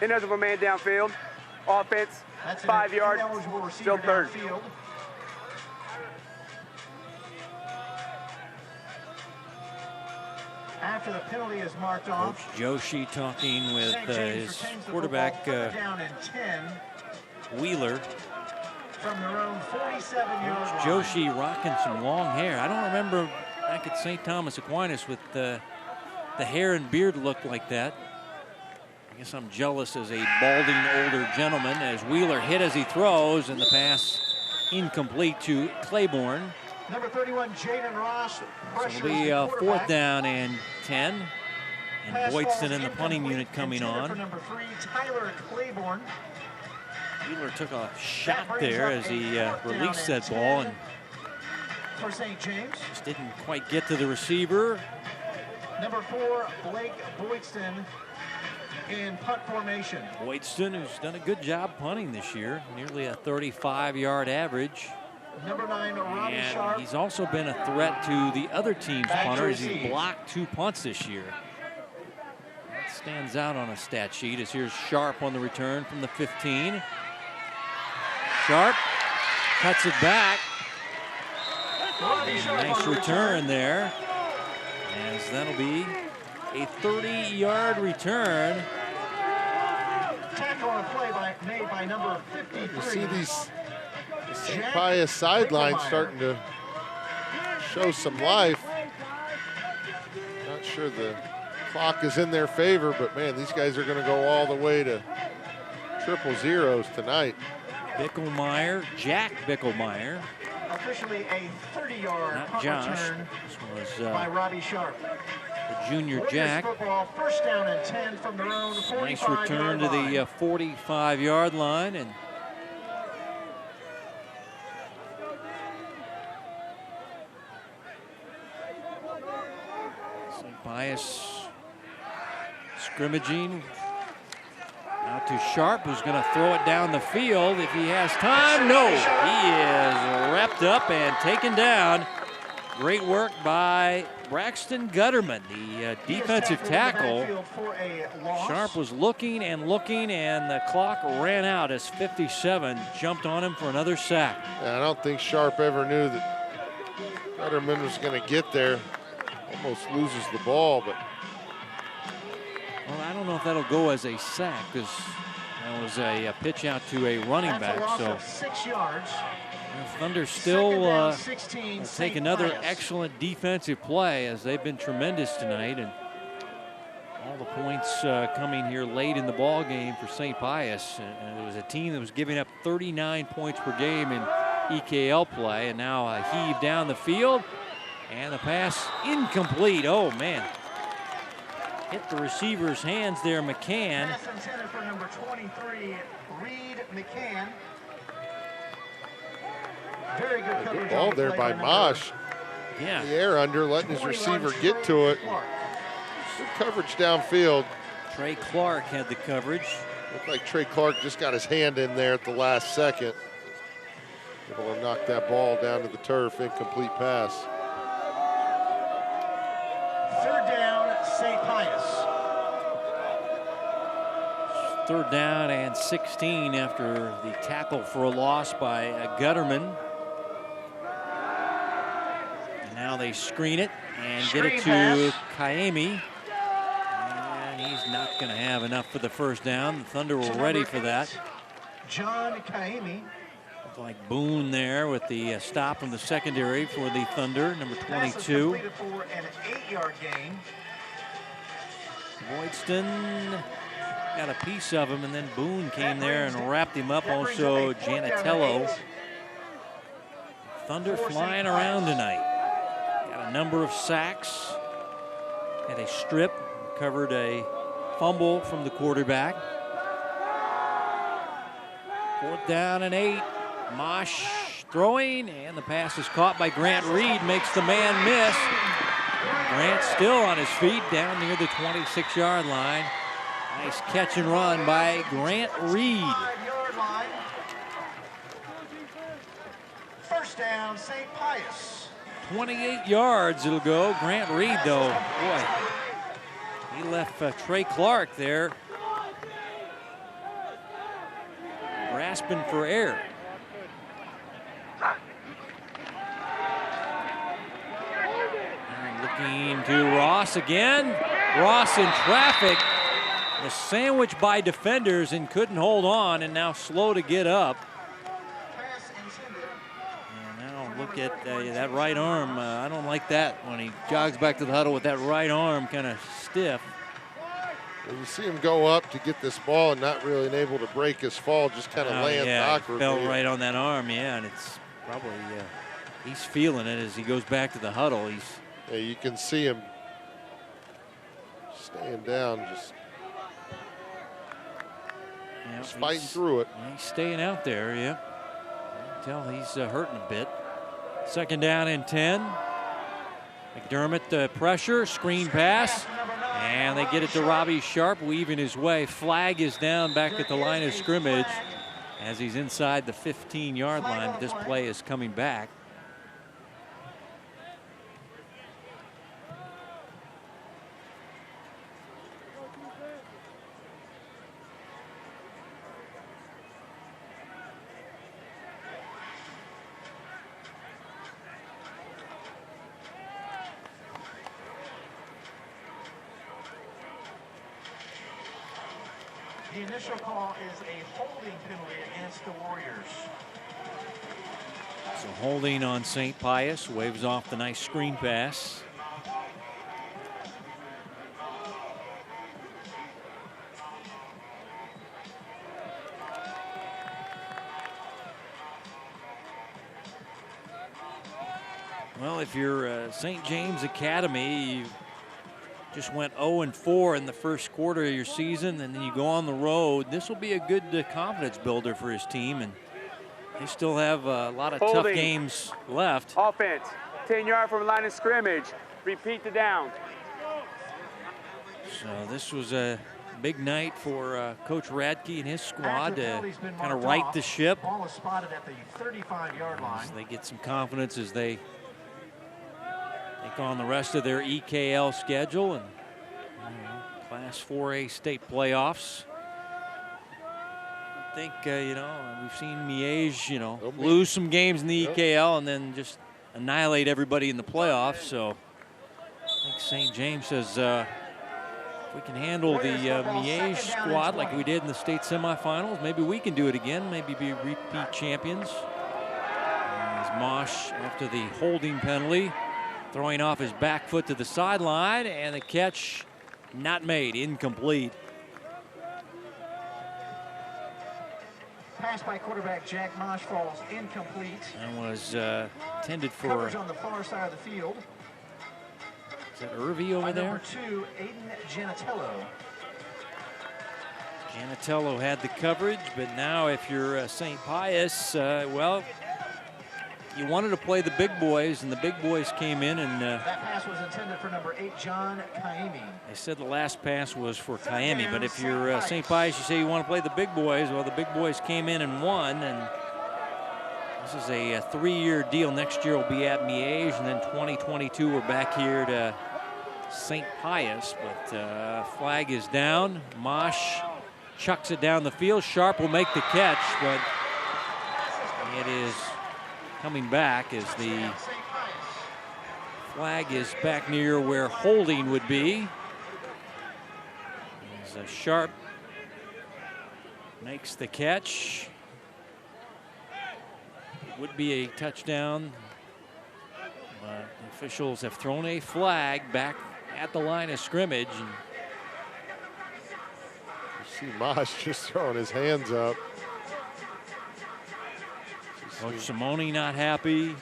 Another man downfield. Offense, That's 5 yards, ineligible receiver still third. downfield. After the penalty is marked Coach off, Joshi talking with St. James his retains the quarterback football, third down and 10 Wheeler. from their own 47-yard line. Joshi rocking some long hair. I don't remember back at St. Thomas Aquinas with the hair and beard look like that. I guess I'm jealous as a balding older gentleman, as Wheeler hit as he throws, and the pass incomplete to Claiborne. Number 31, Jaden Ross. So it'll be 4th down and 10. And Boydston in the punting unit coming on. For number 3, Tyler Claiborne. Wheeler took a shot there as he released that ball and for St. James. Just didn't quite get to the receiver. Number 4, Blake Boydston in punt formation. Boydston, who's done a good job punting this year, nearly a 35-yard average. Number 9, Robbie Sharp. And he's also been a threat to the other team's punter as he blocked 2 punts this year. That stands out on a stat sheet as here's Sharp on the return from the 15. Sharp cuts it back. Nice return there, as that'll be a 30-yard return. Tackle on a play made by number 53. You see these St. Pius sidelines starting to show some life. Not sure the clock is in their favor, but man, these guys are going to go all the way to triple zeros tonight. Bickelmeyer, Jack Bickelmeyer. Officially a 30-yard Not Josh. return This was by Robbie Sharp. the junior Warriors Jack. Football, 1st down and 10 from their own 45-yard Nice return to the 45-yard line. And St. Pius scrimmaging. Out to Sharp, who's going to throw it down the field if he has time. No, he is wrapped up and taken down. Great work by Braxton Gutterman, the defensive tackle. Sharp was looking and looking, and the clock ran out as 57 jumped on him for another sack. Yeah, I don't think Sharp ever knew that Gutterman was going to get there. Almost loses the ball, but well, I don't know if that'll go as a sack, because that was a pitch out to a running back. So 6 yards. Thunder still will 16, take another excellent defensive play, as they've been tremendous tonight, and all the points coming here late in the ball game for St. Pius. And it was a team that was giving up 39 points per game in EKL play, and now a heave down the field, and the pass incomplete. Oh man, hit the receiver's hands there, McCann. Pass intended for number 23, Reed McCann. Very good coverage. good ball there by Mosh. Yeah. The air under, letting his receiver get to it. Good coverage downfield. Trey Clark had the coverage. Looked like Trey Clark just got his hand in there at the last second. Able to knock that ball down to the turf, incomplete pass. 3rd down, St. Pius. 3rd down and 16 after the tackle for a loss by Gutterman. And now they screen it and get it to Kaimi. And he's not going to have enough for the 1st down. The Thunder were ready for that. John Kaimi. Looked like Boone there with the stop from the secondary for the Thunder, number 22. For an 8-yard gain. Boydston got a piece of him, and then Boone came there and wrapped him up. Also Janatello. Thunder flying around tonight. Got a number of sacks. Had a strip, covered a fumble from the quarterback. 4th down and 8. Mosh throwing, and the pass is caught by Grant Reed, makes the man miss. Grant still on his feet down near the 26-yard line. Nice catch and run by Grant Reed. 5-yard line. 1st down, St. Pius. 28 yards it'll go. Grant Reed, though, boy, he left Trey Clark there grasping for air. And looking to Ross again. Ross in traffic. The sandwich by defenders and couldn't hold on, and now slow to get up. And now look at that right arm. I don't like that when he jogs back to the huddle with that right arm kind of stiff. When you see him go up to get this ball and not really able to break his fall, just kind of lands awkwardly. Fell right on that arm, and it's probably he's feeling it as he goes back to the huddle. Yeah, you can see him staying down, just fighting through it. He's staying out there, You can tell he's hurting a bit. 2nd down and 10. McDermott pressure, screen pass, and they get it to Robbie Sharp, weaving his way. Flag is down back at the line of scrimmage as he's inside the 15-yard line. But this play is coming back. The initial call is a holding penalty against the Warriors. So holding on St. Pius, waves off the nice screen pass. Well, if you're St. James Academy, you just went 0-4 in the first quarter of your season, and then you go on the road. This will be a good confidence builder for his team, and they still have a lot of tough games left. Offense, 10-yard from the line of scrimmage. Repeat the down. So this was a big night for Coach Radke and his squad to kind of right the ship. Ball is spotted at the 35-yard line. They get some confidence as they take on the rest of their EKL schedule and Class 4A state playoffs. I think, we've seen Miege, lose some games in the EKL and then just annihilate everybody in the playoffs. So I think St. James says if we can handle the Miege squad like we did in the state semifinals, maybe we can do it again, maybe be repeat champions. As Mosh, after the holding penalty, throwing off his back foot to the sideline, and the catch not made, incomplete. Pass by quarterback Jack Mosh falls incomplete. And was intended for. Coverage on the far side of the field. Is that Irvie over there? Number 2, Aiden Janatello. Janatello had the coverage, but now if you're St. Pius, you wanted to play the big boys, and the big boys came in and that pass was intended for number 8, John Kaimi. They said the last pass was for Kaimi, but if you're St. Pius, you say you want to play the big boys. Well, the big boys came in and won, and this is a 3-year deal. Next year will be at Miege, and then 2022 we're back here to St. Pius, but flag is down. Mosh chucks it down the field. Sharp will make the catch, but it is coming back as the flag is back near where holding would be. As Sharp makes the catch. It would be a touchdown, but the officials have thrown a flag back at the line of scrimmage. And you see Mosh just throwing his hands up. Coach Simone not happy.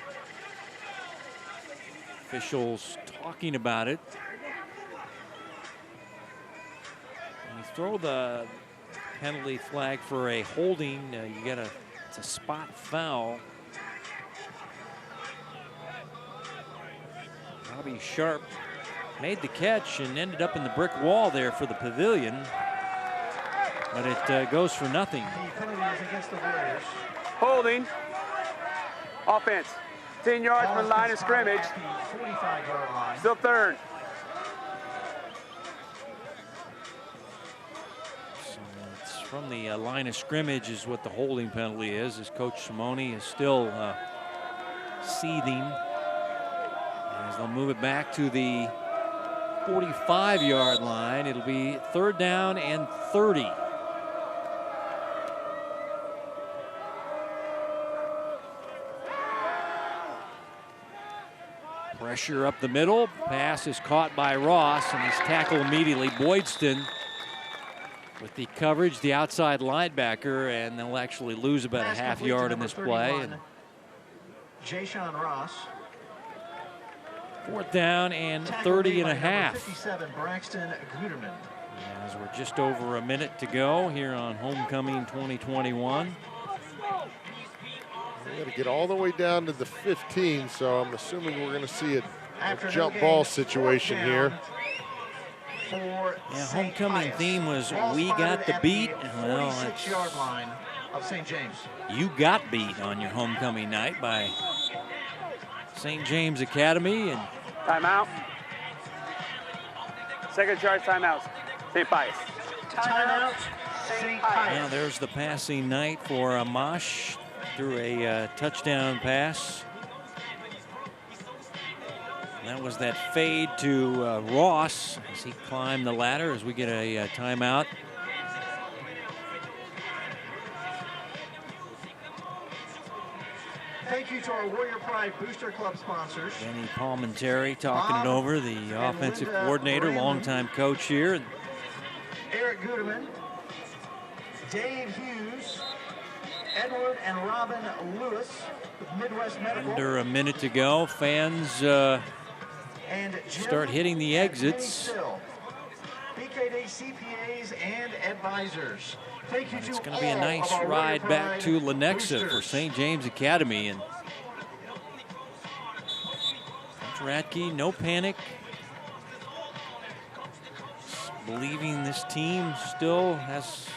Officials talking about it. When you throw the penalty flag for a holding, it's a spot foul. Robbie Sharp made the catch and ended up in the brick wall there for the pavilion, but it goes for nothing. The penalty is against the Warriors. Holding. Offense, 10 yards from the line of scrimmage. 45-yard line. Still third. So it's from the line of scrimmage is what the holding penalty is, as Coach Simone is still seething. As they'll move it back to the 45-yard line, it'll be 3rd down and 30. Pressure up the middle. Pass is caught by Ross, and he's tackled immediately. Boydston with the coverage, the outside linebacker, and they'll actually lose about a half yard in this play. And Jay-Sean Ross. 4th down and 30 and a half. 57, Braxton Guterman. As we're just over a minute to go here on Homecoming 2021. We got to get all the way down to the 15, so I'm assuming we're going to see a jump ball situation here. Yeah, homecoming theme was "We got the beat." Well, yard line of St. James. You got beat on your homecoming night by St. James Academy. And timeout. Second charge timeouts. St. Pius. Timeout. St. Pius. now there's the passing night for Mosh through a touchdown pass. That was that fade to Ross as he climbed the ladder as we get a timeout. Thank you to our Warrior Pride Booster Club sponsors. Benny Palmentary talking it over, the offensive coordinator, longtime coach here. Eric Guterman, Dave Hughes, Edward and Robin Lewis with Midwest Medical. Under a minute to go. Fans start hitting the exits. BKD CPAs and advisors. Thank you It's to going to be a all nice of our ride Warrior back Pride to Lenexa boosters. for St. James Academy. And Coach Radke, no panic. Believing this team still has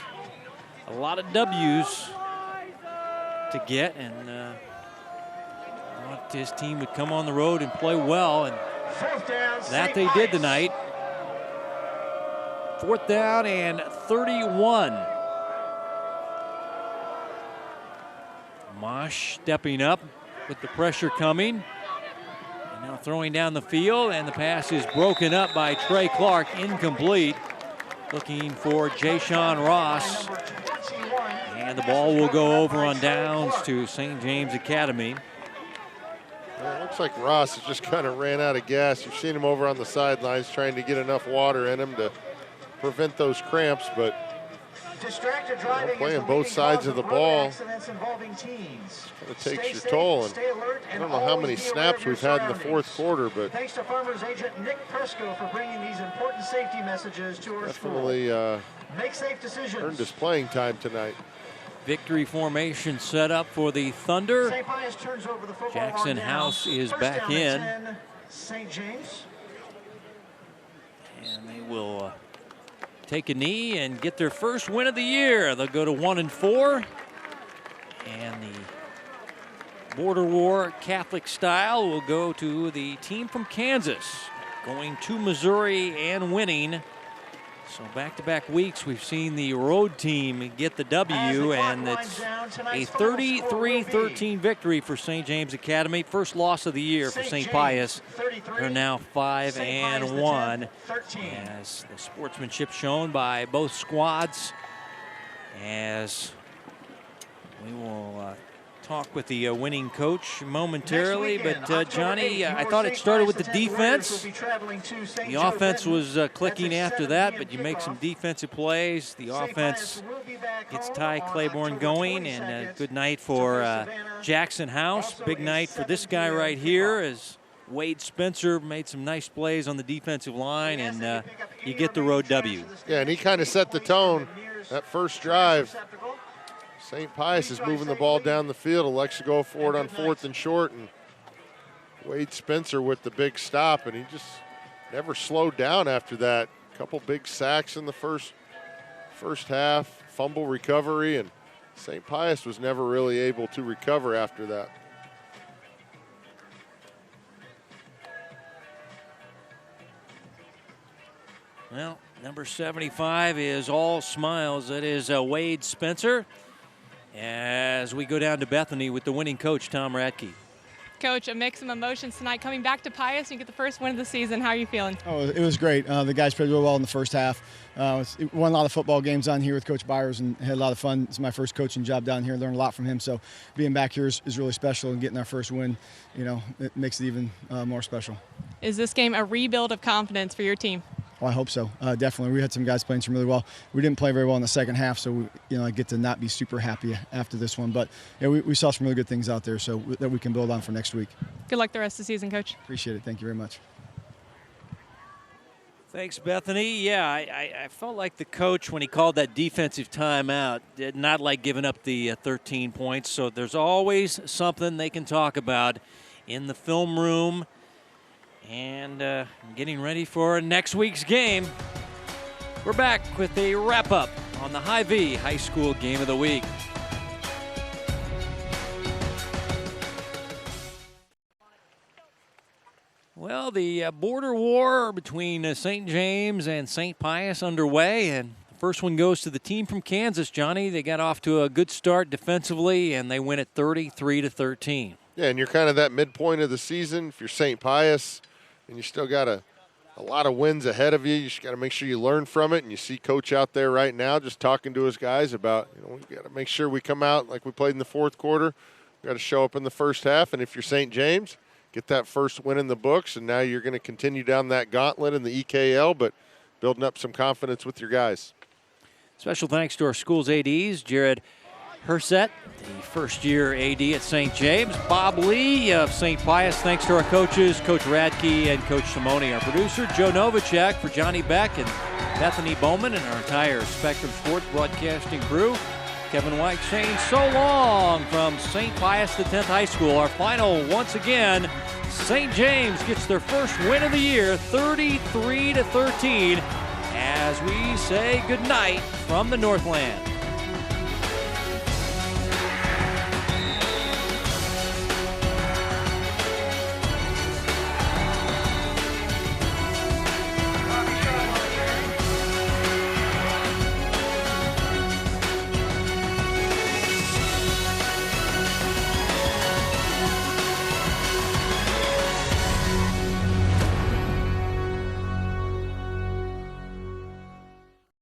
a lot of W's to get, and thought his team would come on the road and play well, and that they did tonight. 4th down and 31. Mosh stepping up with the pressure coming. And now throwing down the field, and the pass is broken up by Trey Clark, incomplete. Looking for Jay-Sean Ross. And the ball will go over on downs to St. James Academy. Well, it looks like Ross has just kind of ran out of gas. You've seen him over on the sidelines trying to get enough water in him to prevent those cramps, but distracted driving playing both sides of the ball it takes your toll. And I don't know how many snaps we've had in the 4th quarter, but thanks to Farmers agent Nick Presco for bringing these important safety messages to our definitely make safe decisions. earned his playing time tonight. Victory formation set up for the Thunder. St. Pius turns over the football Jackson on House down. is First back down in. and 10, St. James. And they will take a knee and get their first win of the year. They'll go to 1-4. And the Border War Catholic style will go to the team from Kansas, going to Missouri and winning. So back-to-back weeks, we've seen the road team get the W, and it's a 33-13 victory for St. James Academy. First loss of the year for St. Pius. They're now 5-1, as the sportsmanship shown by both squads. As we will talk with the winning coach momentarily, but Johnny, I thought it started with the defense. The offense was clicking after that, but you make some defensive plays. The offense gets Ty Claiborne going, and a good night for Jackson House. Big night for this guy right here, as Wade Spencer made some nice plays on the defensive line, and you get the road W. Yeah, and he kind of set the tone that first drive. St. Pius is moving the ball down the field, elects to go for it on 4th and short, and Wade Spencer with the big stop, and he just never slowed down after that. A couple big sacks in the first half, fumble recovery, and St. Pius was never really able to recover after that. Well, number 75 is all smiles. That is Wade Spencer. As we go down to Bethany with the winning coach, Tom Radke. Coach, a mix of emotions tonight. Coming back to Pius, you get the first win of the season. How are you feeling? Oh, it was great. The guys played real well in the first half. Won a lot of football games down here with Coach Byers and had a lot of fun. It's my first coaching job down here. Learned a lot from him. So being back here is really special, and getting our first win, it makes it even more special. Is this game a rebuild of confidence for your team? Oh, I hope so. Definitely. We had some guys playing some really well. We didn't play very well in the second half, so I get to not be super happy after this one. But we saw some really good things out there, so that we can build on for next week. Good luck the rest of the season, Coach. Appreciate it. Thank you very much. Thanks, Bethany. Yeah, I felt like the coach, when he called that defensive timeout, did not like giving up the 13 points. So there's always something they can talk about in the film room. And getting ready for next week's game. We're back with a wrap-up on the Hy-Vee High School Game of the Week. Well, the border war between St. James and St. Pius underway, and the first one goes to the team from Kansas, Johnny. They got off to a good start defensively, and they win it 33-13. Yeah, and you're kind of that midpoint of the season. If you're St. Pius and you still got a lot of wins ahead of you, you just got to make sure you learn from it. And you see Coach out there right now just talking to his guys about, we got to make sure we come out like we played in the fourth quarter. We got to show up in the first half. And if you're St. James, get that first win in the books, and now you're going to continue down that gauntlet in the EKL, but building up some confidence with your guys. Special thanks to our school's ADs, Jared Hersett, the first-year AD at St. James, Bob Lee of St. Pius. Thanks to our coaches, Coach Radke and Coach Simone, our producer, Joe Novacek, for Johnny Beck and Bethany Bowman, and our entire Spectrum Sports broadcasting crew. Kevin White saying so long from St. Pius to 10th High School. Our final, once again, St. James gets their first win of the year, 33-13, as we say goodnight from the Northland.